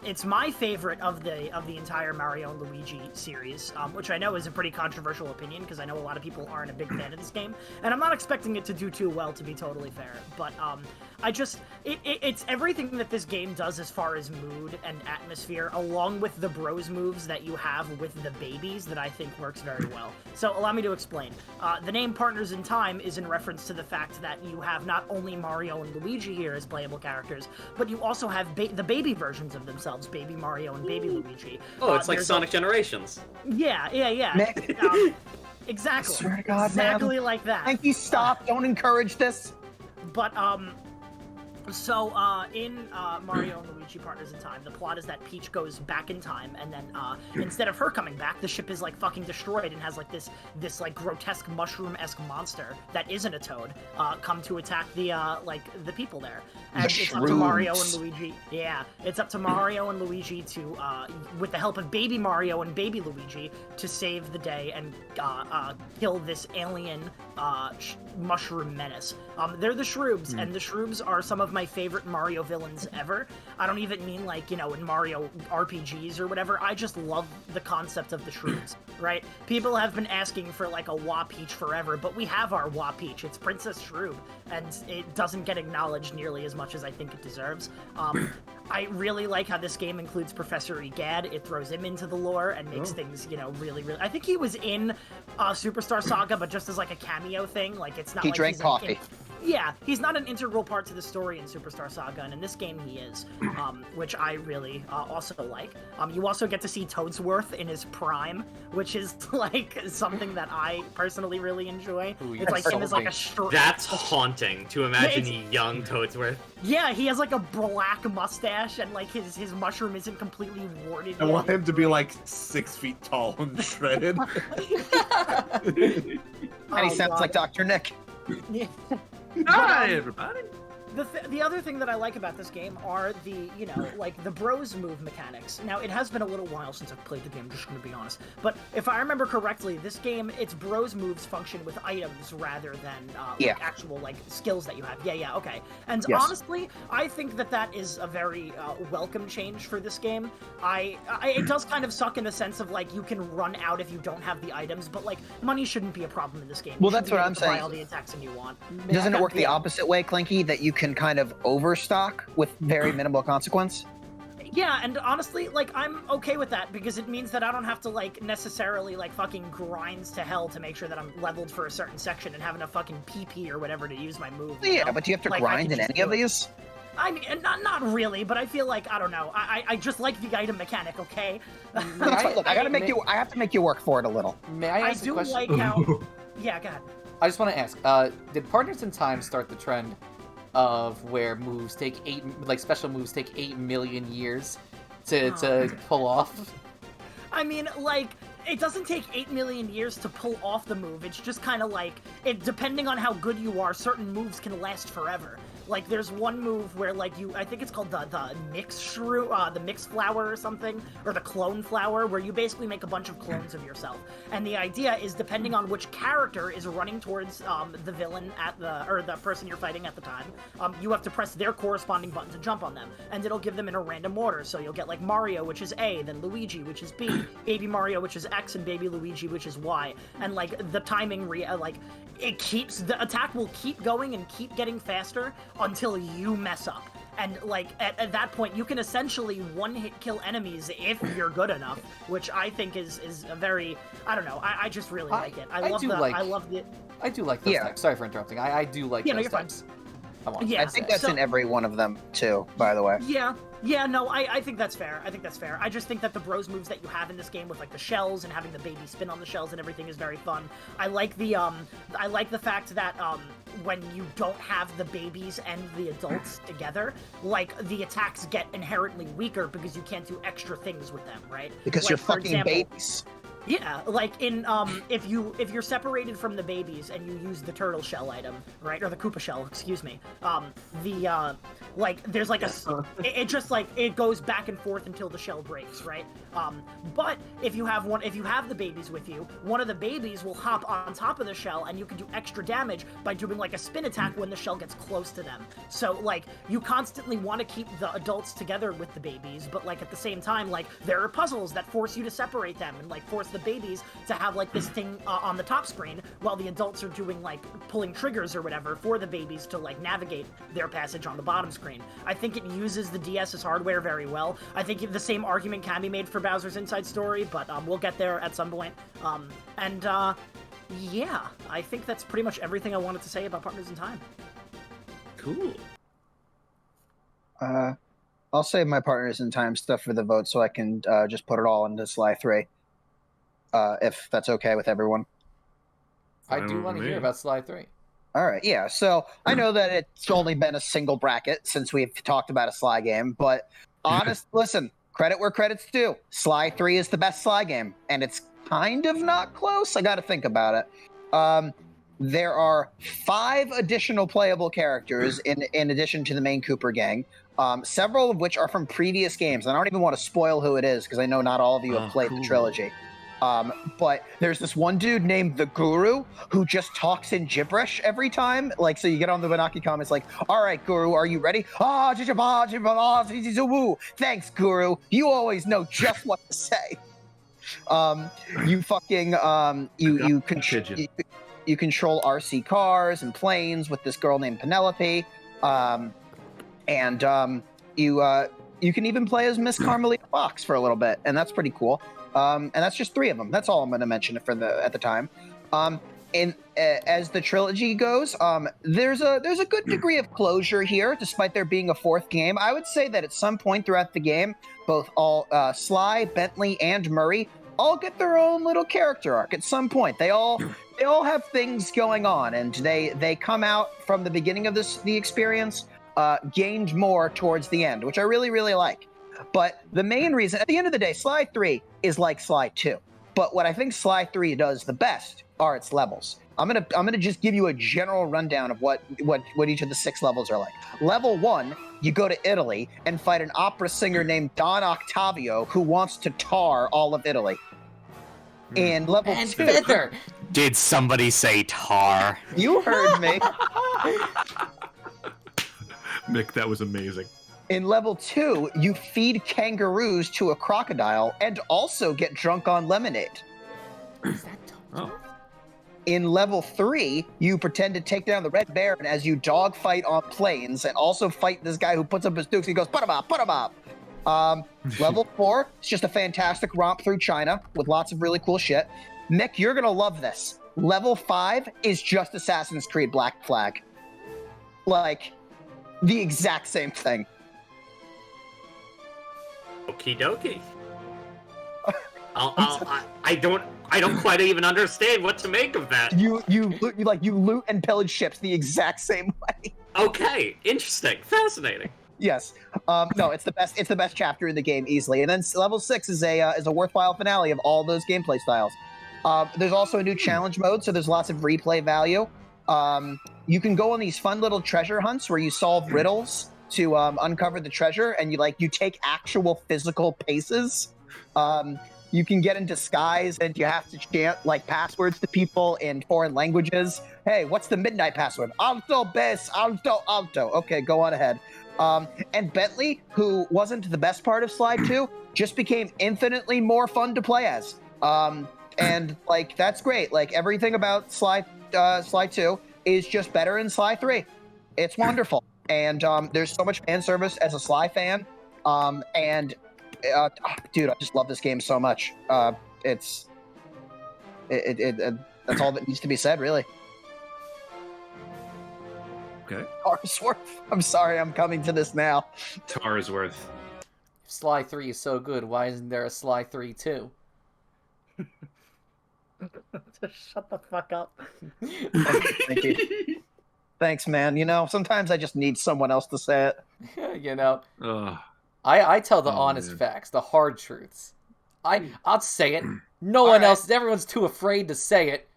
It's my favorite of the entire Mario and Luigi series, which I know is a pretty controversial opinion, because I know a lot of people aren't a big fan of this game, and I'm not expecting it to do too well, to be totally fair, but it's everything that this game does as far as mood and atmosphere, along with the bros moves that you have with the babies, that I think works very well. So allow me to explain. The name Partners in Time is in reference to the fact that you have not only Mario and Luigi here as playable characters, but you also have the baby versions of themselves, Baby Mario and Baby Luigi. Oh, it's like Sonic Generations. Yeah. Exactly. I swear to God, exactly like that. Thank you. Stop. Don't encourage this. But So, in Mario and Luigi Partners in Time, the plot is that Peach goes back in time, and then, instead of her coming back, the ship is, like, fucking destroyed and has, like, this like, grotesque mushroom-esque monster that isn't a toad, come to attack the people there. And it's up to Mario and Luigi, it's up to Mario and Luigi to, with the help of Baby Mario and Baby Luigi, to save the day and, kill this alien, mushroom menace. They're the Shroobs, and the Shroobs are some of my favorite Mario villains ever. I don't even mean, like, you know, in Mario RPGs or whatever. I just love the concept of the Shroobs, right? People have been asking for, like, a Wah Peach forever, but we have our Wah Peach. It's Princess Shroob, and it doesn't get acknowledged nearly as much as I think it deserves. I really like how this game includes Professor Egad. It throws him into the lore and makes things, you know, really... I think he was in Superstar Saga, but just as, like, a cameo thing. Like, it's not he like drank coffee. Yeah, he's not an integral part to the story in Superstar Saga, and in this game he is, which I really also like. You also get to see Toadsworth in his prime, which is, like, something that I personally really enjoy. Ooh, it's like him as, like, a short... That's haunting, to imagine young Toadsworth. Yeah, he has, like, a black mustache, and, like, his mushroom isn't completely warded. I want him to be, like, 6 feet tall and shredded. And he sounds like Dr. Nick. Hi, everybody. The other thing that I like about this game are the, like, the bros move mechanics. Now, it has been a little while since I've played the game, just gonna be honest. But if I remember correctly, this game, its bros moves function with items rather than, like, actual, like, skills that you have. Yeah, okay. And honestly, I think that is a very welcome change for this game. It does kind of suck in the sense of, like, you can run out if you don't have the items, but, like, money shouldn't be a problem in this game. Well, that's what I'm saying. Buy all the attacks you want. Doesn't it work the opposite way, Clanky, that you can kind of overstock with very minimal consequence? Yeah, and honestly, like, I'm okay with that because it means that I don't have to, like, necessarily, like, fucking grind to hell to make sure that I'm leveled for a certain section and having a fucking PP or whatever to use my move. Yeah, but do you have to grind in any of these? I mean, not really, but I feel like, I don't know, I just like the item mechanic, okay? Look, I have to make you work for it a little. May I ask a question? I do like how... Yeah, go ahead. I just want to ask, did Partners in Time start the trend of where moves take special moves take 8 million years to pull off? I mean, like, it doesn't take 8 million years to pull off the move. It's just kind of like, depending on how good you are, certain moves can last forever. Like, there's one move where, like, I think it's called the mix shrew, the mix flower or something, or the clone flower, where you basically make a bunch of clones of yourself. And the idea is, depending on which character is running towards the villain or the person you're fighting at the time, you have to press their corresponding button to jump on them, and it'll give them in a random order. So you'll get, like, Mario, which is A, then Luigi, which is B, Baby Mario, which is X, and Baby Luigi, which is Y. And, like, the timing, the attack will keep going and keep getting faster until you mess up. And, like, at that point, you can essentially one-hit kill enemies if you're good enough, which I think is a very, I don't know, I just really like it. I love the... I do like those types. Sorry for interrupting. I do like those types. I think that's in every one of them, too, by the way. Yeah, no, I think that's fair. I just think that the bros moves that you have in this game with, like, the shells and having the baby spin on the shells and everything is very fun. I like the fact that, when you don't have the babies and the adults together, like, the attacks get inherently weaker because you can't do extra things with them, right? Because like, you're fucking babies. Yeah, like in if you're separated from the babies and you use the turtle shell item, right, or the Koopa shell, excuse me, there's like it just like it goes back and forth until the shell breaks, right? But if you have the babies with you, one of the babies will hop on top of the shell and you can do extra damage by doing like a spin attack when the shell gets close to them. So like you constantly want to keep the adults together with the babies, but like at the same time, like there are puzzles that force you to separate them and like force the babies to have like this thing on the top screen while the adults are doing like pulling triggers or whatever for the babies to like navigate their passage on the bottom screen. I think it uses the DS's hardware very well. I think the same argument can be made for Bowser's Inside Story, but we'll get there at some point. Yeah, I think that's pretty much everything I wanted to say about Partners in Time. Cool. I'll save my Partners in Time stuff for the vote so I can just put it all into Sly 3. If that's okay with everyone. I do want to hear about Sly 3. All right, yeah. So I know that it's only been a single bracket since we've talked about a Sly game, but listen, credit where credit's due. Sly 3 is the best Sly game, and it's kind of not close. I got to think about it. There are 5 additional playable characters in addition to the main Cooper gang, several of which are from previous games. And I don't even want to spoil who it is because I know not all of you have played the trilogy. But there's this one dude named the Guru who just talks in gibberish every time. Like, so you get on the Banaki comments like, all right, Guru, are you ready? Thanks, Guru. You always know just what to say. You fucking, you control RC cars and planes with this girl named Penelope. You can even play as Miss Carmelita Fox for a little bit, and that's pretty cool. And that's just 3 of them. That's all I'm going to mention at the time. As the trilogy goes, there's a good degree of closure here, despite there being a 4th game. I would say that at some point throughout the game, both Sly, Bentley, and Murray all get their own little character arc at some point. They all have things going on, and they come out from the beginning of the experience gained more towards the end, which I really, really like. But the main reason, at the end of the day, Sly 3 is like Sly 2. But what I think Sly 3 does the best are its levels. I'm gonna just give you a general rundown of what each of the 6 levels are like. Level 1, you go to Italy and fight an opera singer named Don Octavio who wants to tar all of Italy. In level 2, Feather. Did somebody say tar? you heard me. Mick, that was amazing. In level 2, you feed kangaroos to a crocodile and also get drunk on lemonade. Oh. In level 3, you pretend to take down the Red Baron as you dogfight on planes and also fight this guy who puts up his dukes. He goes, put him up. Level 4, it's just a fantastic romp through China with lots of really cool shit. Mick, you're going to love this. Level 5 is just Assassin's Creed Black Flag. Like, the exact same thing. Okie dokie. I don't quite even understand what to make of that. You loot and pillage ships the exact same way. Okay, interesting, fascinating. Yes. No, it's the best chapter in the game easily. And then level 6 is a worthwhile finale of all those gameplay styles. There's also a new challenge mode, so there's lots of replay value. You can go on these fun little treasure hunts where you solve riddles to uncover the treasure, and you take actual physical paces. You can get in disguise, and you have to chant passwords to people in foreign languages. Hey, what's the midnight password? Alto, bes, alto, alto. Okay, go on ahead. And Bentley, who wasn't the best part of Slide 2, just became infinitely more fun to play as. And that's great. Everything about Slide 2 is just better in Slide 3. It's wonderful. And there's so much fan service as a Sly fan. Dude, I just love this game so much. That's all that needs to be said, really. Okay. Tarsworth. I'm sorry, I'm coming to this now. Tarsworth. If Sly 3 is so good, why isn't there a Sly 3 too? Shut the fuck up. Thank you. Thanks, man. Sometimes I just need someone else to say it. I tell the honest facts, the hard truths. I'll say it. No one else. Everyone's too afraid to say it.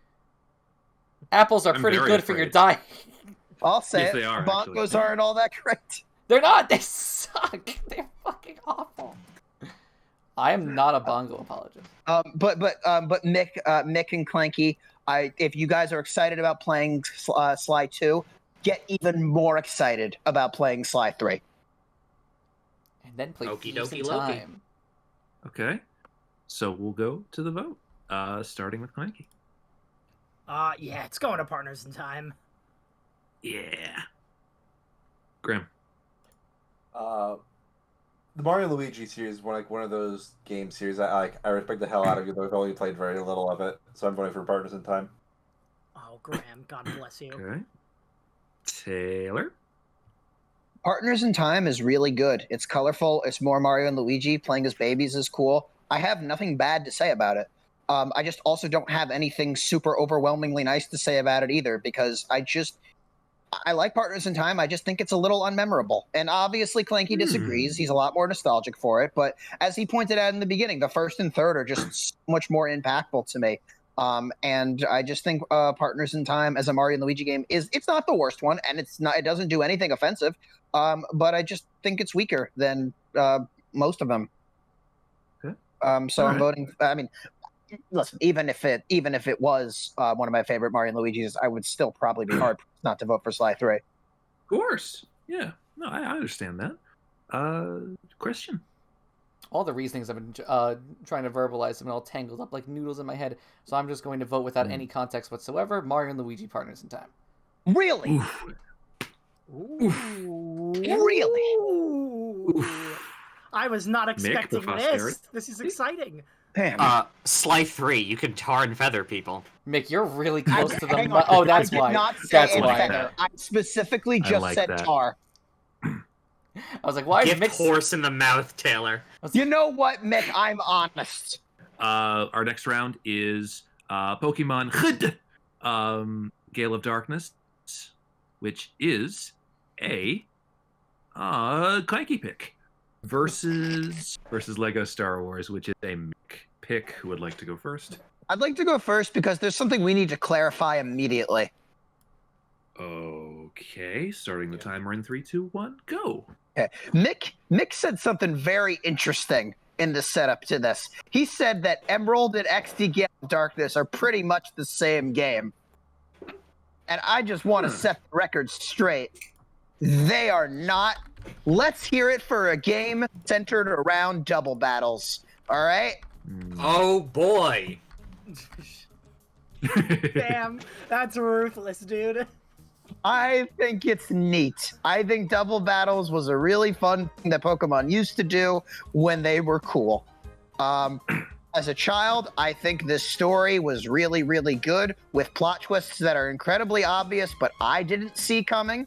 Apples are pretty good for your diet. I'll say Yes, it. they are, Bongos actually. aren't all that great. They're not. They suck. They're fucking awful. I am not a bongo apologist. But Mick and Clanky, if you guys are excited about playing Sly 2, get even more excited about playing Sly 3. And then play Okie Thieves in dokie Loki. Time. Okay. So we'll go to the vote, starting with Clanky. Yeah, it's going to Partners in Time. Yeah. Graham. The Mario and Luigi series, one of those game series I respect the hell out of, though I've only played very little of it, so I'm voting for Partners in Time. Oh, Graham, God bless you. Okay. Taylor. Partners in Time is really good. It's colorful. It's more Mario and Luigi. Playing as babies is cool. I have nothing bad to say about it. I just also don't have anything super overwhelmingly nice to say about it either, because I like Partners in Time. I just think it's a little unmemorable. And obviously Clanky disagrees. He's a lot more nostalgic for it. But as he pointed out in the beginning, the first and third are just so much more impactful to me. And I just think Partners in Time as a Mario and Luigi game it's not the worst one, and it doesn't do anything offensive. But I just think it's weaker than most of them. Okay. So I'm voting. I mean, listen, even if it was one of my favorite Mario and Luigi's, I would still probably be hard not to vote for Sly 3. Of course. Yeah. No, I understand that. Christian. All the reasonings I've been trying to verbalize have been all tangled up like noodles in my head, so I'm just going to vote without any context whatsoever. Mario and Luigi Partners in Time. Really? Really? I was not expecting Mick, this. This is exciting. Damn. Sly 3, you can tar and feather people. Mick, you're really close to the... Hang on. Oh, that's I did why. not say That's in why. feather. I specifically I just like said that. tar. I was like, why is Gift Mick... horse in the mouth, Taylor. You know what, Mick? I'm honest. Our next round is Pokemon Gale of Darkness, which is a Clanky pick versus Lego Star Wars, which is a Mick pick. Who would like to go first? I'd like to go first because there's something we need to clarify immediately. Okay, starting the timer in 3, 2, 1, go. Okay. Mick said something very interesting in the setup to this. He said that Emerald and XD Gale of Darkness are pretty much the same game. And I just want to set the record straight. They are not. Let's hear it for a game centered around double battles. All right? Oh boy. Damn, that's ruthless, dude. I think it's neat. I think double battles was a really fun thing that Pokemon used to do when they were cool. As a child, I think this story was really, really good with plot twists that are incredibly obvious, but I didn't see coming.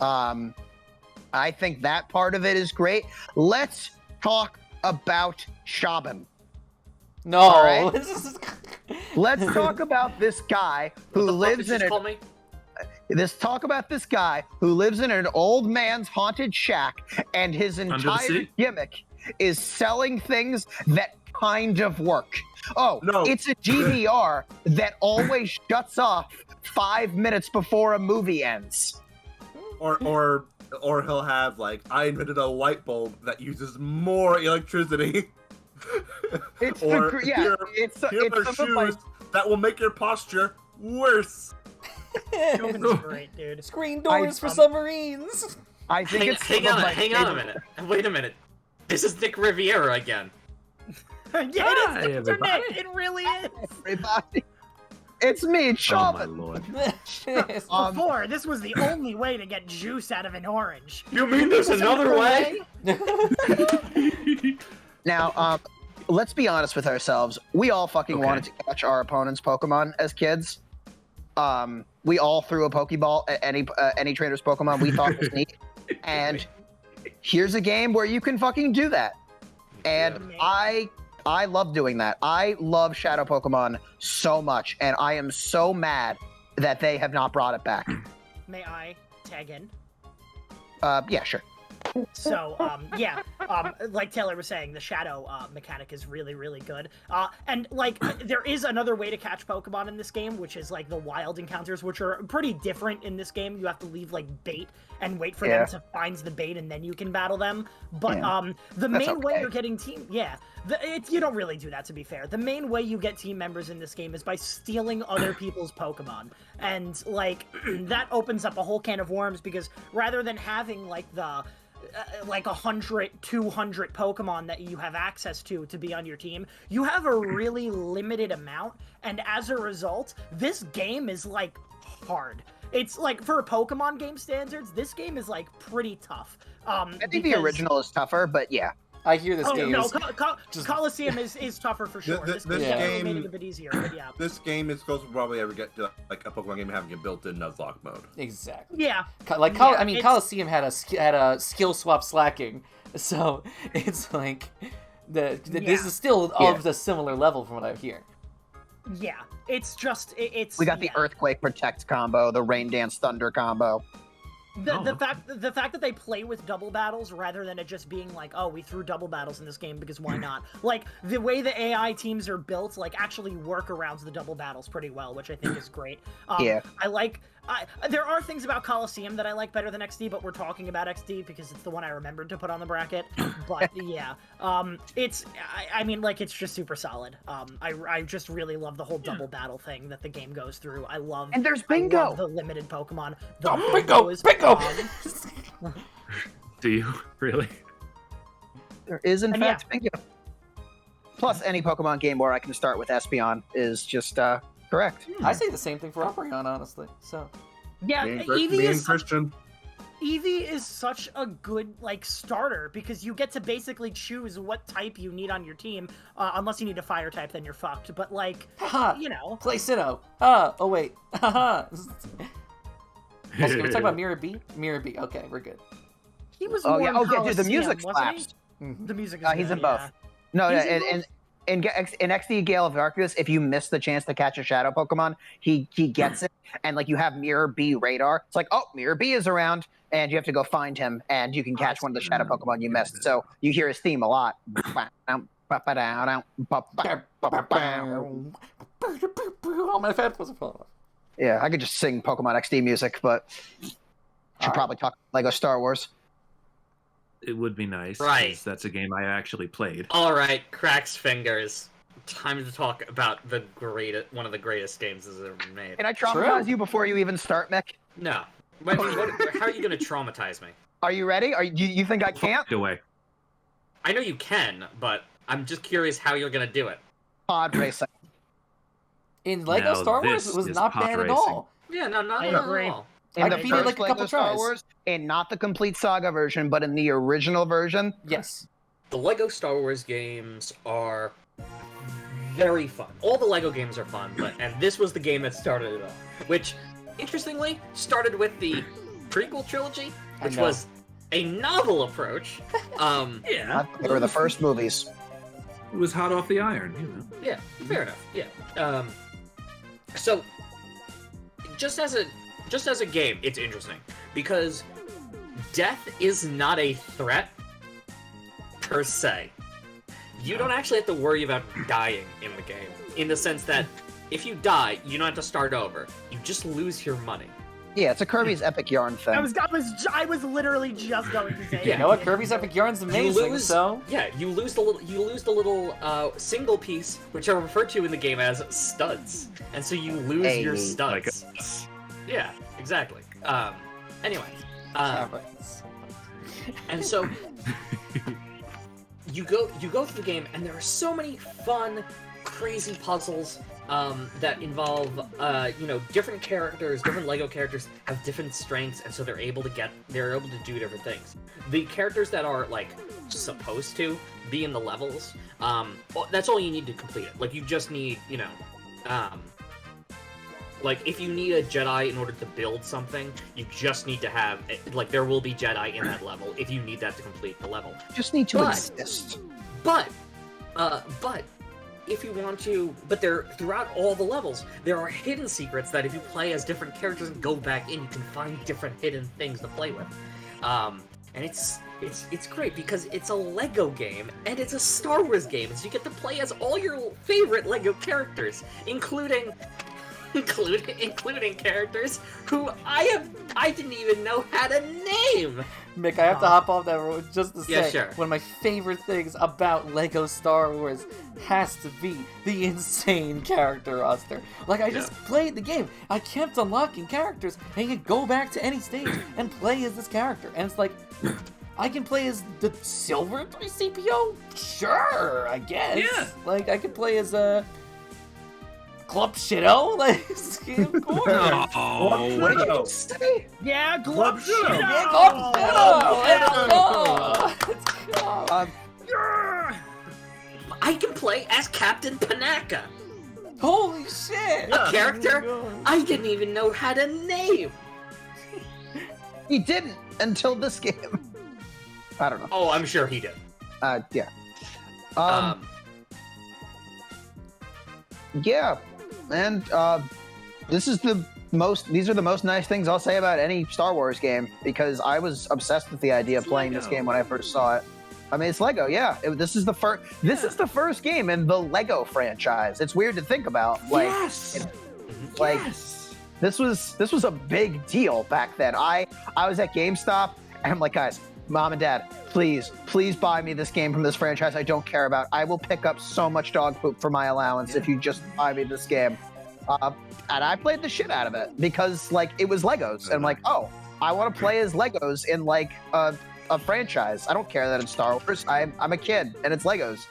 I think that part of it is great. Let's talk about Shaban. No. All right? Let's talk about this guy who lives in Call me? Let's talk about this guy who lives in an old man's haunted shack, and his entire gimmick is selling things that kind of work. Oh, no. It's a GDR that always shuts off 5 minutes before a movie ends. Or he'll have like, I invented a light bulb that uses more electricity. It's or here are shoes that will make your posture worse. Shogun's great, dude. Screen doors for submarines. I think hang on a minute. Wait a minute. This is Nick Riviera again. Yeah, it is. It really is. Everybody. It's me, Shaban. Oh, my Lord. Before, this was the only way to get juice out of an orange. You mean there's another way? Now, let's be honest with ourselves. We all fucking wanted to catch our opponent's Pokemon as kids. We all threw a Pokeball at any trader's Pokemon we thought was neat. And here's a game where you can fucking do that. And I love doing that. I love Shadow Pokemon so much, and I am so mad that they have not brought it back. May I tag in? Yeah, sure. So, like Taylor was saying, the shadow mechanic is really, really good. And, like, there is another way to catch Pokemon in this game, which is, like, the wild encounters, which are pretty different in this game. You have to leave, like, bait and wait for them to find the bait, and then you can battle them. But the main way you're getting team... Yeah, you don't really do that, to be fair. The main way you get team members in this game is by stealing other people's Pokemon. And, like, that opens up a whole can of worms, because rather than having, like, the... like 100, 200 Pokemon that you have access to be on your team, you have a really limited amount, and as a result, this game is, like, hard. It's, like, for Pokemon game standards, this game is, like, pretty tough. I think the original is tougher, but yeah. I hear this game is... Coliseum is tougher for sure. This game made it a bit easier, but yeah. This game is close to probably ever get to like a Pokemon game having a built-in Nuzlocke mode. Exactly. Yeah. Coliseum had a skill swap slacking, so it's like this is still of the similar level from what I hear. Yeah, it's just it's. We got the Earthquake Protect combo, the Rain Dance Thunder combo. The fact that they play with double battles rather than it just being like, oh, we threw double battles in this game because why not? Like, the way the AI teams are built, like, actually work around the double battles pretty well, which I think is great. There are things about Coliseum that I like better than XD, but we're talking about XD because it's the one I remembered to put on the bracket. But yeah, it's just super solid. I just really love the whole double battle thing that the game goes through. And there's Bingo. I love the limited Pokemon. Bingo! Do you really? There is in fact Bingo. Plus, any Pokemon game where I can start with Espeon is just correct. I say the same thing for Umbreon, honestly. So yeah, Eevee is such a good starter because you get to basically choose what type you need on your team. Unless you need a fire type, then you're fucked. But play Sinnoh. Oh wait. Also, can we talk about Mirror B? Mirror B. Okay, we're good. He was dude, the music slaps. The music is he's good, in both. No, in XD Gale of Darkness, if you miss the chance to catch a shadow Pokemon, he gets it, and you have Mirror B radar. It's like, oh, Mirror B is around, and you have to go find him, and you can catch one of the shadow Pokemon you missed. So you hear his theme a lot. Oh, my headphones are falling off. Yeah, I could just sing Pokemon XD music, but should probably talk Lego Star Wars. It would be nice. Right. 'Cause that's a game I actually played. All right, cracks fingers. Time to talk about one of the greatest games that's ever been made. Can I traumatize you before you even start, Mick? No. How are you going to traumatize me? Are you ready? You think I can't? Fuck away. I know you can, but I'm just curious how you're going to do it. Pod racing. In Lego Now Star Wars, this it was is not pod bad at racing. all. Yeah, no, not I at agree. all. In I the beat it first like a Lego couple Star tries. Wars, and not the complete saga version, but in the original version. Yes. The Lego Star Wars games are very fun. All the Lego games are fun, and this was the game that started it all. Which, interestingly, started with the prequel trilogy, which was a novel approach. Yeah. They were the first movies. It was hot off the iron, you know. Yeah, fair enough. Yeah. So, just as a game, it's interesting because death is not a threat per se. You don't actually have to worry about dying in the game, in the sense that if you die, you don't have to start over. You just lose your money. Yeah, it's a Kirby's Epic Yarn thing. I was literally just going to say. You know what? Kirby's Epic Yarn's amazing. So you lose the little single piece, which are referred to in the game as studs, and so you lose your studs. Yeah, exactly. Anyway, and so you go through the game, and there are so many fun, crazy puzzles that involve different characters. Different Lego characters have different strengths, and so they're able to do different things. The characters that are like supposed to be in the levels, that's all you need to complete it. Like you just need, like if you need a Jedi in order to build something, you just need to have like there will be Jedi in that level if you need that to complete the level. Just need to exist. But if you want to, but there throughout all the levels, there are hidden secrets that if you play as different characters and go back in, you can find different hidden things to play with. And it's great because it's a Lego game and it's a Star Wars game, so you get to play as all your favorite Lego characters, including characters who I didn't even know had a name. Mick, I have to hop off that road just to say, Yeah, sure. one of my favorite things about Lego Star Wars has to be the insane character roster. Like, I just played the game, I kept unlocking characters, and you can go back to any stage and play as this character. And it's like, I can play as the Silver 3CPO? Sure, I guess. Yeah. Like, I could play as Club Shido? Like, of course. What did you say? Yeah, Club Shido. Yeah, Club Shido! Let's go! I can play as Captain Panaka, Holy shit! a character I didn't even know had a name. He didn't until this game. I don't know. Oh, I'm sure he did. Yeah. Yeah, and these are the most nice things I'll say about any Star Wars game, because I was obsessed with the idea of playing this game when I first saw it. I mean, it's Lego, yeah. This is the first game in the Lego franchise. It's weird to think about. Like, this was a big deal back then. I was at GameStop and I'm like, guys, Mom and Dad, please buy me this game from this franchise I don't care about. I will pick up so much dog poop for my allowance if you just buy me this game. And I played the shit out of it because, like, it was Legos. And I'm like, oh, I want to play as Legos in, like, a franchise. I don't care that it's Star Wars. I'm a kid, and it's Legos.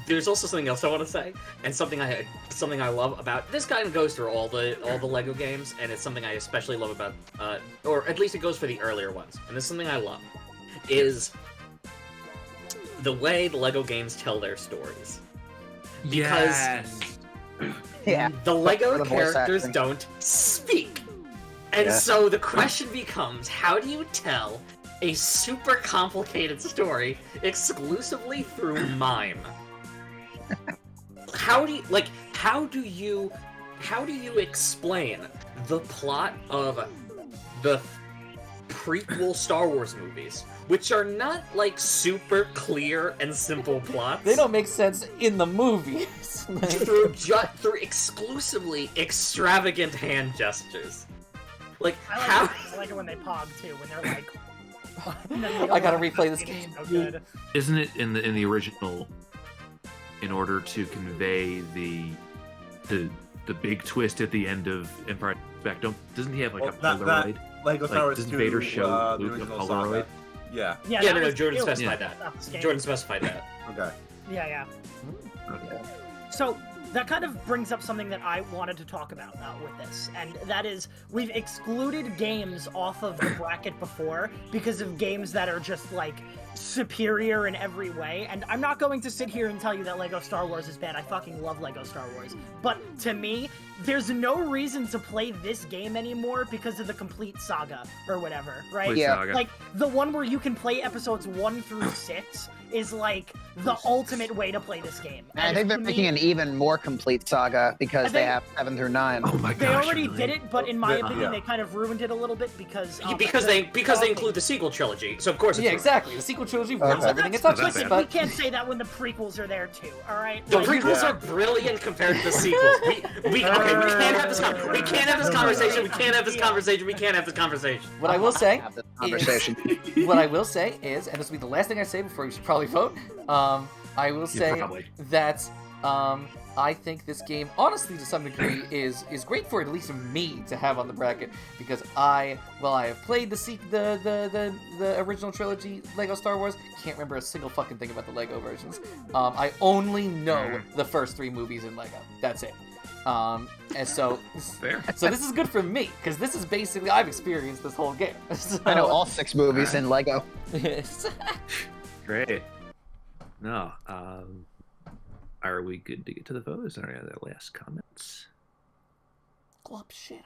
There's also something else I want to say, and something I love about this. Kind of goes through all the Lego games, and it's something I especially love about, or at least it goes for the earlier ones. And this is something I love, is the way the Lego games tell their stories. Because the Lego characters don't speak, and so the question becomes: how do you tell a super complicated story exclusively through mime? How do you explain the plot of the prequel Star Wars movies which are not like super clear and simple plots. They don't make sense in the movies. through exclusively extravagant hand gestures. Like how? I like it when they pog too, when they're like. I gotta replay this game. So good. Isn't it in the original? In order to convey the big twist at the end of Empire Strikes Back, doesn't he have like a Polaroid? Lego Star Wars doesn't 2, Vader show the Luke a original Polaroid? saga. Yeah. Yeah, no, was- Jordan it was- specified that. that's the game. Jordan specified that. Okay. Yeah. Okay. So that kind of brings up something that I wanted to talk about with this, and that is we've excluded games off of the bracket before because of games that are just like superior in every way. And I'm not going to sit here and tell you that Lego Star Wars is bad. I fucking love Lego Star Wars. But to me, there's no reason to play this game anymore because of the complete saga or whatever, right? Complete saga. Like the one where you can play episodes 1 through 6 is like the ultimate way to play this game. And I think they're making an even more complete saga because they have 7 through 9. Oh my gosh! They already really? did it, but in my Yeah. opinion, they kind of ruined it a little bit because They include the sequel trilogy, so of course it's Yeah, ruined. exactly. The sequel trilogy ruins Okay. everything it That's touches. Listen, But we can't say that when the prequels are there too. All right. The Like, prequels are brilliant compared to the sequels. We can't have this we can't have this conversation. We can't have this conversation. We can't have this conversation. what I will say Have this conversation. what I will say is, and this will be the last thing I say before you should probably vote. I will say probably. that I think this game, honestly, to some degree, is great for at least me to have on the bracket because I have played the original trilogy Lego Star Wars, can't remember a single fucking thing about the Lego versions. I only know the first 3 movies in Lego. That's it. And so Fair. So this is good for me because this is basically I've experienced this whole game. So, I know all 6 movies in Lego. Great. No. Are we good to get to the vote? Is there any other last comments? Glub shit.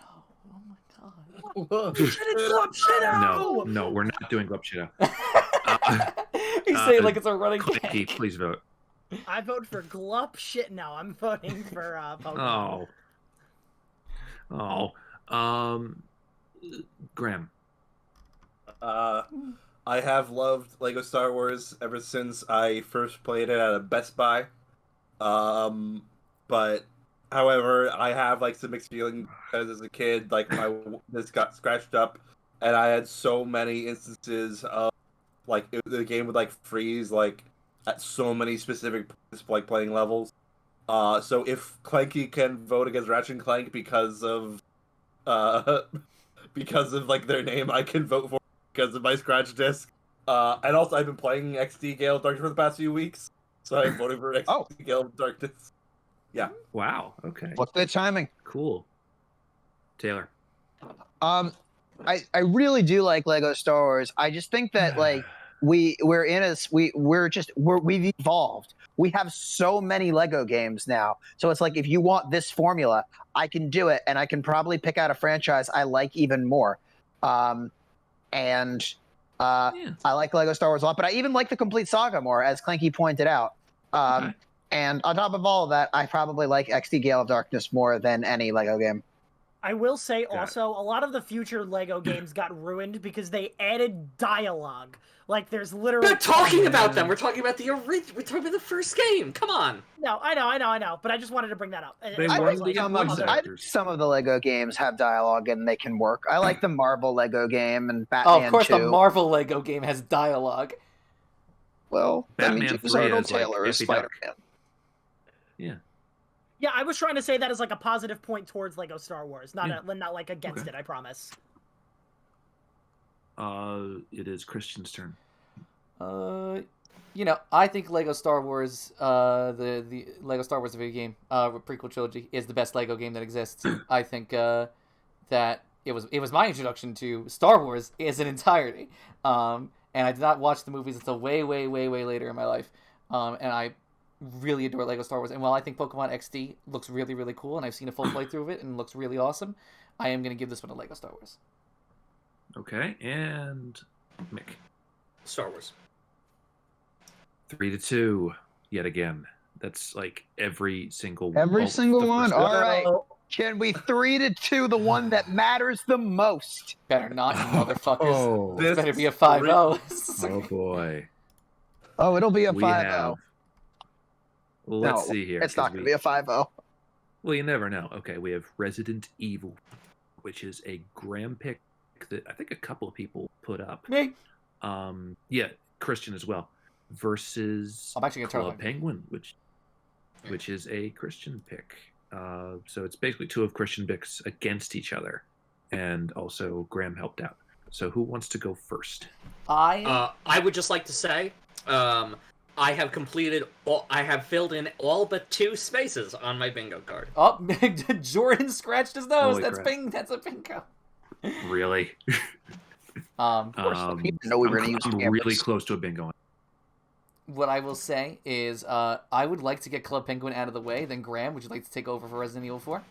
Oh my god. No, we're not doing Glub Shit. He's saying like it's a running Clanky, gag. please vote. I vote for Glup shit. No, I'm voting for Pokemon. Graham. I have loved Lego Star Wars ever since I first played it at a Best Buy. But however, I have like some mixed feelings because as a kid, like this got scratched up, and I had so many instances of like the game would like freeze like at so many specific points, like playing levels. So if Clanky can vote against Ratchet and Clank because of like their name, I can vote for because of my scratch disc. And also I've been playing XD Gale of Darkness for the past few weeks, so I'm voting for XD Gale of Darkness. Yeah. Wow. Okay. What's the timing? Cool. Taylor. I really do like Lego Star Wars. I just think that like we've evolved. We have so many Lego games now. So it's like if you want this formula, I can do it, and I can probably pick out a franchise I like even more. I like Lego Star Wars a lot, but I even like the complete saga more, as Clanky pointed out. And on top of all of that, I probably like XD Gale of Darkness more than any Lego game. I will say also, a lot of the future Lego games got ruined because they added dialogue. Like, there's literally... We're not talking about them. We're talking about the original. We're talking about the first game. Come on. No, I know. But I just wanted to bring that up. I think some of the Lego games have dialogue and they can work. I like the Marvel Lego game and Batman 2. Oh, of course, the Marvel Lego game has dialogue. Well, Batman that means 3 Arnold has, like, Taylor is Daffy Duck. Spider-Man. Yeah. Yeah, I was trying to say that as like a positive point towards Lego Star Wars, not like against it. I promise. It is Christian's turn. I think Lego Star Wars, the Lego Star Wars video game, prequel trilogy, is the best Lego game that exists. I think that it was my introduction to Star Wars as an entirety, and I did not watch the movies until way later in my life, and I really adore Lego Star Wars. And while I think Pokemon XD looks really, really cool, and I've seen a full playthrough of it and it looks really awesome, I am going to give this one to Lego Star Wars. Okay, and Mick. Star Wars. 3-2, yet again. That's like every single one. All right. Can we 3-2 the one that matters the most? Better not, you motherfuckers. Oh, This better be a 5-0. oh boy. Oh, it'll be a We 5-0. have. Let's No, see here. It's not 'cause going to be a 5-0. Well, you never know. Okay, we have Resident Evil, which is a Graham pick that I think a couple of people put up. Me. Yeah, Christian as well. Versus I'm actually gonna turn Club on. Penguin, which is a Christian pick. So it's basically two of Christian picks against each other, and also Graham helped out. So who wants to go first? I would just like to say, I have filled in all but 2 spaces on my bingo card. Oh, Jordan scratched his nose. Holy That's crap. That's a bingo. Really? Um, People know we were going to use I'm cameras. really close to a bingo. what I will say is, I would like to get Club Penguin out of the way. Then Graham, would you like to take over for Resident Evil 4?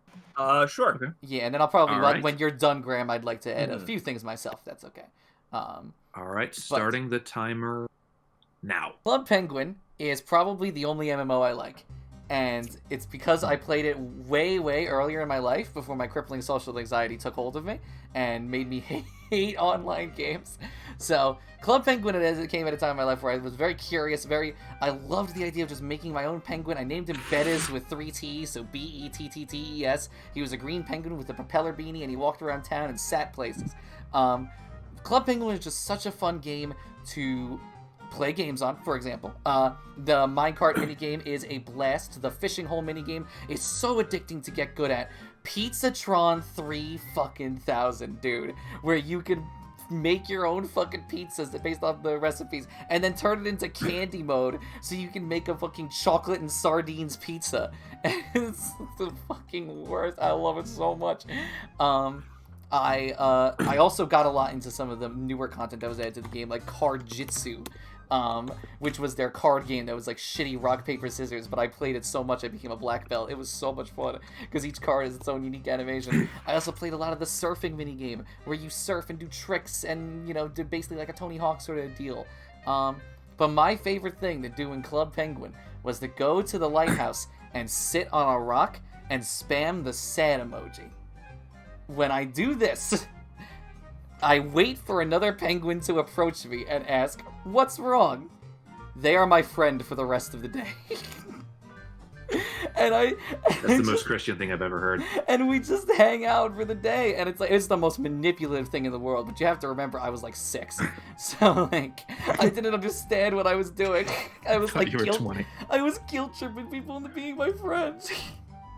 Sure. Okay. Yeah, and then I'll probably All right. when you're done, Graham, I'd like to add a few things myself. That's okay. All right, starting the timer now. Club Penguin is probably the only MMO I like. And it's because I played it way, way earlier in my life before my crippling social anxiety took hold of me and made me hate online games. So, Club Penguin, as it came at a time in my life where I was very curious, I loved the idea of just making my own penguin. I named him Bettis with 3 T's, so Bettettes. He was a green penguin with a propeller beanie, and he walked around town and sat places. Club Penguin is just such a fun game to play games on. For example, the minecart minigame is a blast. The fishing hole minigame is so addicting to get good at. Pizzatron 3000, dude, where you can make your own fucking pizzas based off the recipes and then turn it into candy mode so you can make a fucking chocolate and sardines pizza. And it's the fucking worst. I love it so much. I also got a lot into some of the newer content that was added to the game, like Card Jitsu, which was their card game that was like shitty rock, paper, scissors, but I played it so much I became a black belt. It was so much fun because each card has its own unique animation. I also played a lot of the surfing minigame where you surf and do tricks and, do basically like a Tony Hawk sort of deal. But my favorite thing to do in Club Penguin was to go to the lighthouse and sit on a rock and spam the sad emoji. When I do this, I wait for another penguin to approach me and ask, "What's wrong?" They are my friend for the rest of the day. That's the most Christian thing I've ever heard. And we just hang out for the day, and it's the most manipulative thing in the world. But you have to remember, I was like 6, so I didn't understand what I was doing. I was like, you were 20. I was guilt tripping people into being my friends.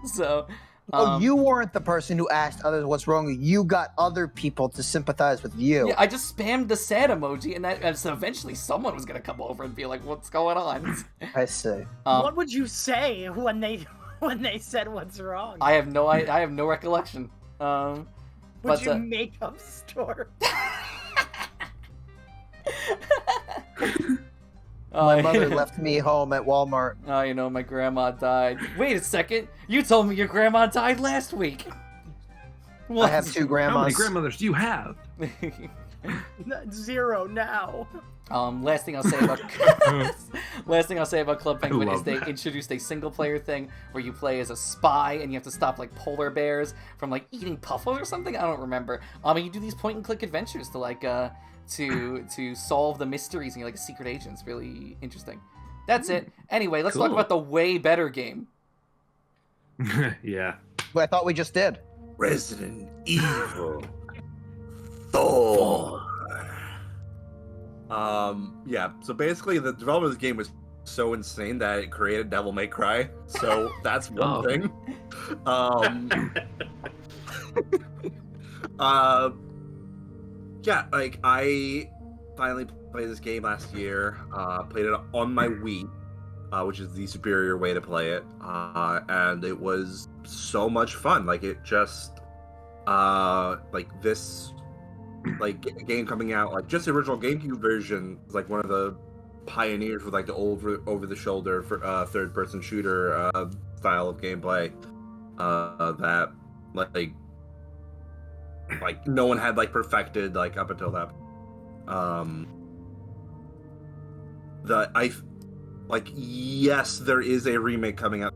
So. You weren't the person who asked others what's wrong. You got other people to sympathize with you. Yeah, I just spammed the sad emoji, and so eventually someone was gonna come over and be like, "What's going on?" I see. What would you say when they said what's wrong? I have no recollection. Would you make up story? My mother left me home at Walmart. Oh, my grandma died. Wait a second. You told me your grandma died last week. What? I have 2 grandmas. How many grandmothers do you have? 0 now. Last thing I'll say about Club Penguin is they introduced a single player thing where you play as a spy and you have to stop like polar bears from like eating puffles or something. I don't remember. And you do these point and click adventures to like to solve the mysteries and you're like a secret agent. It's really interesting. That's it. Anyway, let's talk about the way better game. Yeah. Well, I thought we just did. Resident Evil 4. Yeah, so basically the development of the game was so insane that it created Devil May Cry. So that's one thing. Yeah, like I finally played this game last year. Played it on my Wii, which is the superior way to play it. And it was so much fun. Like it just like this game coming out, like just the original GameCube version was like one of the pioneers with like the over the shoulder for third person shooter style of gameplay that like no one had like perfected like up until that. Yes, there is a remake coming out,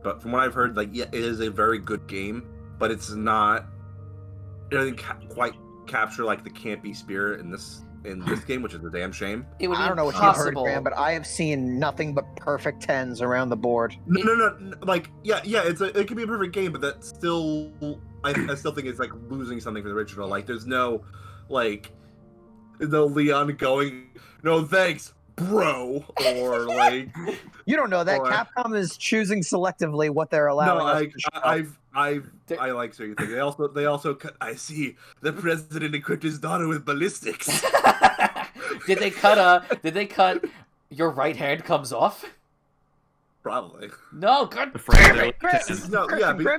but from what I've heard, like yeah, it is a very good game. but it's not. It doesn't quite capture like the campy spirit in this game, which is a damn shame. It would be I don't know what you heard, impossible. Graham, but I have seen nothing but perfect tens around the board. No. Like, yeah, it could be a perfect game, but that still, I still think it's like losing something from the original. Like, there's no, like, no Leon going, no thanks, bro, or like. You don't know that Capcom is choosing selectively what they're allowing. I like certain things. They also cut. I see the president equipped his daughter with ballistics. Did they cut your right hand comes off? Probably. No, God. Graham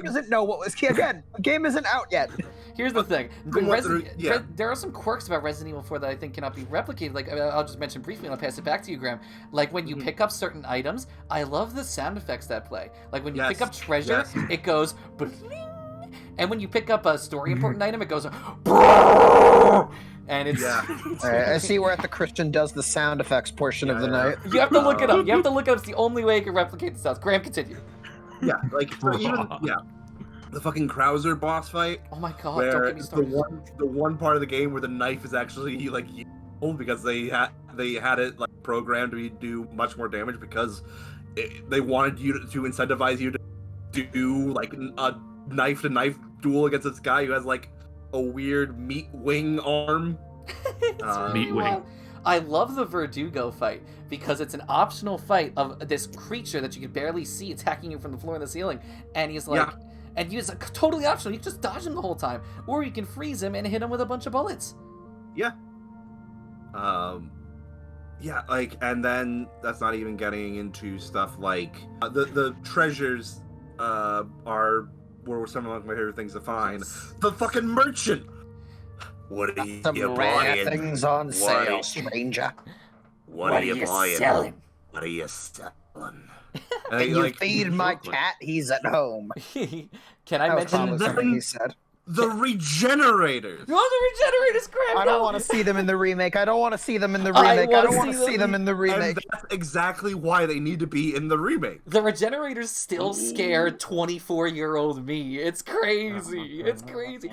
doesn't know what was again. The game isn't out yet. Here's the thing. There are some quirks about Resident Evil 4 that I think cannot be replicated. Like, I'll just mention briefly and I'll pass it back to you, Graham. Like, when you pick up certain items, I love the sound effects that play. Like, when you pick up treasure, it goes bling. And when you pick up a story important item, it goes and it's I see we're at the Christian does the sound effects portion of the night. You have to look it up. You have to look it up. It's the only way you can replicate the sounds. Graham, continue. Yeah, like the fucking Krauser boss fight. Oh my god! Where don't get me started. the one part of the game where the knife is actually like useful because they had it like programmed to do much more damage because they wanted you to incentivize you to do like a knife to knife duel against this guy who has like a weird meat wing arm. Meat wing. I love the Verdugo fight because it's an optional fight of this creature that you can barely see attacking you from the floor and the ceiling, and he's like, and he's like, totally optional. You can just dodge him the whole time, or you can freeze him and hit him with a bunch of bullets. Yeah. Like, and then that's not even getting into stuff like the treasures were some of my favorite things to find. The fucking merchant. What are you buying? Things on sale, stranger. What are you buying? Selling? What are you selling? Can you feed my cat? He's at home. Can I mention something he said? The regenerators. You want the regenerators, Graham? I don't want to see them in the remake. I don't want to see them in the remake. I don't want to see them in the remake. And that's exactly why they need to be in the remake. The regenerators still scare 24-year-old me. It's crazy. It's crazy.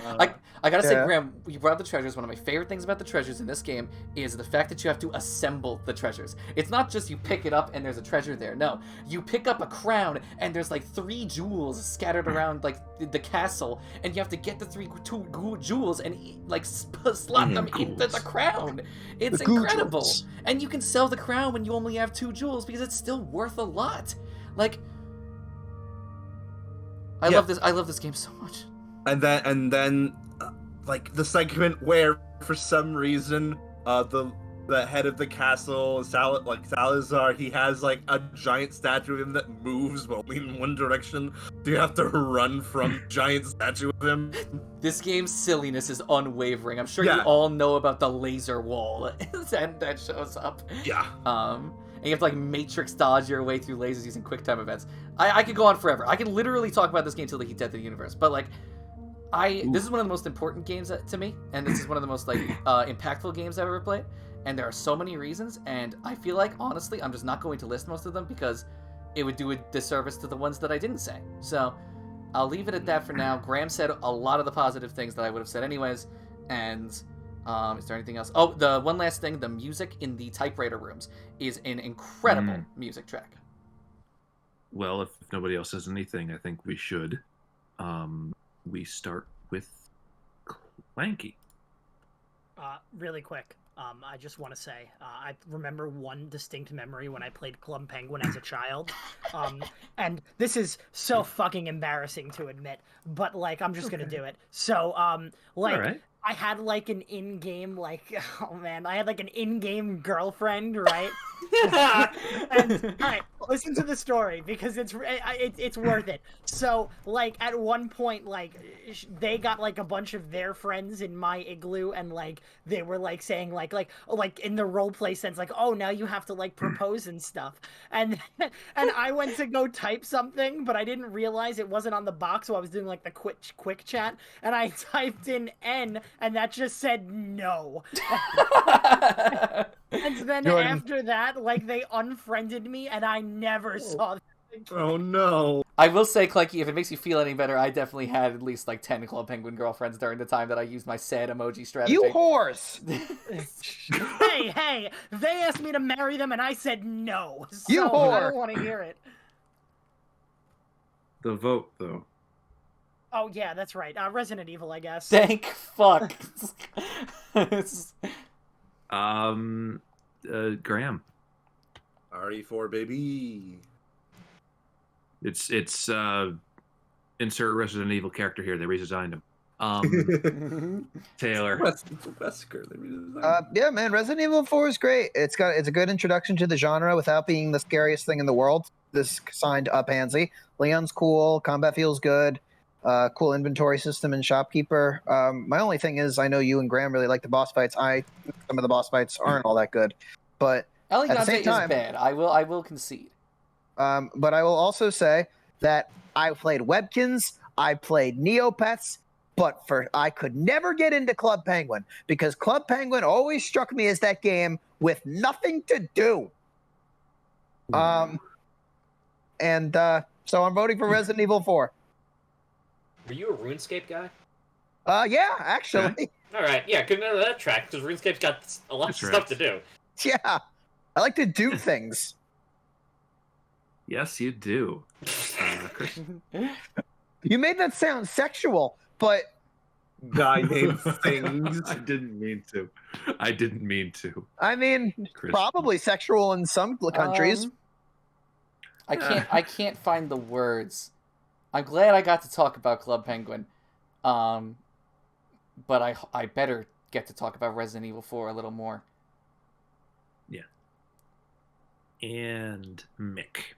I gotta say, Graham, you brought up the treasures. One of my favorite things about the treasures in this game is the fact that you have to assemble the treasures. It's not just you pick it up and there's a treasure there. No, you pick up a crown and there's like 3 jewels scattered around like the castle, and you have to get the 3 jewels and slot them into the crown. It's incredible. And you can sell the crown when you only have 2 jewels because it's still worth a lot. Like, I love this game so much. And then like the segment where for some reason the head of the castle, Salazar, he has like a giant statue of him that moves but only in one direction. So you have to run from the giant statue of him. This game's silliness is unwavering. I'm sure you all know about the laser wall that shows up. Yeah. And you have to like matrix dodge your way through lasers using quick time events. I could go on forever. I can literally talk about this game till the heat death of the universe. But like, this is one of the most important games to me, and this is one of the most like impactful games I've ever played. And there are so many reasons, and I feel like, honestly, I'm just not going to list most of them because it would do a disservice to the ones that I didn't say. So I'll leave it at that for now. Graham said a lot of the positive things that I would have said anyways, and is there anything else? Oh, the one last thing, the music in the typewriter rooms is an incredible music track. Well, if nobody else has anything, I think we should. We start with Clanky. Really quick. I just want to say, I remember one distinct memory when I played Club Penguin as a child. And this is so fucking embarrassing to admit, but, like, I'm just going to do it. So, I had, like, an in-game, like, oh, man, I had, like, an in-game girlfriend, right? And, all right, listen to the story, because it's worth it. So, like, at one point, like, they got, like, a bunch of their friends in my igloo, and, like, they were, like, saying, like in the roleplay sense, like, oh, now you have to, like, propose and stuff. And I went to go type something, but I didn't realize it wasn't on the box, so I was doing, like, the quick chat, and I typed in N, and that just said no. And then after that, like, they unfriended me, and I never saw them Oh no. I will say, Clanky, if it makes you feel any better, I definitely had at least like 10 Club Penguin girlfriends during the time that I used my sad emoji strategy. You whores! Hey, they asked me to marry them and I said no. So You I whore! don't want to hear it. The vote, though. Oh yeah, that's right. Resident Evil, I guess. Thank fuck. Graham. RE4 baby. It's insert Resident Evil character here. They redesigned him. Taylor. Wesker. They redesigned. Yeah, man, Resident Evil 4 is great. It's a good introduction to the genre without being the scariest thing in the world. This signed up Pansy. Leon's cool. Combat feels good. Cool inventory system and shopkeeper. My only thing is, I know you and Graham really like the boss fights. Some of the boss fights aren't all that good, but at the same time, is bad. I will concede. But I will also say that I played Webkins, I played Neopets, but I could never get into Club Penguin because Club Penguin always struck me as that game with nothing to do. So I'm voting for Resident Evil 4. Were you a RuneScape guy? Yeah, actually. All right, yeah, couldn't know that track because RuneScape's got a lot of stuff to do. Yeah, I like to do things. Yes, you do. You made that sound sexual, but Guy named Things. I didn't mean to. I mean, Chris. probably sexual in some countries. I can't find the words. I'm glad I got to talk about Club Penguin. But I better get to talk about Resident Evil 4 a little more. Yeah. And Mick.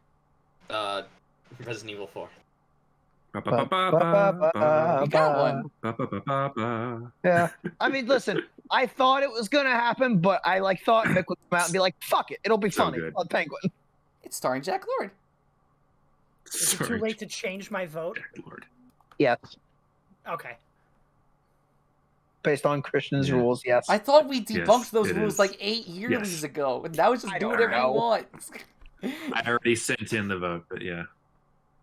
Resident Evil 4. You got one. Yeah. I mean, listen, I thought it was going to happen, but I thought Mick would come out and be like, fuck it, it'll be So funny. good. Club Penguin. It's starring Jack Lord. Is it too late to change my vote? Lord. Yes. Okay. Based on Christian's rules, yes. I thought we debunked Yes, those it rules is. like 8 yearlies Yes. ago, and now it's just I do don't whatever know. you want. I already sent in the vote, but yeah.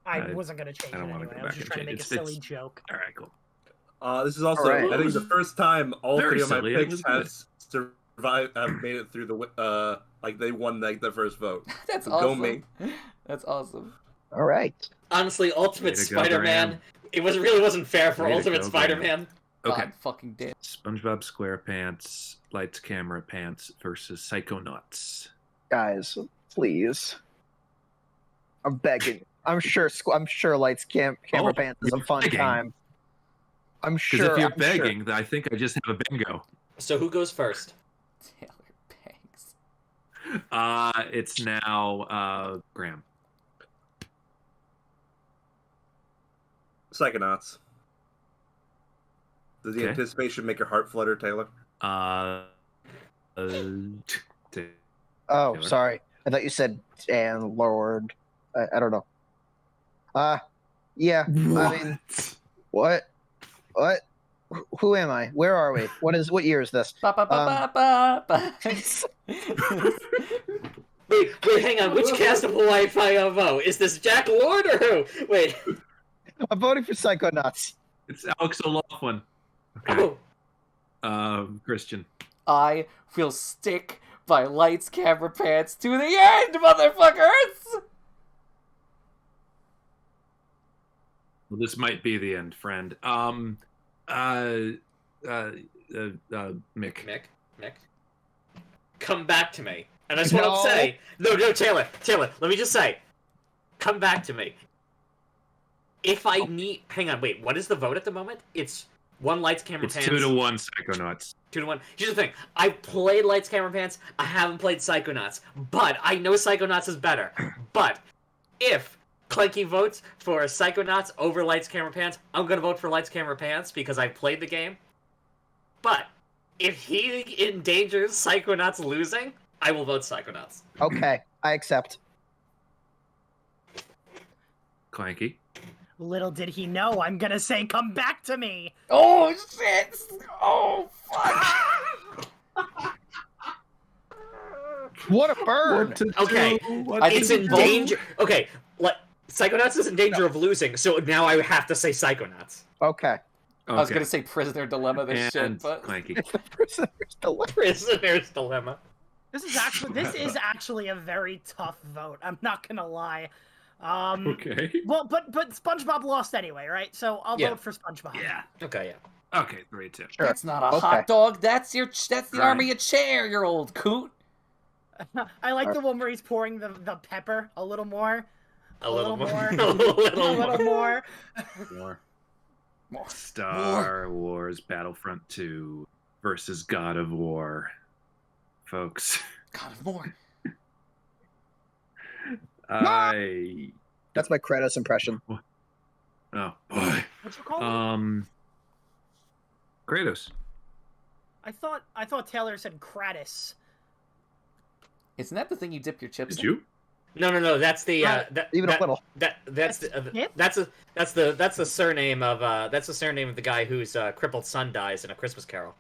I wasn't going to change I it don't wanna anyway. go I was back just and trying to make change a it. silly It's- joke. All right, cool. This is also, Alright. I think, the first time all Very three of my silly, it picks was have good. survived, have made it through the, they won the first vote. That's Go awesome. me. That's awesome. All right. Honestly, Ultimate Way to go, Spider-Man. Graham. It really wasn't fair for Way to Ultimate go, Spider-Man. Okay. God fucking damn. SpongeBob SquarePants, Lights, Camera, Pants versus Psychonauts. Guys, please. I'm begging. I'm sure Lights Camera Oh, Pants is a you're fun begging. time. I'm Because sure. if you're I'm sure. begging, then I think I just have a bingo. So who goes first? Taylor Banks. It's now Graham. Psychonauts. Does the Okay. anticipation make your heart flutter, Taylor? Oh, Taylor. sorry. I thought you said Dan Lord. I don't know. Yeah. I mean, what? Who am I? Where are we? What year is this? Ba, ba, ba, ba, ba, ba. Wait, hang on. Which cast of Hawaii Five-0? Is this Jack Lord or who? Wait. I'm voting for Psychonauts. It's Alex O'Loughlin. Okay. Oh, Christian. I will stick by Lights, Camera, Pants to the end, motherfuckers! Well, this might be the end, friend. Mick. Mick. Come back to me. And I just want to say, no, Taylor, let me just say, come back to me. If I need, hang on, wait, what is the vote at the moment? It's 1 Lights, Camera, It's Pants. 2-1 Psychonauts. 2-1. Here's the thing. I played Lights, Camera, Pants. I haven't played Psychonauts. But I know Psychonauts is better. But if Clanky votes for Psychonauts over Lights, Camera, Pants, I'm going to vote for Lights, Camera, Pants because I played the game. But if he endangers Psychonauts losing, I will vote Psychonauts. Okay, I accept. Clanky. Little did he know, I'm gonna say, come back to me! Oh, shit! Oh, fuck! What a bird! Okay, it's in danger. Okay, Psychonauts is in danger of losing, so now I have to say Psychonauts. Okay. I was gonna say Prisoner Dilemma this shit, but Clanky. Prisoner's Dilemma. Prisoner's Dilemma. This is actually a very tough vote. I'm not gonna lie. Okay. Well, but SpongeBob lost anyway, right? So I'll vote for SpongeBob. Yeah. Okay, yeah. Okay, 3-2. Sure. that's not a hot dog. That's the Right. army of chair, you old coot. I like the one where he's pouring the pepper a little more. A little more. A little more. Star Wars Battlefront 2 versus God of War. Folks. God of War. That's my Kratos impression. Oh, boy. What you call it? Kratos. I thought Taylor said Kratos. Isn't that the thing you dip your chips Did in? you? No. That's the Even a little. That's the surname of the guy whose crippled son dies in A Christmas Carol.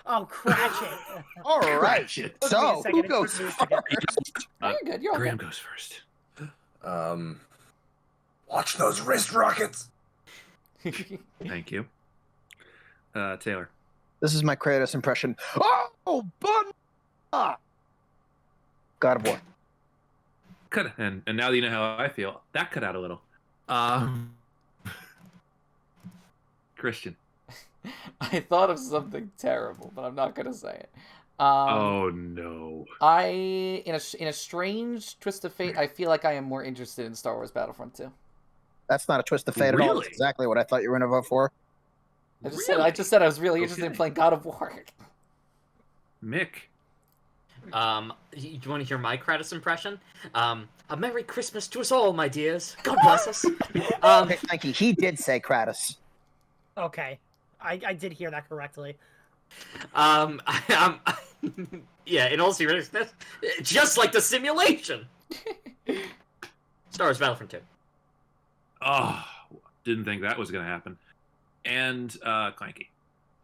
Oh, Cratchit. All right. Shit. So, who goes Oh, you're good. You're Graham okay. goes first. Watch those wrist rockets. Thank you. Taylor. This is my Kratos impression. Oh, God of War. Cut. And now that you know how I feel, that cut out a little. Christian. I thought of something terrible, but I'm not gonna say it. Oh no. In a strange twist of fate, I feel like I am more interested in Star Wars Battlefront 2. That's not a twist of fate at all. Really? That's exactly what I thought you were going to vote for. I just said I was really interested in playing God of War. Mick. You want to hear my Kratos impression? A Merry Christmas to us all, my dears. God bless us. Okay, thank you. He did say Kratos. Okay, I did hear that correctly. Yeah, in all seriousness, just like the simulation. Star Wars Battlefront 2. Oh, didn't think that was going to happen. And Clanky.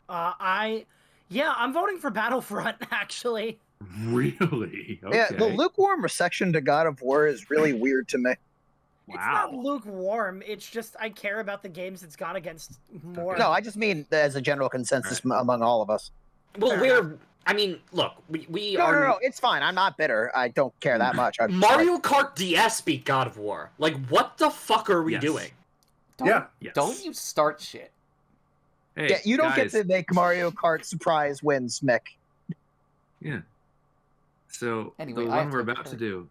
I'm voting for Battlefront, actually. Really? Okay. Yeah, the lukewarm reception to God of War is really weird to me. It's not lukewarm. It's just I care about the games it's gone against more. No, I just mean as a general consensus among all of us. Well, look, we are. No, it's fine. I'm not bitter. I don't care that much. Mario Kart DS beat God of War. Like, what the fuck are we Yes. doing? Don't you start shit. Hey, Yeah, you don't guys. get to make Mario Kart surprise wins, Mick. Yeah. So Anyway, the I one have we're to about go. to do.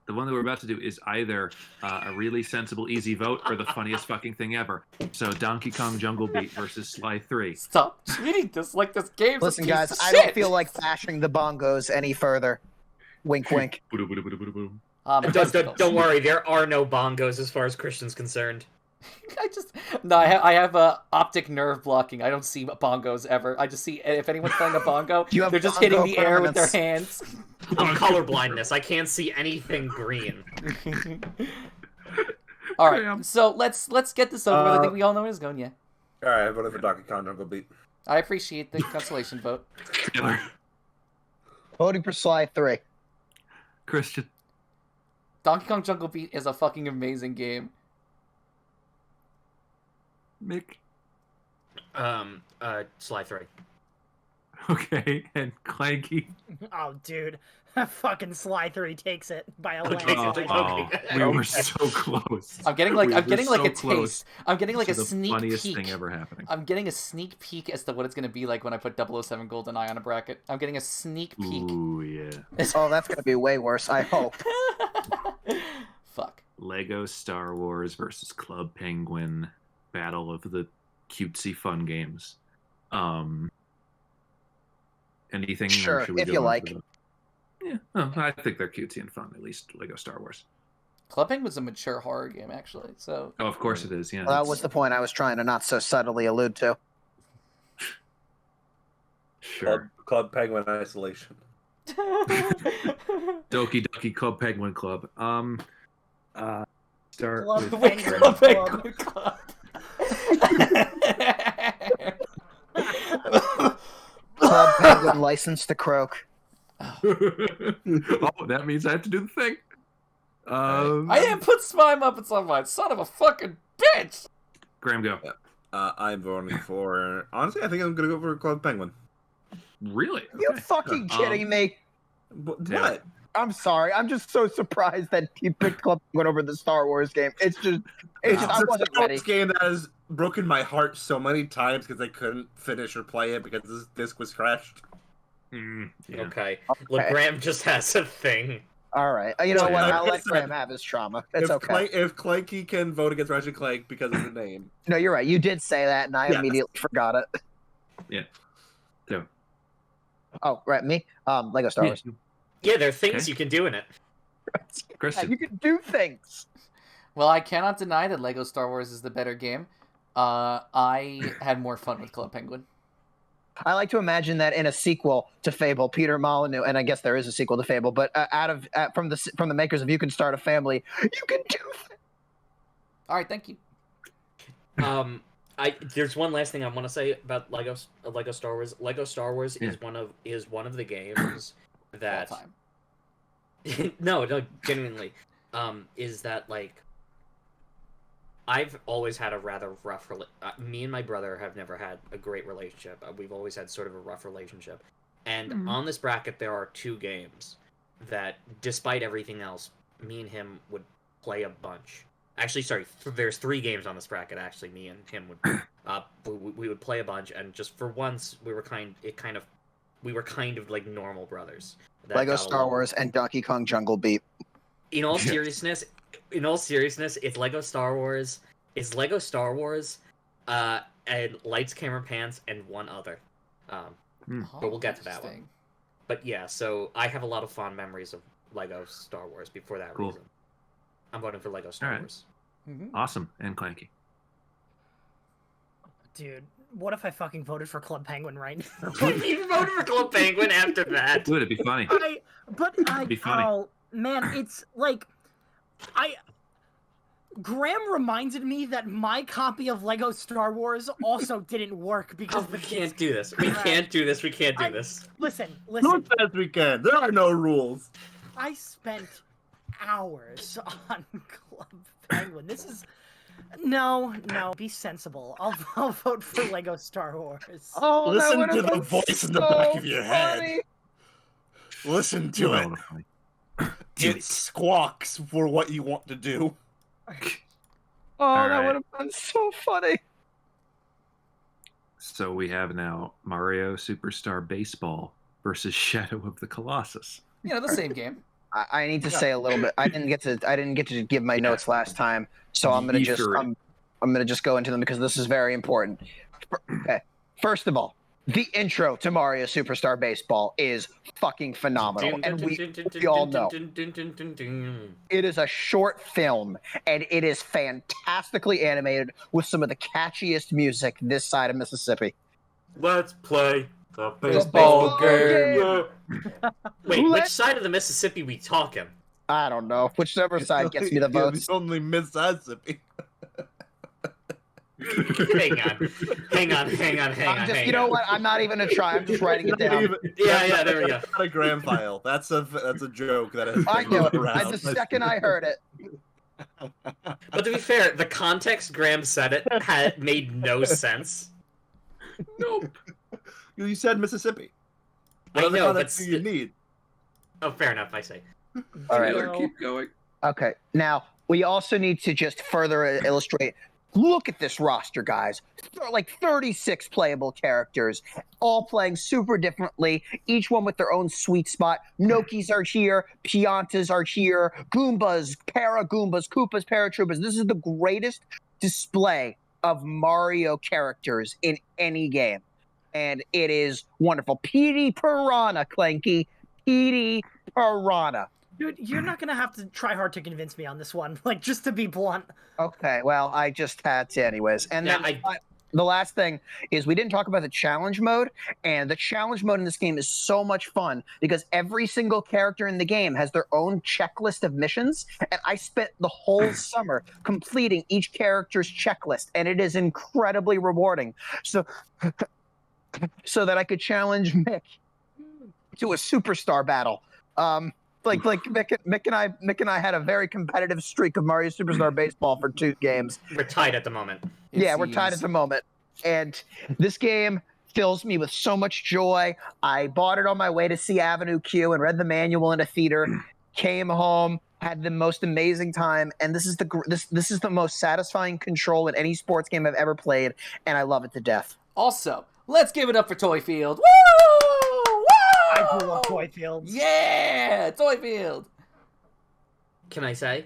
The one that we're about to do is either a really sensible, easy vote or the funniest fucking thing ever. So Donkey Kong Jungle Beat versus Sly 3. Stop treating this like this game's Listen, a piece guys, of I shit. don't feel like bashing the bongos any further. Wink, wink. Don't worry, there are no bongos as far as Christian's concerned. I have optic nerve blocking. I don't see bongos ever. I just see if anyone's playing a bongo, You have they're just hitting bongo the air with their permanence. hands. I'm colorblindness. I can't see anything green. All right, so let's get this over with. I think we all know where it's going. Yeah, All right, I voted for Donkey Kong Jungle Beat. I appreciate the consolation vote. Taylor. Voting for Sly 3. Christian. Donkey Kong Jungle Beat is a fucking amazing game. Mick. Sly 3. Okay, and Clanky. Oh, dude. Fucking Sly 3 takes it by a Okay, landslide. We were so close. I'm getting like a taste. I'm getting like a the sneak funniest peek. thing ever happening. I'm getting a sneak peek as to what it's going to be like when I put 007 GoldenEye on a bracket. I'm getting a sneak peek. Ooh, yeah. Oh, that's going to be way worse, I hope. Fuck. Lego Star Wars versus Club Penguin. Battle of the cutesy fun games. Anything? Sure, or should we if go you on like. to the- Yeah, oh, I think they're cutesy and fun. At least Lego Star Wars. Club Penguin's a mature horror game, actually. So. Oh, of course it is. Yeah. Well, that was the point I was trying to not so subtly allude to. Sure. Club Penguin Isolation. Doki Doki Club Penguin Club. Start Club with Penguin Club Club. Penguin Club. Club Penguin license to croak. Oh, that means I have to do the thing. I didn't put Smile Muppets on mine. Son of a fucking bitch. Graham, go. I'm voting for. Honestly, I think I'm gonna go for Club Penguin. Really? You Okay. fucking kidding me? What? I'm sorry. I'm just so surprised that he picked Club Penguin over the Star Wars game. I wasn't ready. This game that has broken my heart so many times because I couldn't finish or play it because this disc was crashed. Yeah. Okay. Look, Graham just has a thing. All right. You know So, what? yeah. I'll let Graham have his trauma. It's okay. If Clanky can vote against Ratchet Clank because of the name. No, you're right. You did say that, and I immediately forgot it. Yeah. So. Oh, right. Me? Lego Star Wars. Yeah, there are things you can do in it. Christian. You can do things. Well, I cannot deny that Lego Star Wars is the better game. I had more fun with Club Penguin. I like to imagine that in a sequel to Fable, Peter Molyneux, and I guess there is a sequel to Fable, but from the makers of You Can Start a Family, you can do things. All right, thank you. There's one last thing I want to say about Lego Star Wars. Lego Star Wars is one of the games that All time. no, genuinely, is that like I've always had a rather rough me and my brother have never had a great relationship. We've always had sort of a rough relationship. And on this bracket, there are two games that, despite everything else, me and him would play a bunch. Actually, sorry, there's 3 games on this bracket. Actually, me and him would we would play a bunch, and just for once, we were kind of like normal brothers. Lego Star Wars and Donkey Kong Jungle Beat. In all seriousness, it's Lego Star Wars. It's Lego Star Wars, and Lights, Camera, Pants, and one other. But we'll get to that one. But yeah, so I have a lot of fond memories of Lego Star Wars before that reason. I'm voting for Lego Star Wars. Awesome. And Clanky. Dude, what if I fucking voted for Club Penguin right now? You voted for Club Penguin after that? Dude, it'd be funny. It'd be funny. Oh, man, it's like... Graham reminded me that my copy of Lego Star Wars also didn't work because we can't do this. We can't do this. We can't do this. Listen. Who says we can? There are no rules. I spent hours on Club Penguin. This is... No, be sensible. I'll vote for Lego Star Wars. Oh, listen to the voice in the back of your head. Listen to it. It squawks for what you want to do. That would have been so funny. So we have now Mario Superstar Baseball versus Shadow of the Colossus. The same game. I need to say a little bit. I didn't get to give my notes last time, so I'm gonna just go into them because this is very important. Okay, first of all, the intro to Mario Superstar Baseball is fucking phenomenal, and we all know it is a short film, and it is fantastically animated with some of the catchiest music this side of Mississippi. Let's play the baseball game. Wait, which side of the Mississippi we talking? I don't know. Whichever side gets me the votes. It's only Mississippi. Hang on. You know what? I'm not even gonna try. I'm just writing it down. Yeah, there we go. That's not a gram file. That's a joke that has I been knew it. around. The second I heard it. But to be fair, the context Graham said it made no sense. Nope. You said Mississippi. I What other know, context but do you need? Oh, fair enough. I say. All right. Keep going. Okay. Now we also need to just further illustrate. Look at this roster, guys. Like 36 playable characters, all playing super differently, each one with their own sweet spot. Nokis are here, Piantas are here, Goombas, Para-Goombas, Koopas, Paratroopers. This is the greatest display of Mario characters in any game. And it is wonderful. Petey Piranha, Clanky. Petey Piranha. Dude, you're not gonna have to try hard to convince me on this one. Like, just to be blunt. Okay, well, I just had to anyways. And then the last thing is we didn't talk about the challenge mode, and the challenge mode in this game is so much fun because every single character in the game has their own checklist of missions, and I spent the whole summer completing each character's checklist, and it is incredibly rewarding. So that I could challenge Mick to a superstar battle. Like Mick and I had a very competitive streak of Mario Superstar Baseball for 2 games. We're tied at the moment. We're tied at the moment. And this game fills me with so much joy. I bought it on my way to see Avenue Q and read the manual in a theater. Came home, had the most amazing time, and this is the most satisfying control in any sports game I've ever played, and I love it to death. Also, let's give it up for Toy Field. Woo! Woo! I grew up Toy Fields. Yeah, Toy Field. Can I say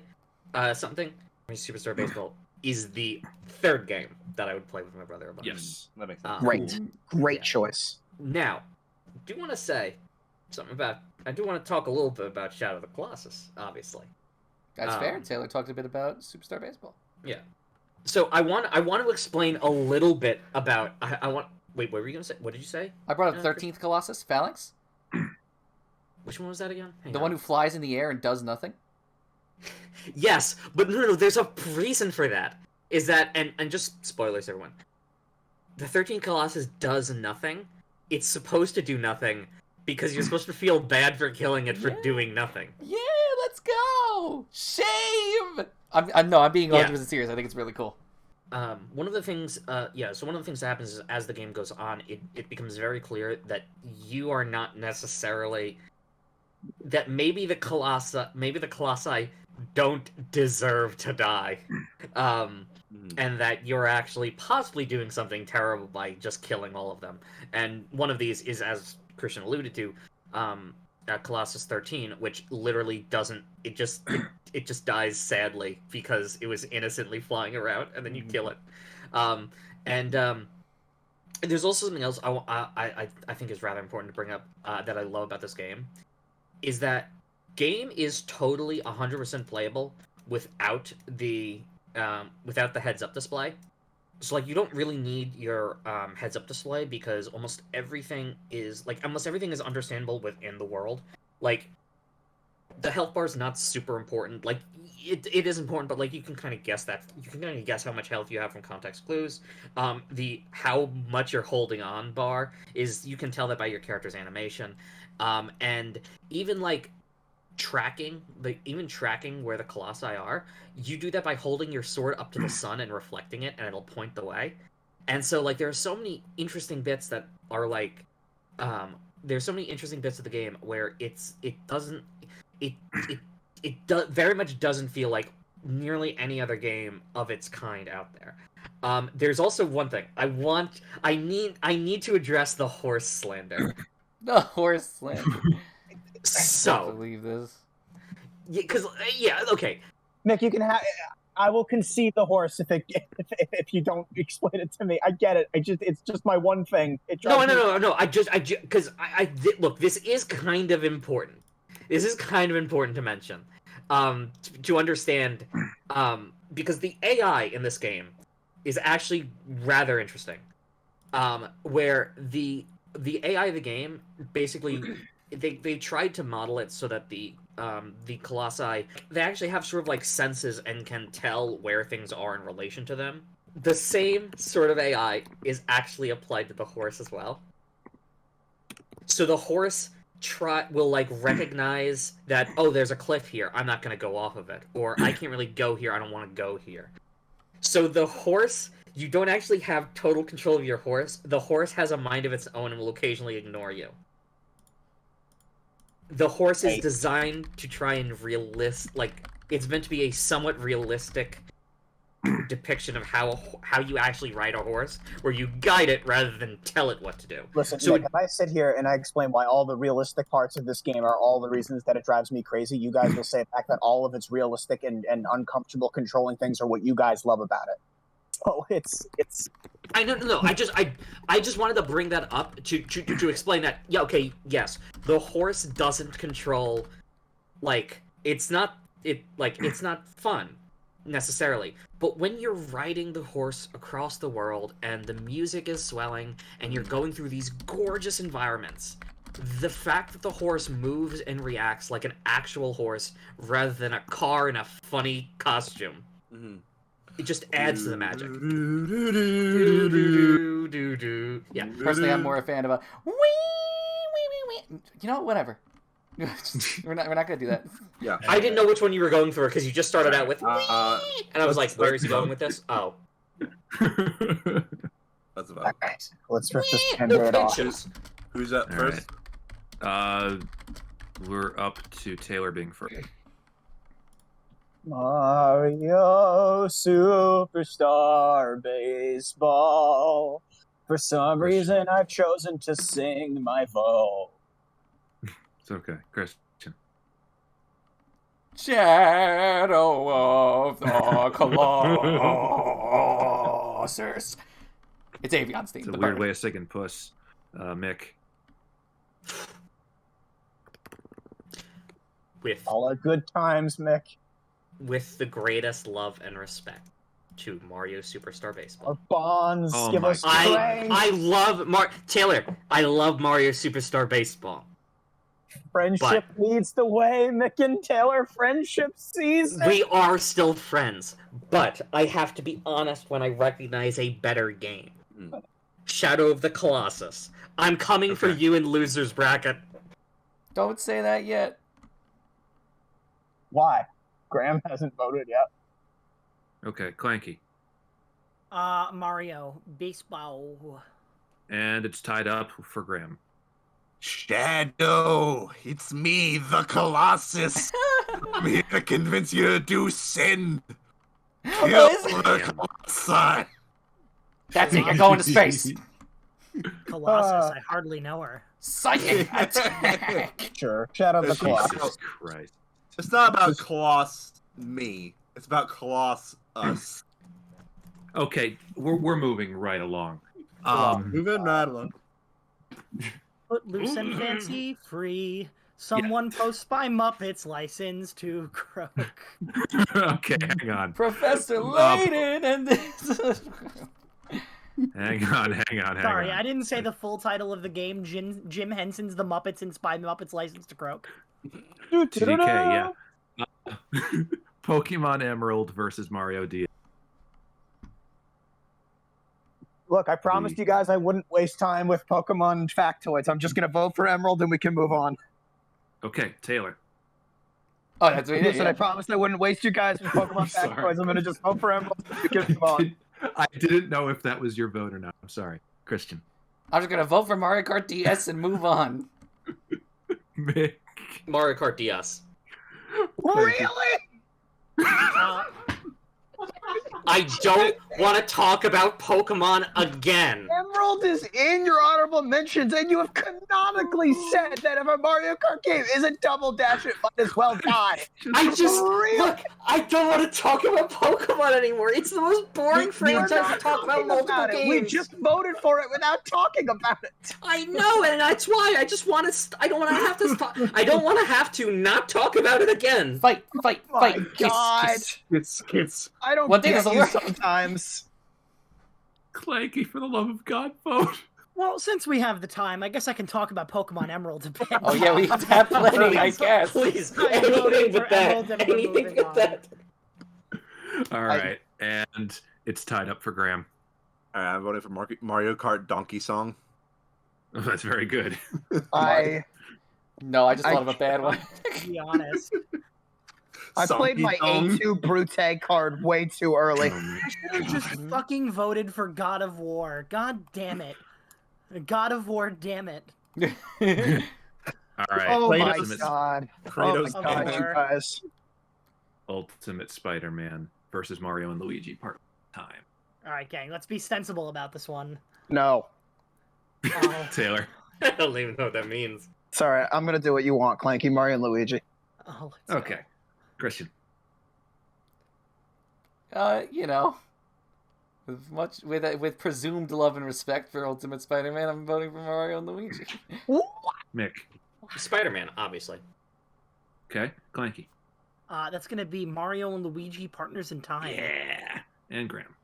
something? Superstar Baseball is the 3rd game that I would play with my brother a bunch. Yes, that makes sense. Great choice. Now, I do want to say something about. I do want to talk a little bit about Shadow of the Colossus, obviously. That's fair. Taylor talked a bit about Superstar Baseball. Yeah. So I want to explain a little bit about. Wait, what were you gonna say? What did you say? I brought up 13th Colossus, Phalanx. Which one was that again? The one who flies in the air and does nothing. Yes, but no. There's a reason for that. Is that and just spoilers, everyone. The 13th Colossus does nothing. It's supposed to do nothing because you're supposed to feel bad for killing it for doing nothing. Yeah, let's go. Shame. I'm being 100% serious. I think it's really cool. One of the things, so one of the things that happens is as the game goes on, it becomes very clear that you are not necessarily that maybe the Colossi don't deserve to die, and that you're actually possibly doing something terrible by just killing all of them. And one of these is, as Christian alluded to, Colossus 13, which literally doesn't. It just dies sadly because it was innocently flying around, and then you kill it. There's also something else I think is rather important to bring up that I love about this game, is that game is totally 100% playable without the heads-up display. So, like, you don't really need your heads-up display because almost everything is understandable within the world. Like, the health bar is not super important. Like, it is important, but, like, you can kind of guess that. You can kind of guess how much health you have from context clues. The how much you're holding on bar is, you can tell that by your character's animation. And even, like, tracking where the colossi are, you do that by holding your sword up to the sun and reflecting it, and it'll point the way. And so, like, there are so many interesting bits that are like there's so many interesting bits of the game where it very much doesn't feel like nearly any other game of its kind out there. There's also one thing I need to address: the horse slander. The horse slander. So, I can't believe this. Okay. Nick, you can have. I will concede the horse if you don't explain it to me. I get it. It's just my one thing. No. Because look, this is kind of important. This is kind of important to mention, to understand, because the AI in this game is actually rather interesting. Where the AI of the game basically. They tried to model it so that the colossi, they actually have sort of like senses and can tell where things are in relation to them. The same sort of AI is actually applied to the horse as well. So the horse will like recognize that, oh, there's a cliff here, I'm not going to go off of it, or I can't really go here, I don't want to go here. So the horse, you don't actually have total control of your horse. The horse has a mind of its own and will occasionally ignore you. The horse is designed to try and it's meant to be a somewhat realistic depiction of how you actually ride a horse, where you guide it rather than tell it what to do. Listen, so if I sit here and I explain why all the realistic parts of this game are all the reasons that it drives me crazy, you guys will say back that all of its realistic and uncomfortable controlling things are what you guys love about it. So it's. I no. I just wanted to bring that up to explain that. Yeah, okay, yes, the horse doesn't control, like, it's not fun necessarily. But when you're riding the horse across the world and the music is swelling and you're going through these gorgeous environments, the fact that the horse moves and reacts like an actual horse rather than a car in a funny costume. Mm-hmm. It just adds to the magic. Yeah. Personally, I'm more a fan of a You know, whatever. we're not gonna do that. Yeah. I didn't know which one you were going for because you just started out with and I was like, where is he going with this? Oh. That's about. Alright, let's rip this No Band-Aid off. pinches. Who's up All first? We're up to Taylor being first. Mario Superstar Baseball. For some reason, I've chosen to sing my vote. It's okay, Christian. Shadow of the Colossus. It's Avion's theme. It's a the weird bird. way of singing Puss. Mick. With All at good times, Mick. with the greatest love and respect to Mario Superstar Baseball. Our bonds Oh give my us God. strength. I love Taylor. I love Mario Superstar Baseball. Friendship leads the way, Mick and Taylor. Friendship sees it. We are still friends, but I have to be honest when I recognize a better game. Shadow of the Colossus. I'm coming for you in losers bracket. Don't say that yet. Why? Graham hasn't voted yet. Okay, Clanky. Mario baseball. And it's tied up for Graham. Shadow, it's me, the Colossus. I'm here to convince you to do sin. Kill is it? the Colossi. That's it. You're going to space. Colossus. I hardly know her. Psychic attack. Sure. Shadow of the Jesus Colossus. Jesus Christ. It's not about Coloss me. It's about Coloss us. Okay, we're moving right along. Moving right along. Put loose and fancy free. Someone posts by Muppets license to croak. Okay, hang on. Professor Layden and this. Hang on. Sorry, I didn't say the full title of the game. Jim Henson's The Muppets and Spy Muppets License to Croak. GK, yeah. Pokemon Emerald versus Mario DS. Look, I promised you guys I wouldn't waste time with Pokemon factoids. I'm just going to vote for Emerald and we can move on. Okay, Taylor. Oh, that's what you did. Listen, I promised I wouldn't waste you guys with Pokemon Sorry. factoids. I'm going to just vote for Emerald and we can move on. I didn't know if that was your vote or not. I'm sorry. Christian. I'm just gonna vote for Mario Kart DS and move on. Mick. Mario Kart DS. Really? I don't want to talk about Pokemon again. Emerald is in your honorable mentions, and you have canonically said that if a Mario Kart game isn't Double Dash, it might as well die. Look, I don't want to talk about Pokemon anymore. It's the most boring franchise to talk about multiple games. We just voted for it without talking about it. I know, and that's why I just want to. I don't want to have to stop. I don't want to have to not talk about it again. Fight. My God. Kiss. I don't One thing get is a you lot- sometimes. Clanky, for the love of God, vote. Well, since we have the time, I guess I can talk about Pokemon Emerald a bit. Oh yeah, we have plenty, I guess. Please, I'm anything voting but for that. Emerald and we're Anything moving but on. that. All right, and it's tied up for Graham. All right, I'm voting for Mario Kart Donkey Song. Oh, that's very good. No, I just thought of a bad one. To be honest. I played my Song. A2 Brute card way too early. I should have just fucking voted for God of War. God damn it. God of War, damn it. All right. Oh my Ultimate, God. Kratos Oh my God, Gamer. you guys. Ultimate Spider-Man versus Mario and Luigi part time. Alright, gang, let's be sensible about this one. No. Oh, Taylor. I don't even know what that means. Sorry, I'm going to do what you want, Clanky, Mario, and Luigi. let's go. Okay. Christian. You know, with presumed love and respect for Ultimate Spider-Man, I'm voting for Mario and Luigi. Mick. Spider-Man, obviously. Okay. Clanky. That's gonna be Mario and Luigi Partners in Time. Yeah. And Graham.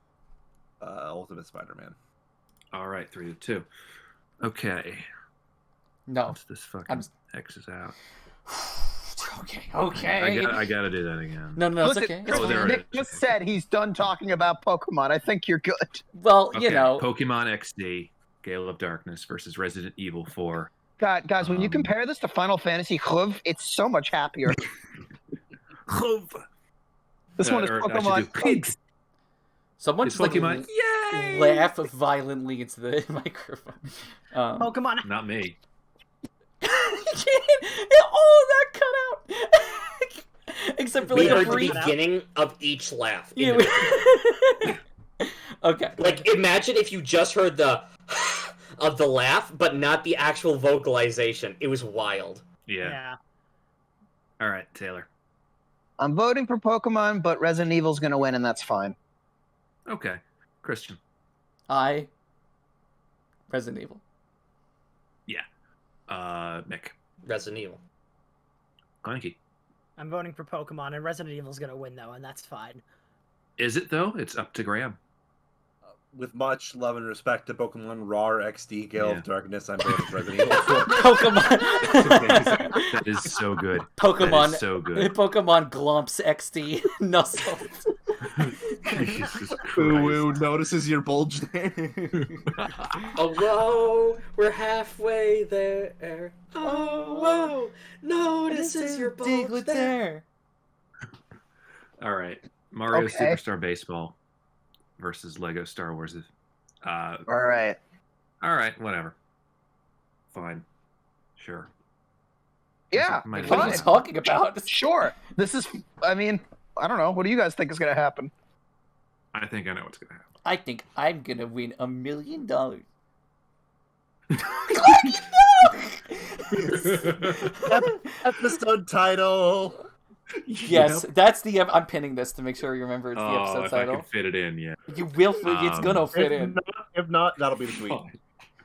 Ultimate Spider-Man. All right. 3-2. Okay. No. Once this fucking X's out. Okay. I gotta do that again. No, it's Listen, okay. Oh, there it Nick just said he's done talking about Pokemon. I think you're good. Well, Okay. you know. Pokemon XD, Gale of Darkness versus Resident Evil 4, God, guys, when you compare this to Final Fantasy Huv, it's so much happier. This one is Pokemon. Someone just like Yay! laugh violently into the microphone. Pokemon. Not me. All of that cut out. Except for We like heard a the brief. beginning of each laugh. Yeah, okay. Like, imagine if you just heard the of the laugh, but not the actual vocalization. It was wild. Yeah. All right, Taylor. I'm voting for Pokemon, but Resident Evil's gonna win, and that's fine. Okay, Christian. Resident Evil. Yeah. Mick. Resident Evil. Clanky. I'm voting for Pokemon, and Resident Evil's gonna win though, and that's fine. Is it though? It's up to Graham. With much love and respect to Pokemon RAR XD Gale of Darkness, I'm voting for Resident Evil. Pokemon. That is so good. Pokemon. That is so good. Pokemon Glumps XD Nuzzles. Woo notices your bulge there. Oh, whoa, we're halfway there. Oh, whoa, notices your bulge there. All right, Mario Okay. Superstar Baseball versus Lego Star Wars. All right. All right, whatever. Fine. Sure. Yeah. Might as What are well. you talking about? Sure. This is. I mean, I don't know. What do you guys think is gonna happen? I think I know what's gonna happen. I think I'm gonna win $1 million. Episode title. Yes, that's the. I'm pinning this to make sure you remember it's the episode if I title. could fit it in, yeah. You will. It's gonna fit in. If not, that'll be the tweet.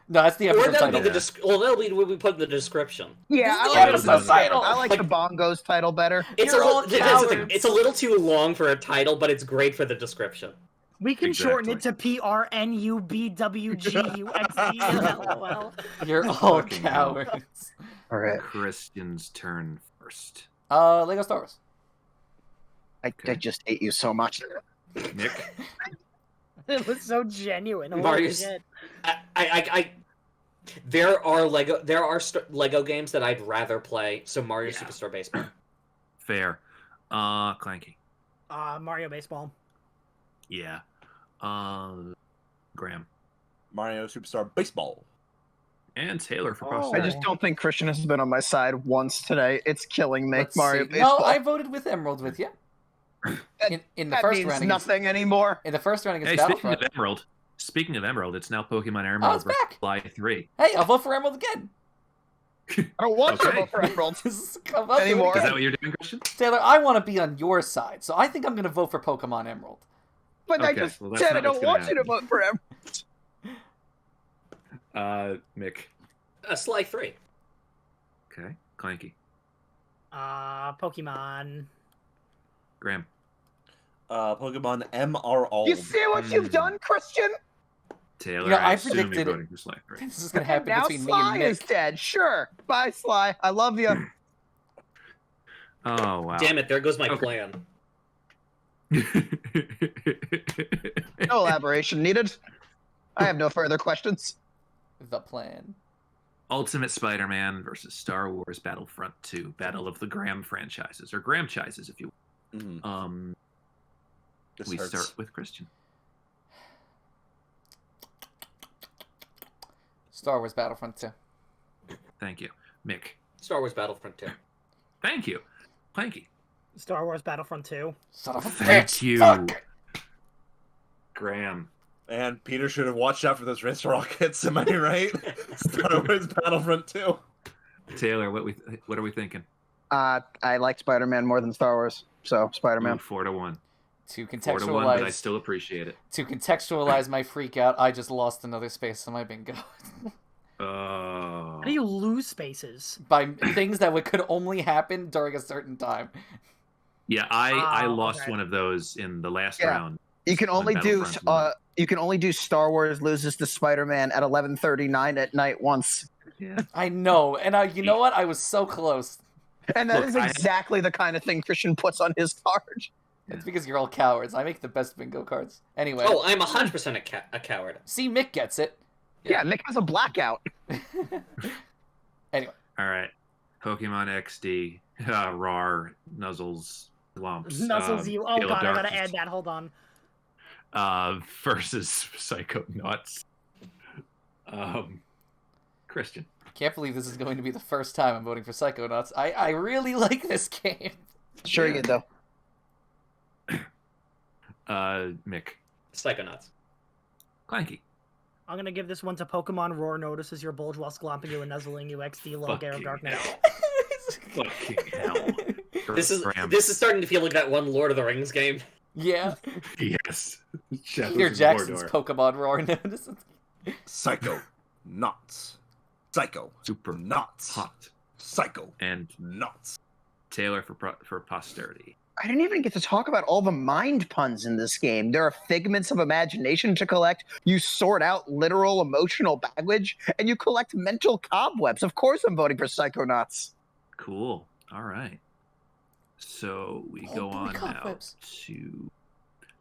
No, that's the Or episode that'll be title. that'll be what we put in the description. Yeah, I This is like, the the, episode title. I like the Bongos title better. It's You're all that's the thing. cowards. It's a little too long for a title, but it's great for the description. We can shorten it to PRNUBWGUXD. You're all Fucking hell. cowards. All right. Christian's turn first. Lego Star Wars. I just hate you so much. Nick. It was so genuine. Holy Mario's- shit. There are Lego games that I'd rather play. So Mario Superstar Baseball. Fair. Clanky. Mario Baseball. Yeah. Graham. Mario Superstar Baseball. And Taylor for I posterity. just don't think Christian has been on my side once today. It's killing me. Let's Mario see. Baseball. No, I voted with Emerald with you. In the that first means round. nothing anymore. In the first round Hey, against speaking of Battlefront. Emerald, it's now Pokemon Oh, Emerald it's versus back. Fly 3. Hey, I'll vote for Emerald again. I don't want to Okay. vote for Emerald Come up anymore. Is that what you're doing, Christian? Taylor, I want to be on your side, so I think I'm going to vote for Pokemon Emerald. But I Okay, just well, that's said I not what's don't gonna want you to vote for Emerald. Mick. Sly 3. Okay. Clanky. Pokemon. Graham. Pokemon MR You see what you've done, Christian? Taylor, You know, I I assume you're predicted voting for Sly 3. This is going to happen Now between me Sly and is Nick. dead. Sure. Bye, Sly. I love you. Oh, wow. Damn it! There goes my Okay. plan. No elaboration needed. I have no further questions. The plan. Ultimate Spider-Man versus Star Wars Battlefront 2, Battle of the Graham franchises, or Graham-chises, if you will. Mm-hmm. We start with Christian. Star Wars Battlefront 2. Thank you. Mick. Star Wars Battlefront 2. Thank you. Clanky. Star Wars Battlefront 2. Son of a Thank bitch. you. Fuck. Graham. And Peter should have watched out for those wrist rockets, am I right? Star Wars Battlefront 2. Taylor, what are we thinking? I like Spider-Man more than Star Wars, so Spider-Man. 4-1. To 4-1, but I contextualize, still appreciate it. to contextualize my freak out, I just lost another space on my bingo. How do you lose spaces? By things that could only happen during a certain time. Yeah, I lost okay. one of those in the last Yeah. round. You can only do Battlefront one. you can only do Star Wars loses to Spider-Man at 11:39 at night once. Yeah. I know, and you know what? I was so close. And that Look, is I- exactly the kind of thing Christian puts on his card. It's because you're all cowards. I make the best bingo cards. Anyway, Oh, I'm 100% a coward. see, Mick gets it. Yeah, Nick has a blackout. Anyway. All right. Pokemon XD, RAR, Nuzzles, Lumps. Nuzzles you. Oh Gale god, I gotta Darkness, add that. Hold on. versus Psychonauts. Christian. Can't believe this is going to be the first time I'm voting for Psychonauts. I really like this game. Sure you do. Mick. Psychonauts. Clanky. I'm gonna give this one to Pokemon Roar notices your bulge while glomping you and nuzzling you. XD low Gale Fucking Darkness. Fucking hell. This is starting to feel like that one Lord of the Rings game. Yeah. Yes. Peter Jackson's Pokemon Roar notices. Psycho. Nuts. Psycho. Super Nuts. hot. Psycho. And Nuts. Taylor for posterity. I didn't even get to talk about all the mind puns in this game. There are figments of imagination to collect. You sort out literal emotional baggage, and you collect mental cobwebs. Of course I'm voting for Psychonauts. Cool. All right. So we go on now to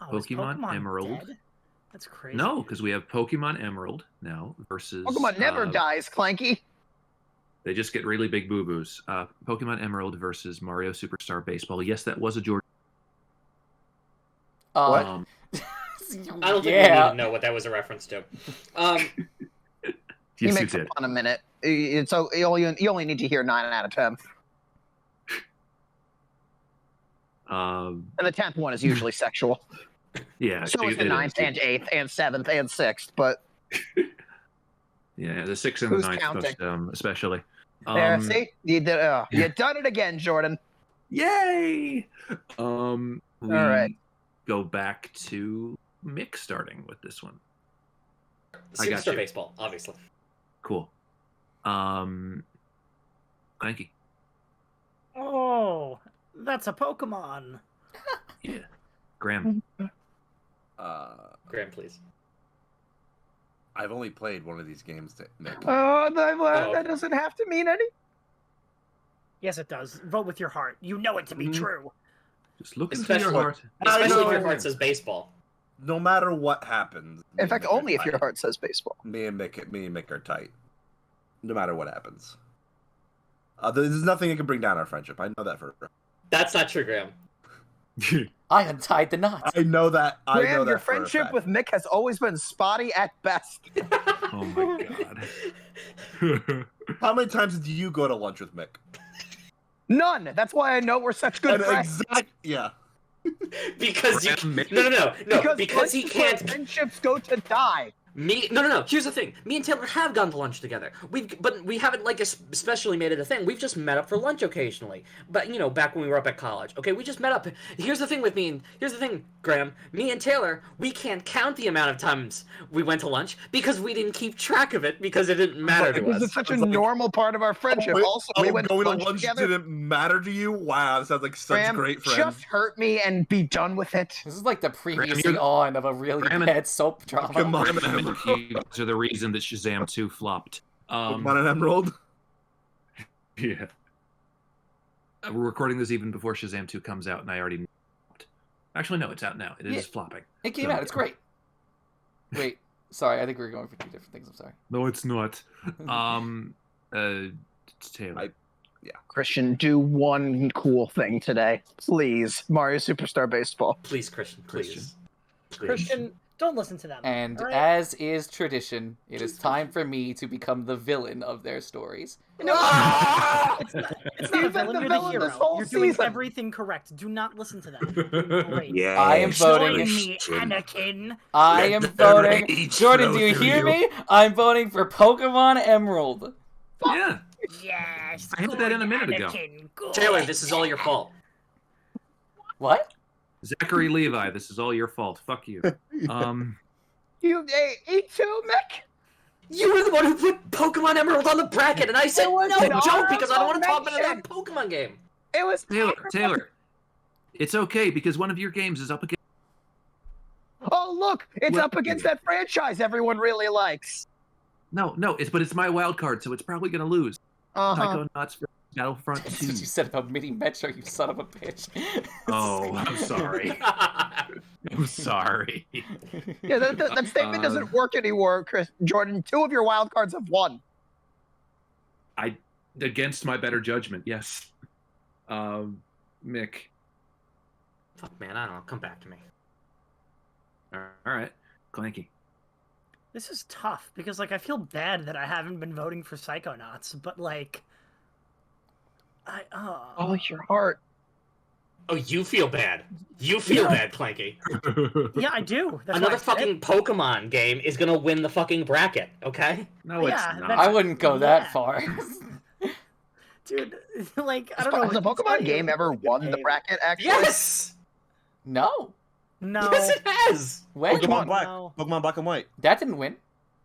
Oh, is Pokemon Emerald. dead? That's crazy. No, because we have Pokemon Emerald now versus Pokemon never dies, Clanky. They just get really big boo-boos. Pokemon Emerald versus Mario Superstar Baseball. Yes, that was a George. What? I don't think we need to know what that was a reference to. He Yes, makes you a did. pun a minute. So you only need to hear 9 out of 10. And the 10th one is usually sexual. Yeah. So is the 9th and 8th and 7th and 6th, but Yeah, the 6th and the Who's 9th, counting? most, especially. there, see? You did, you done it again, Jordan. Yay! We All right. go back to Mick starting with this one. I got Superstar you. Baseball, obviously. Cool. Clanky. Oh, that's a Pokemon. Yeah. Graham. Graham, please. I've only played one of these games, Nick. That doesn't have to mean any. Yes, it does. Vote with your heart. You know it to be true. Just look into Especially, your heart. especially if your heart says baseball. No matter what happens. me In fact, and Mick are only if your tight. heart says baseball. Me and Mick are tight. No matter what happens. There's nothing that can bring down our friendship. I know that for. That's not true, Graham. I untied the knot. I know that. I know Graham, that your for a friendship fact. with Mick has always been spotty at best. Oh my god. How many times did you go to lunch with Mick? None. That's why I know we're such good friends. Yeah. Because you Graham, Mick- no, because he friendships where can't. Friendships go to die. No. Here's the thing. Me and Taylor have gone to lunch together. But we haven't like especially made it a thing. We've just met up for lunch occasionally. But back when we were up at college. Okay, we just met up. Here's the thing, Graham. Me and Taylor, we can't count the amount of times we went to lunch because we didn't keep track of it because it didn't matter to Because us. it's such a normal part of our friendship. Wait, Also, we went to going lunch together. didn't matter to you? Wow, that sounds like such Graham, great friends. just hurt me and be done with it. This is like the previously you're- on of a really Graham and- bad soap drama. Come on. Graham and Mick, you guys are the reason that Shazam 2 flopped. Pokemon and Emerald. Yeah. We're recording this even before Shazam 2 comes out, and I already know it. Actually, no, it's out now. It is Yeah. flopping. It came So- out. It's great. Wait. Sorry, I think we were going for two different things. I'm sorry. No, it's not. Taylor. Christian, do one cool thing today, please. Mario Superstar Baseball. Please, Christian, please. Christian, don't listen to them. And all right? as is tradition, it is time for me to become the villain of their stories. No, it's not You've a been villain. the You're the villain hero. this whole You're doing season. everything correct. Do not listen to them. Great. Yeah. I am voting. Join me, Anakin. I Let am the voting. rage Jordan, flow do you through hear you. me? I'm voting for Pokemon Emerald. Yeah. Yes. I had that in a good minute ago. Anakin, good. Taylor, this is all your fault. What? Zachary Levi, this is all your fault. Fuck you. You eat too, Mick? You were the one who put Pokemon Emerald on the bracket, and I said It was no, an don't, because I don't want to talk about honorable that Pokemon game. It was Taylor. It's okay, because one of your games is up against... Oh, look, it's What- up against that franchise everyone really likes. No, but it's my wild card, so it's probably going to lose. Uh-huh. Psychonauts for Battlefront That's what you 2. said about Mini Metro, you son of a bitch. Oh, I'm sorry. I'm sorry. Yeah, that statement doesn't work anymore, Chris. Jordan, 2 of your wild cards have won. against my better judgment, yes. Mick. Fuck, man, I don't know. Come back to me. All right, Clanky. This is tough because like I feel bad that I haven't been voting for Psychonauts, but like Oh, your heart. Oh, you feel bad. You feel bad, Clanky. Yeah, I do. That's Another why I said fucking it. Pokemon game is gonna win the fucking bracket, okay? No, it's Yeah, not. that's- I wouldn't go that far. Dude, like I don't know. Has a Pokemon game ever won the bracket? Actually, Yes! No. No. Yes, it has! When? Pokemon Black. No. Pokemon Black and White. That didn't win.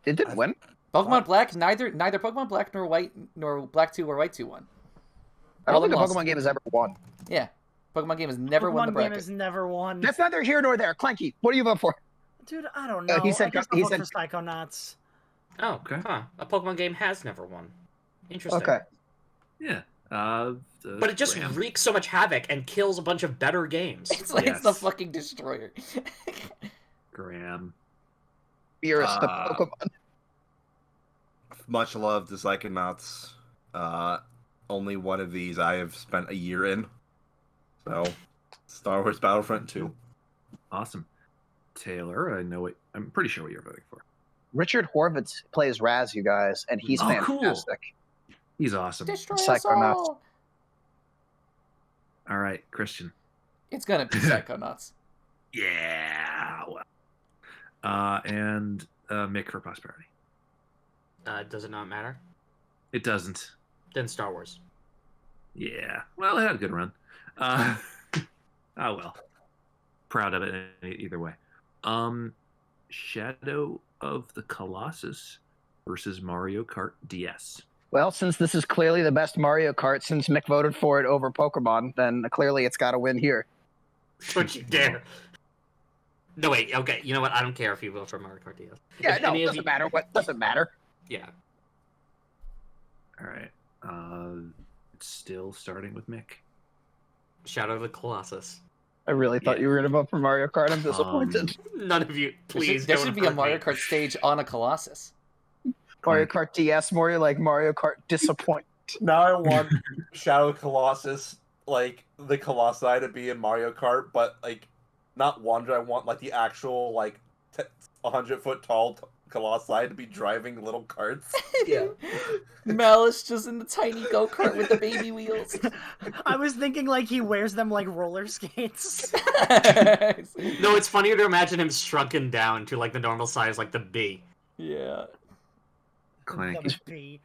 It didn't win. Pokemon Black, neither Pokemon Black nor White nor Black 2 or White 2 won. I All don't think a of them lost. Pokemon game has ever won. Yeah. Pokemon game has never won the Pokemon game bracket. has never won. That's neither here nor there. Clanky, what do you vote for? Dude, I don't know. he said- I guess he I'll vote said- for Psychonauts. Oh, Okay. huh. A Pokemon game has never won. Interesting. Okay. Yeah. But it just Graham. wreaks so much havoc and kills a bunch of better games. It's like it's the Yes. fucking destroyer. Graham. Beerus the Uh, Pokemon. Much love to Psychonauts. Only one of these I have spent a year in. So, Star Wars Battlefront 2. Awesome. Taylor, I'm pretty sure what you're voting for. Richard Horvitz plays Raz, you guys, and he's Oh, cool. fantastic. He's awesome. Destroy us Psychonauts. all. All right, Christian. It's gonna be Psychonauts. Yeah. Well. And Mick for prosperity. Does it not matter? It doesn't. Then Star Wars. Yeah. Well, it had a good run. Oh well. Proud of it either way. Shadow of the Colossus versus Mario Kart DS. Well, since this is clearly the best Mario Kart since Mick voted for it over Pokemon, then clearly it's got to win here. Don't you dare. No, wait, okay, you know what? I don't care if you vote for Mario Kart DS. Yeah, If no, any it of doesn't you- matter. What doesn't matter? Yeah. All right. It's still starting with Mick. Shadow of the Colossus. I really thought Yeah. you were going to vote for Mario Kart. I'm disappointed. None of you, please There don't should be a hurt Mario me. Kart stage on a Colossus. Mario Kart DS, more like Mario Kart Disappoint. Now I want Shadow Colossus, like the Colossi to be in Mario Kart, but like not Wander. I want like the actual like 100-foot tall Colossi to be driving little carts. Yeah. Malice just in the tiny go-kart with the baby wheels. I was thinking like he wears them like roller skates. No, it's funnier to imagine him shrunken down to like the normal size, like the B. Yeah. Clanky. The B.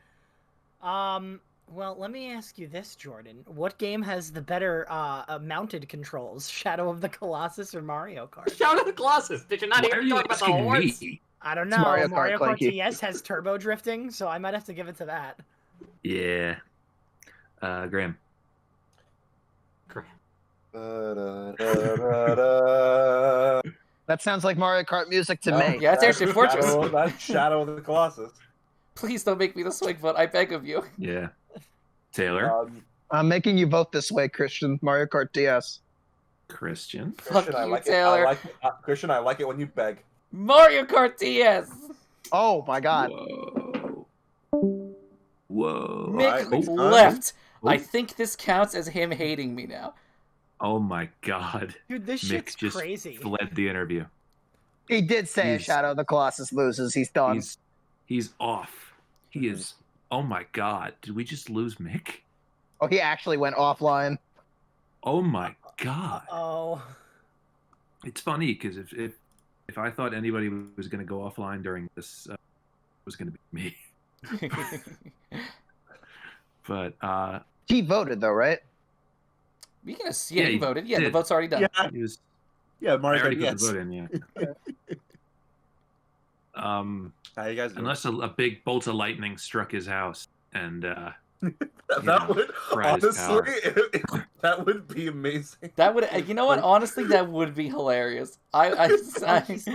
Well, let me ask you this, Jordan. What game has the better mounted controls? Shadow of the Colossus or Mario Kart? Shadow of the Colossus. Did you not Why even are you talk about the asking horse? me? I don't It's know. Mario Mario Kart, Kart Clanky. DS has turbo drifting, so I might have to give it to that. Yeah. Graham. Graham. That sounds like Mario Kart music to me. Yeah, it's Airship Fortress. That's Shadow of the Colossus. Please don't make me the swing vote. I beg of you. Yeah. Taylor. I'm making you vote this way, Christian. Mario Kart DS. Christian. Fuck Christian, I you, like Taylor. it. I like it. Christian, I like it when you beg. Mario Kart DS. Oh my god. Whoa. Whoa. Mick Alright, left. Oh. I think this counts as him hating me now. Oh my god. Dude, this Mick shit's just crazy. fled the interview. He did say He's- Shadow of the Colossus loses. He's done. He's off. He is. Oh my god. Did we just lose Mick? Oh, he actually went offline. Oh my god. Oh. It's funny because if I thought anybody was going to go offline during this, it was going to be me. But He voted though, right? We can see. Yeah, Yeah, he he voted. Yeah, the did. vote's already done. Yeah, he was. yeah, I Mario already Kart. put the Yes. vote in. Yeah. How you guys doing? Unless a big bolt of lightning struck his house and that know, would fried his power. honestly, that would be amazing. That would. You know what? Honestly, that would be hilarious. He's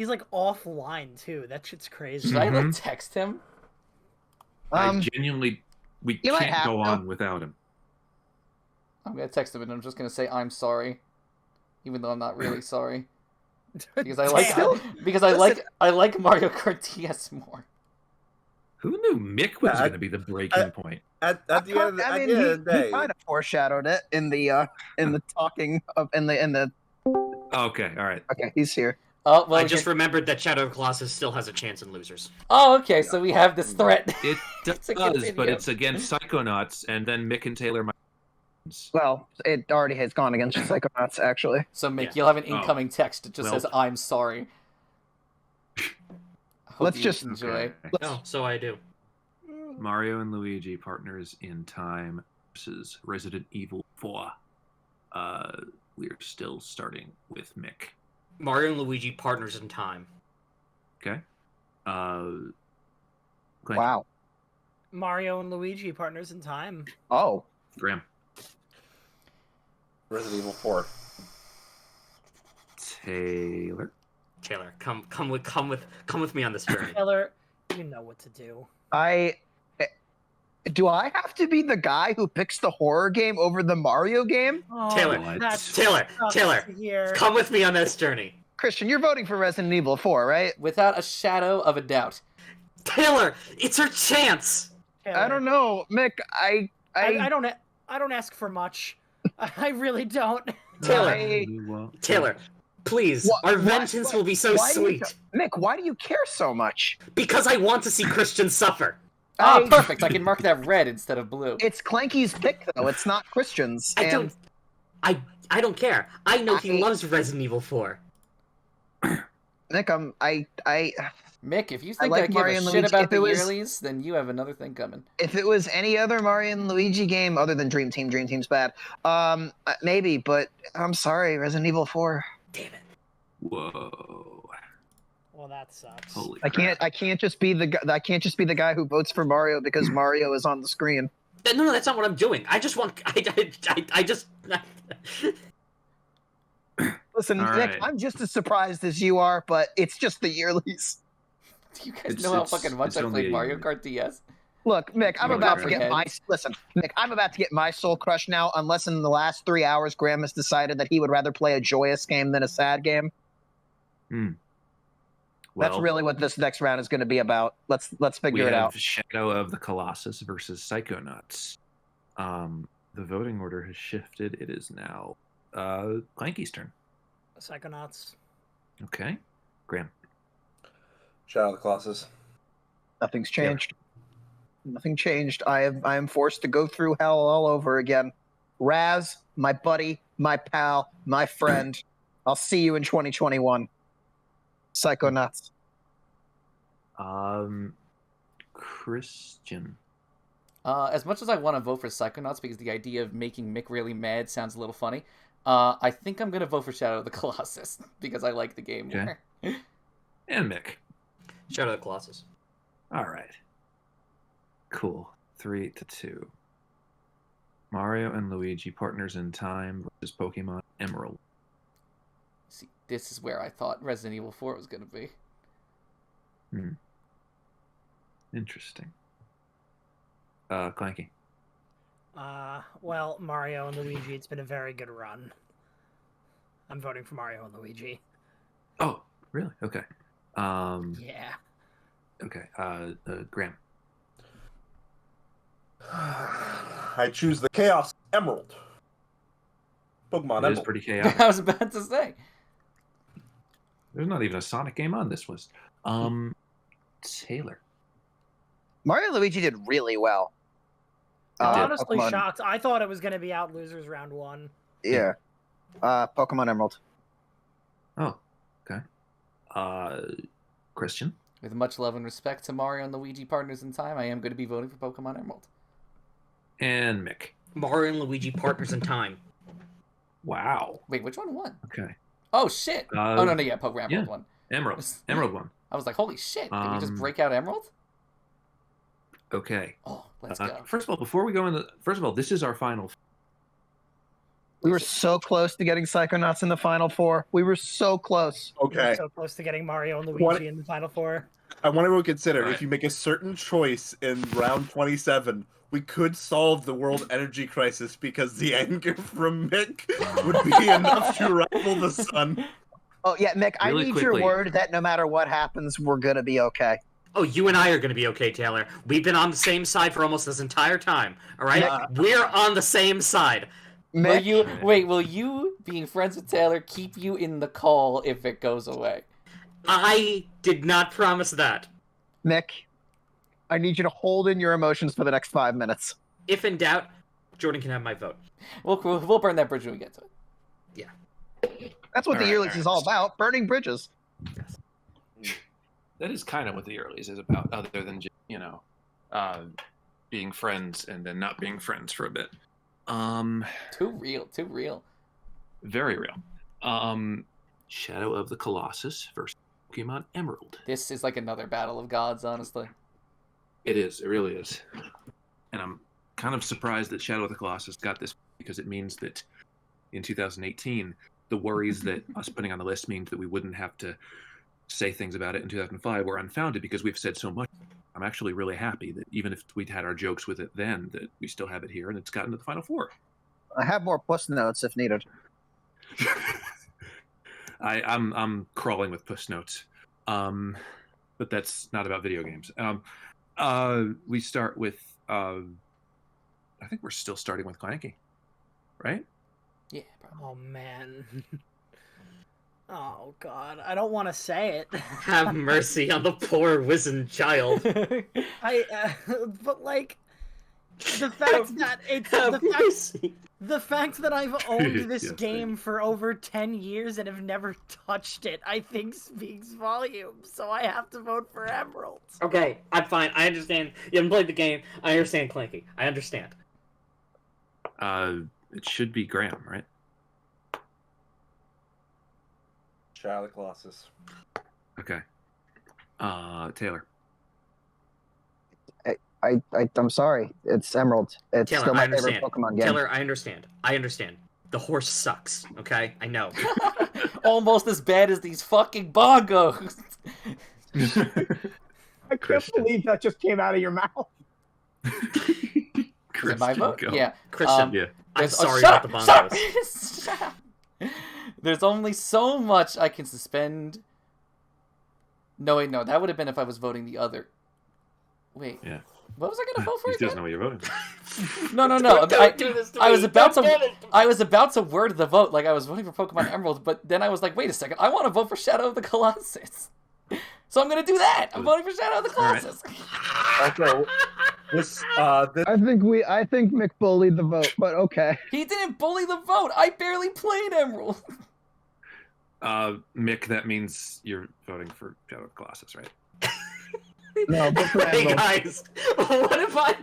like offline too. That shit's crazy. Should I like Mhm. text him? I genuinely we you might can't have go to. on without him. I'm gonna text him and I'm just gonna say I'm sorry, even though I'm not really sorry because I like Damn. I like Mario Kart DS more. Who knew Mick was Yeah, going to be the breaking point? at the end of the day. He kind of foreshadowed it in the talking of in the. Okay, all right. Okay, he's here. Oh, well, I just remembered that Shadow of the Colossus still has a chance in losers. Oh, okay, so we have this threat. It does, To but continue. it's against Psychonauts, and then Mick and Taylor. Well, it already has gone against Psychonauts, actually. So, Mick, Yeah. you'll have an incoming text that just Well. says, I'm sorry. Hope Let's you just- enjoy. Okay. Oh, so I do. Mario and Luigi Partners in Time versus Resident Evil 4. We're still starting with Mick. Mario and Luigi Partners in Time. Okay. Clanky. Wow. Mario and Luigi partners in time. Oh. Graham. Resident Evil 4. Taylor. Taylor, come with me on this journey. Taylor, you know what to do. Do I have to be the guy who picks the horror game over the Mario game? Oh, Taylor, that's Taylor, tough Taylor, to hear. come with me on this journey. Christian, you're voting for Resident Evil 4, right? Without a shadow of a doubt. Taylor, it's her chance. Taylor, I don't know, Mick. I don't ask for much. I really don't. Taylor, please, our vengeance will be so sweet. Mick, why do you care so much? Because I want to see Christian suffer. Oh, perfect. I can mark that red instead of blue. It's Clanky's pick, though. It's not Christian's. I don't care. I know he loves Resident Evil 4. Nick, Mick, if you think like I give Mario a and shit Luigi. about If the it was- Yearlies, then you have another thing coming. If it was any other Mario and Luigi game other than Dream Team's bad. Maybe, but I'm sorry, Resident Evil 4. Damn it. Whoa. Well, that sucks. Holy I crap. can't just be the guy who votes for Mario because Mario is on the screen. No, that's not what I'm doing. I just want. I just. Listen, All Nick, right. I'm just as surprised as you are, but it's just the Yearlies. Do you guys It's- know how it's- fucking much it's I only played a Mario year. Kart DS? Look, Mick, I'm Well, about to okay. get my Mick, I'm about to get my soul crushed now. Unless in the last 3 hours, Graham has decided that he would rather play a joyous game than a sad game. That's Well, really what this next round is going to be about. Let's we figure it have out. Shadow of the Colossus versus Psychonauts. The voting order has shifted. It is now Clanky's turn. Psychonauts. Okay. Graham. Shadow of the Colossus. Nothing's changed. Nothing changed. I am forced to go through hell all over again. Raz, my buddy, my pal, my friend. I'll see you in 2021. Psychonauts. Christian. As much as I want to vote for Psychonauts because the idea of making Mick really mad sounds a little funny, I think I'm going to vote for Shadow of the Colossus because I like the game Okay. more. And Mick. Shadow of the Colossus. All right. Cool. 3-2. Mario and Luigi Partners in Time versus Pokemon Emerald. See, this is where I thought Resident Evil 4 was going to be. Interesting. Clanky. Well, Mario and Luigi, it's been a very good run. I'm voting for Mario and Luigi. Oh, really? Okay. Yeah. Okay. Graham. I choose the Chaos Emerald. Pokemon It is Emerald. pretty chaotic. I was about to say. There's not even a Sonic game on this list. Taylor. Mario and Luigi did really well. I'm honestly Pokemon- shocked. I thought it was going to be out losers round 1. Yeah. Pokemon Emerald. Oh, okay. Christian. With much love and respect to Mario and Luigi Partners in Time, I am going to be voting for Pokemon Emerald. And Mick. Mario and Luigi Partners in Time. Wow. Wait, which one won? Okay. Oh, shit. Oh, no, yeah, Pokemon Emerald won. Emerald. Emerald one. I was like, holy shit, did we just Um, break out Emerald? Okay. Oh, let's go. First of all, before we go into... First of all, this is our final... We were so close to getting Psychonauts in the Final Four. We were so close. Okay. So close to getting Mario and Luigi What- in the Final Four. I want everyone to consider Right. if you make a certain choice in round 27, we could solve the world energy crisis because the anger from Mick would be enough to rival the sun. Oh, yeah, Mick, I Really need your quickly. word that no matter what happens, we're going to be okay. Oh, you and I are gonna be okay, Taylor. We've been on the same side for almost this entire time. All right, we're on the same side. Will you, being friends with Taylor, keep you in the call if it goes away? I did not promise that. Nick, I need you to hold in your emotions for the next 5 minutes. If in doubt, Jordan can have my vote. We'll burn that bridge when we get to it. Yeah. That's what the Yearlies is all about, burning bridges. Yes. That is kind of what the Yearlies is about, other than just, being friends and then not being friends for a bit. Too real. Very real. Shadow of the Colossus versus Pokemon Emerald. This is like another battle of gods, honestly. It is. It really is. And I'm kind of surprised that Shadow of the Colossus got this, because it means that in 2018, the worries that us putting on the list means that we wouldn't have to say things about it in 2005 were unfounded, because we've said so much. I'm actually really happy that even if we'd had our jokes with it then, that we still have it here and it's gotten to the final four. I have more puss notes if needed. I'm crawling with puss notes, but that's not about video games. We start with I think we're still starting with Clanky, right? Yeah. Probably. Oh man. Oh god, I don't want to say it. Have mercy on the poor wizened child. But like, the fact that it's the fact that I've owned this game for over 10 years and have never touched it, I think speaks volumes. So I have to vote for Emeralds. Okay, I'm fine. I understand. You haven't played the game. I understand Clanky. I understand. It should be Graham, right? Shadow of the Colossus. Okay. Taylor. I'm sorry. It's Emerald. It's Taylor, still my I understand. favorite Pokemon game. Taylor, I understand. The horse sucks, okay? I know. Almost as bad as these fucking bongos. I can't believe that just came out of your mouth. Is it my vote? Go. Yeah. Christian, yeah. I'm sorry about the bongos. Shut up. There's only so much I can suspend. No, wait, no. That would have been if I was voting the other. Wait. Yeah. What was I gonna vote for? He doesn't know what you're voting for. No. I was about to word the vote like I was voting for Pokemon Emerald, but then I was like, wait a second, I want to vote for Shadow of the Colossus. So I'm gonna do that. I'm voting for Shadow of the Colossus. Okay. I think Mick bullied the vote, but okay. He didn't bully the vote. I barely played Emerald. Mick, that means you're voting for Shadow of the Colossus, right? No, but for Hey Emerald. guys, what if I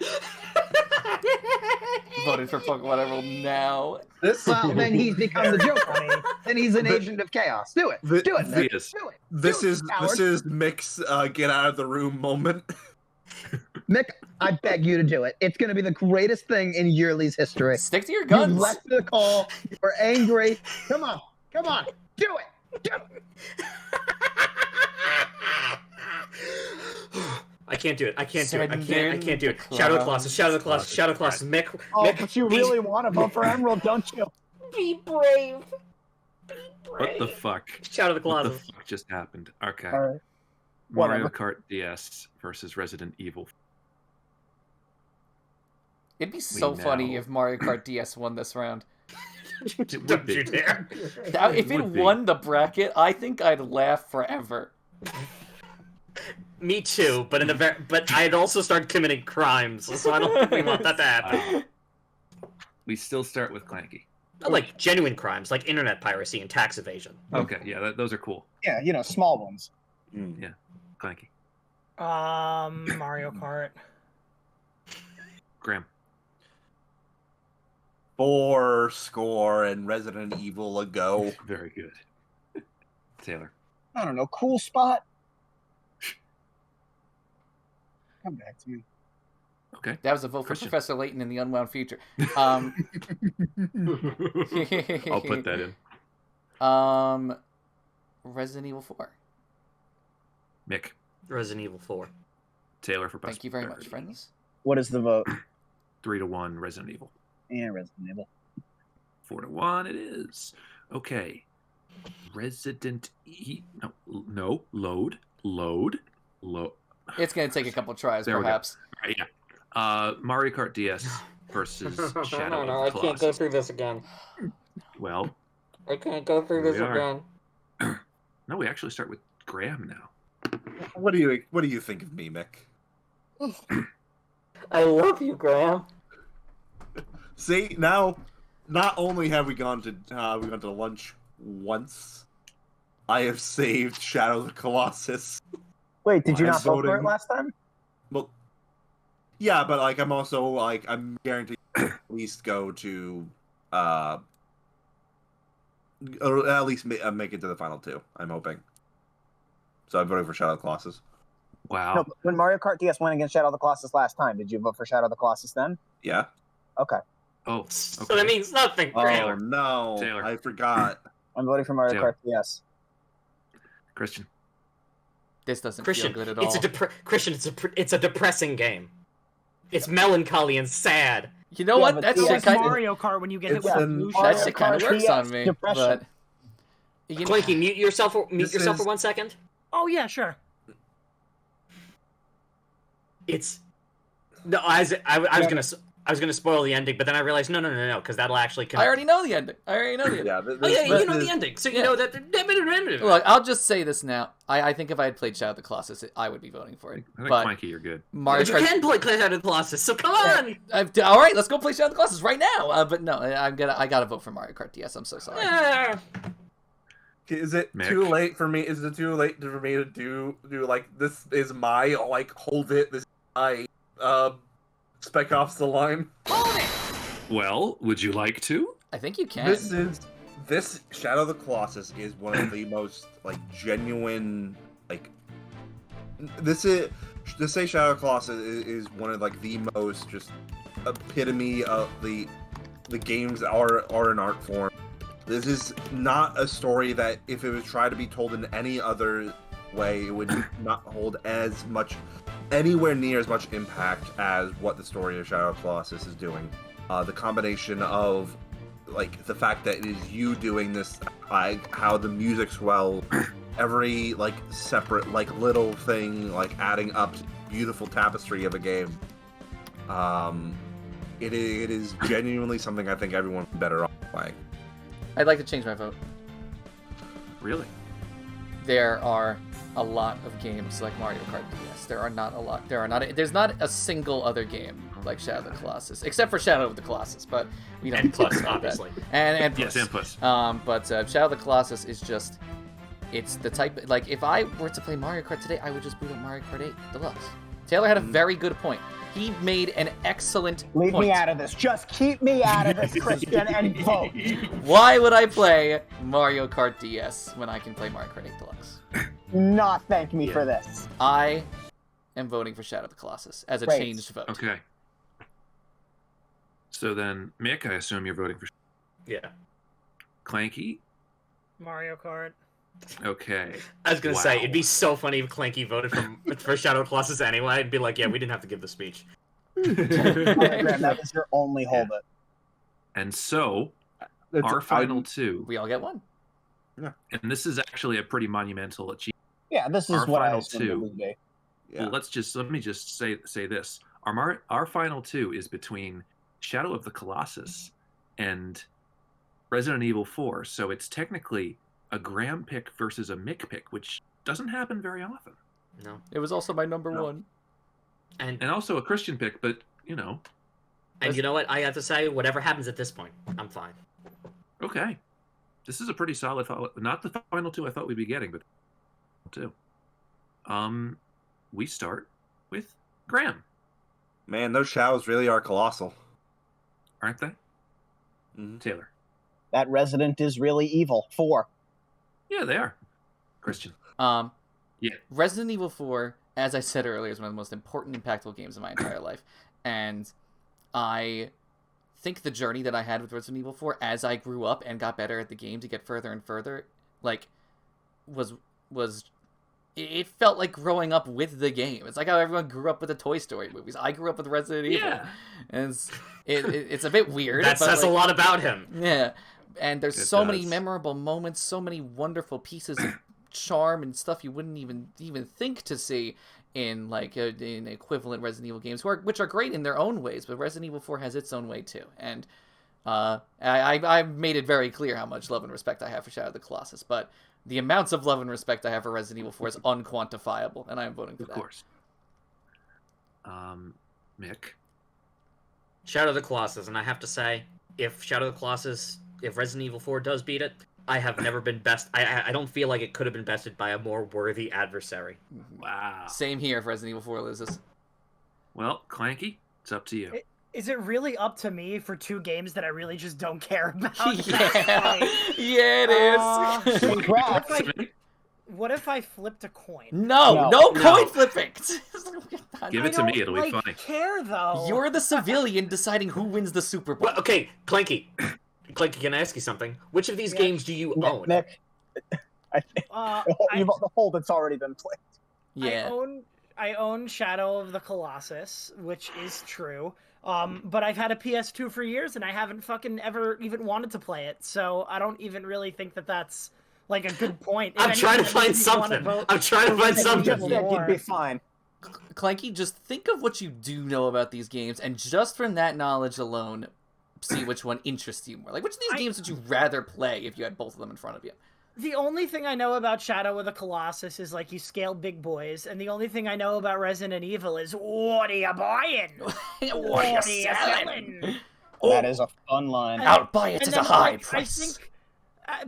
Voted for Pokemon Emerald now. Well, then he's become the Joker. Then he's an agent of chaos. Do it. Do it. Nick. Yes. Do it. This Do it, is coward. Mick's get out of the room moment. Mick, I beg you to do it. It's going to be the greatest thing in Yearly's history. Stick to your You guns. left the call. We're angry. Come on. Do it. Do it. I can't do it. I can't do it. I Send can't do in it. the Shadow of the Colossus. Shadow of the Colossus. Shadow of the Colossus. Mick. Oh, Mick, but you really want to vote for Emerald, don't you? be brave. What the fuck? Shadow of the What the Colossus. fuck just happened? Okay. All right. Mario Whatever. Kart DS versus Resident Evil. It'd be so now- funny if Mario Kart DS won this round. It would Don't be. you dare. If it would be. won the bracket, I think I'd laugh forever. Me too, but but I'd also start committing crimes, so I don't think we want that to happen. We still start with Clanky. Like genuine crimes, like internet piracy and tax evasion. Okay, yeah, those are cool. Yeah, small ones. Clanky. Mario Kart. Graham. 4 score and Resident Evil ago. Very good. Taylor. I don't know. Cool spot. Come back to me. Okay. That was a vote for Christian. Professor Layton in the Unwound Future. I'll put that in. Resident Evil 4. Mick. Resident Evil 4. Taylor for Thank you very much, prosperity. friends. What is the vote? 3-1 Resident Evil. Yeah, Resident Evil. 4-1 it is. Okay. Resident E. No. Load. It's gonna take a couple tries, There we go. perhaps. All right, yeah. Mario Kart DS versus Shadow no, of the I can't go Colossus. through this again. Well, I can't go through Here this we are. again. no, we actually start with Graham now. What do you think of me, Mick? I love you, Graham. See, now, not only have we gone to lunch once, I have saved Shadow of the Colossus. Wait, did you I'm not vote for it voting- last time? Well, yeah, but like I'm also like I'm guaranteed to at least go to or at least make it to the final two. I'm hoping. So I'm voting for Shadow of the Colossus. Wow. No, but when Mario Kart DS went against Shadow of the Colossus last time, did you vote for Shadow of the Colossus then? Yeah. Okay. Oh, So okay. that means nothing, Oh Graham. no! Taylor. I forgot. I'm voting for Mario Taylor. Kart DS. Christian. This doesn't Christian, feel good at all. Christian, it's a depressing game. It's melancholy and sad. You know Yeah, what? but That It's shit like kind of Mario Kart when you get hit It's with a an- blue Mario that shell. shit kind of Kart works DS, on me. depression. But you know, Clanky, mute yourself for is- one second. Oh yeah, sure. It's no, I was gonna spoil the ending, but then I realized no, because that'll actually. I already know the ending. Yeah. Oh yeah, you know is- the ending, so you Yeah. know that. Look, I'll just say this now. I think if I had played Shadow of the Colossus, I would be voting for it. I think But Clanky, you're good. Mario But you Kart. can play Shadow of the Colossus, so come on. All right, let's go play Shadow of the Colossus right now. But no, I gotta vote for Mario Kart DS. I'm so sorry. Yeah. Is it Mick. too late for me? Is it too late for me to do like this? Is my like hold it? This is my Spec Ops the line. Well, would you like to? I think you can. This Shadow of the Colossus is one of the most like genuine like this is to say Shadow of the Colossus is one of like the most just epitome of the games are an art form. This is not a story that if it was tried to be told in any other way, it would not hold as much anywhere near as much impact as what the story of Shadow of the Colossus is doing. The combination of like the fact that it is you doing this, like how the music's well, every like separate like little thing like adding up to the beautiful tapestry of a game. It is genuinely something I think everyone would be better off playing. I'd like to change my vote. Really? There are a lot of games like Mario Kart DS. There's not a single other game like Shadow of the Colossus, except for Shadow of the Colossus, but we don't And talk Plus, about obviously. that. And Yes, Plus. and plus. But Shadow of the Colossus is just, it's the type, like, if I were to play Mario Kart today, I would just boot up Mario Kart 8 Deluxe. Taylor had a very good point. He made an excellent Leave point. me out of this. Just keep me out of this, Christian, and vote. Why would I play Mario Kart DS when I can play Mario Kart 8 Deluxe? Not thank me for this. I am voting for Shadow of the Colossus as a Great. changed vote. Okay. So then, Mick, I assume you're voting for Yeah. Clanky? Mario Kart. Okay. I was gonna say Wow. it'd be so funny if Clanky voted for Shadow of the Colossus anyway, and be like, "Yeah, we didn't have to give the speech." Graham, that was your only holdup. And so, our final two, We all get one. and this is actually a pretty monumental achievement. Yeah, this is Our what I final assumed it two. would be. Yeah. Well, let me just say this. Our final two is between Shadow of the Colossus and Resident Evil 4. So it's technically a Graham pick versus a Mick pick, which doesn't happen very often. No. It was also my number No. one. And also a Christian pick, but you know. And you know what? I have to say, whatever happens at this point, I'm fine. Okay. This is a pretty solid not the final two I thought we'd be getting, but two. We start with Graham. Man, those shadows really are colossal, aren't they? Mm-hmm. Taylor. That resident is really evil. 4. Yeah, they are. Christian. Yeah. Resident Evil 4, as I said earlier, is one of the most important, impactful games of my entire life. And I think the journey that I had with Resident Evil 4 as I grew up and got better at the game to get further and further, like, was it felt like growing up with the game. It's like how everyone grew up with the Toy Story movies. I grew up with Resident Evil. Yeah. And it's a bit weird. That says a lot about him. Yeah. And there's It so many does. memorable moments, so many wonderful pieces of charm and stuff you wouldn't even think to see in like in equivalent Resident Evil games, which are great in their own ways, but Resident Evil 4 has its own way too. And I've made it very clear how much love and respect I have for Shadow of the Colossus, but the amounts of love and respect I have for Resident Evil 4 is unquantifiable, and I am voting for that. Of course. Mick? Shadow of the Colossus, and I have to say, if Shadow of the Colossus, if Resident Evil 4 does beat it, I have never been best. I don't feel like it could have been bested by a more worthy adversary. Wow. Same here if Resident Evil 4 loses. Well, Clanky, it's up to you. Is it really up to me for two games that I really just don't care about? Yeah, it is. What if I flipped a coin? No coin flipping. Give it to me, it'll be funny. Care though. You're the civilian deciding who wins the Super Bowl. Well, okay, Clanky, can I ask you something? Which of these games do you own? Nick, I think the whole that's already been played. Yeah. I own Shadow of the Colossus, which is true. But I've had a PS2 for years and I haven't fucking ever even wanted to play it, so I don't even really think that that's like a good point. I'm trying to find something. You'd be fine. Clanky, just think of what you do know about these games, and just from that knowledge alone, see which one interests you more. Like, which of these games would you rather play if you had both of them in front of you? The only thing I know about Shadow of the Colossus is, like, you scale big boys, and the only thing I know about Resident Evil is, what are you buying? What are you selling? That is a fun line. I'll buy it at a high price. I think,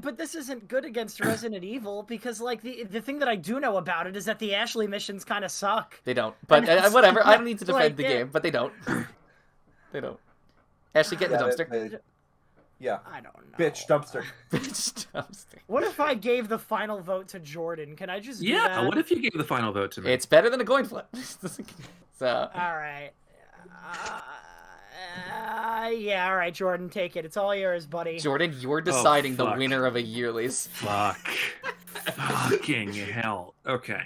but this isn't good against Resident Evil, because, like, the thing that I do know about it is that the Ashley missions kind of suck. They don't. But whatever, I don't need to defend the game, but they don't. They don't. Ashley, get in the dumpster. Yeah. I don't know. Bitch dumpster. Bitch dumpster. What if I gave the final vote to Jordan? Can I just do Yeah, that? what if you gave the final vote to me? It's better than a coin flip. So. Alright. Yeah, alright, Jordan, take it. It's all yours, buddy. Jordan, you're deciding the winner of a Yearlies. Fuck. Fucking hell. Okay.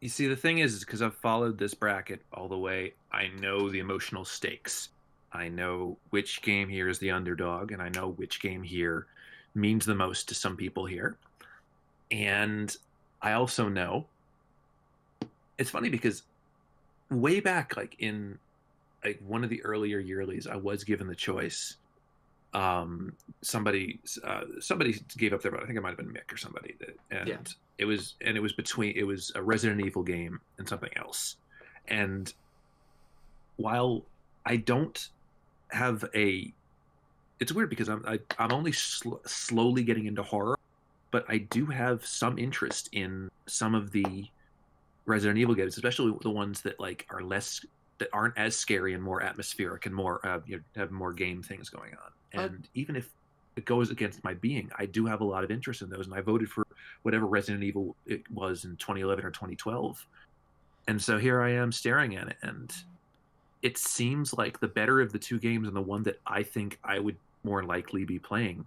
You see, the thing is because I've followed this bracket all the way, I know the emotional stakes. I know which game here is the underdog, and I know which game here means the most to some people here. And I also know, it's funny because way back, like in like one of the earlier Yearlies, I was given the choice. Somebody gave up their vote. I think it might have been Mick or somebody. It was a Resident Evil game and something else. And while I don't have it's weird because I'm only slowly getting into horror, but I do have some interest in some of the Resident Evil games, especially the ones that that aren't as scary and more atmospheric and more have more game things going on. And even if it goes against my being, I do have a lot of interest in those, and I voted for whatever Resident Evil it was in 2011 or 2012. And so here I am staring at it, and it seems like the better of the two games and the one that I think I would more likely be playing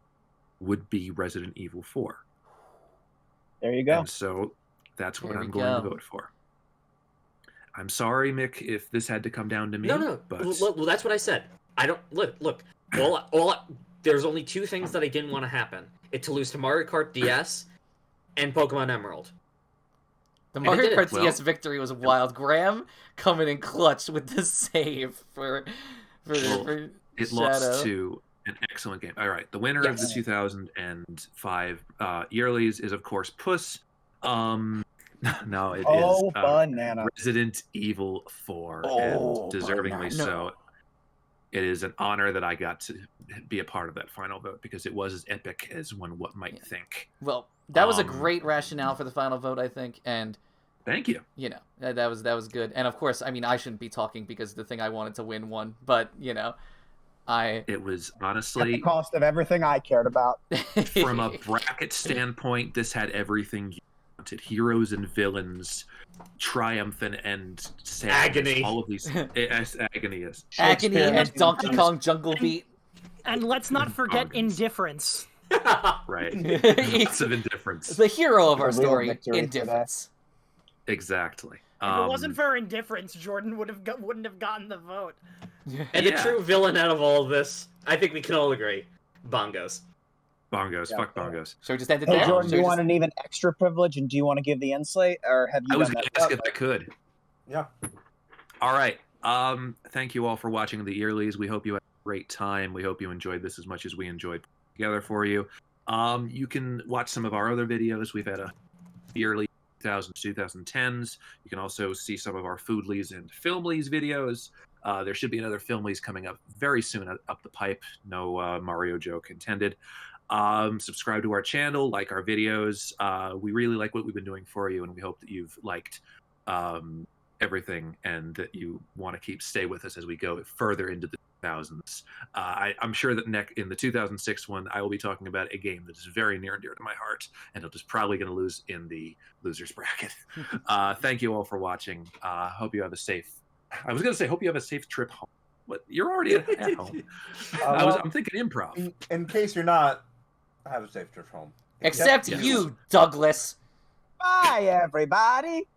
would be Resident Evil 4. There you go. And so that's what I'm going to vote for. I'm sorry, Mick, if this had to come down to me. No. But... Well, that's what I said. I don't look. There's only two things that I didn't want to happen: to lose to Mario Kart DS and Pokemon Emerald. The Mario Kart DS victory was wild. Graham coming in clutch with the save for it Shadow. Lost to an excellent game. All right, the winner of the 2005 Yearlies is of course Puss. No, it is banana. Resident Evil 4, and deservingly banana. so. It is an honor that I got to be a part of that final vote because it was as epic as one might think. Well, that was a great rationale for the final vote, I think, and thank you. You know, that was good. And of course, I mean, I shouldn't be talking because the thing I wanted to win won, but it was honestly at the cost of everything I cared about. From a bracket standpoint, this had everything you wanted: heroes and villains, triumph and sadness, agony. All of these agony and Donkey Kong Jungle Beat. And let's not forget indifference. Right. Lots of indifference. The hero of our story, indifference. Exactly. If it wasn't for indifference, Jordan wouldn't have gotten the vote. And the true villain out of all of this, I think we can all agree, Bongos. Bongos. Yeah. Fuck bongos. Should we just end it Hey, there? Jordan, Should you we want just- an even extra privilege, and do you want to give the insight, or have you I was done going that? to ask if I could. Yeah. All right. Thank you all for watching the Yearlies. We hope you had a great time. We hope you enjoyed this as much as we enjoyed putting together for you. You can watch some of our other videos. We've had a yearly 2000s, 2010s. You can also see some of our Foodlies and Filmlies videos. There should be another Filmlies coming up very soon up the pipe. No Mario joke intended. Subscribe to our channel, like our videos. We really like what we've been doing for you, and we hope that you've liked everything and that you want to stay with us as we go further into the 2000s. I'm sure that in the 2006 one, I will be talking about a game that is very near and dear to my heart, and it is probably going to lose in the losers bracket. Thank you all for watching. Hope you have a safe. I was going to say, hope you have a safe trip home. But you're already at home. I'm thinking improv. In case you're not, have a safe trip home. Except Yes. you, Douglas. Bye, everybody.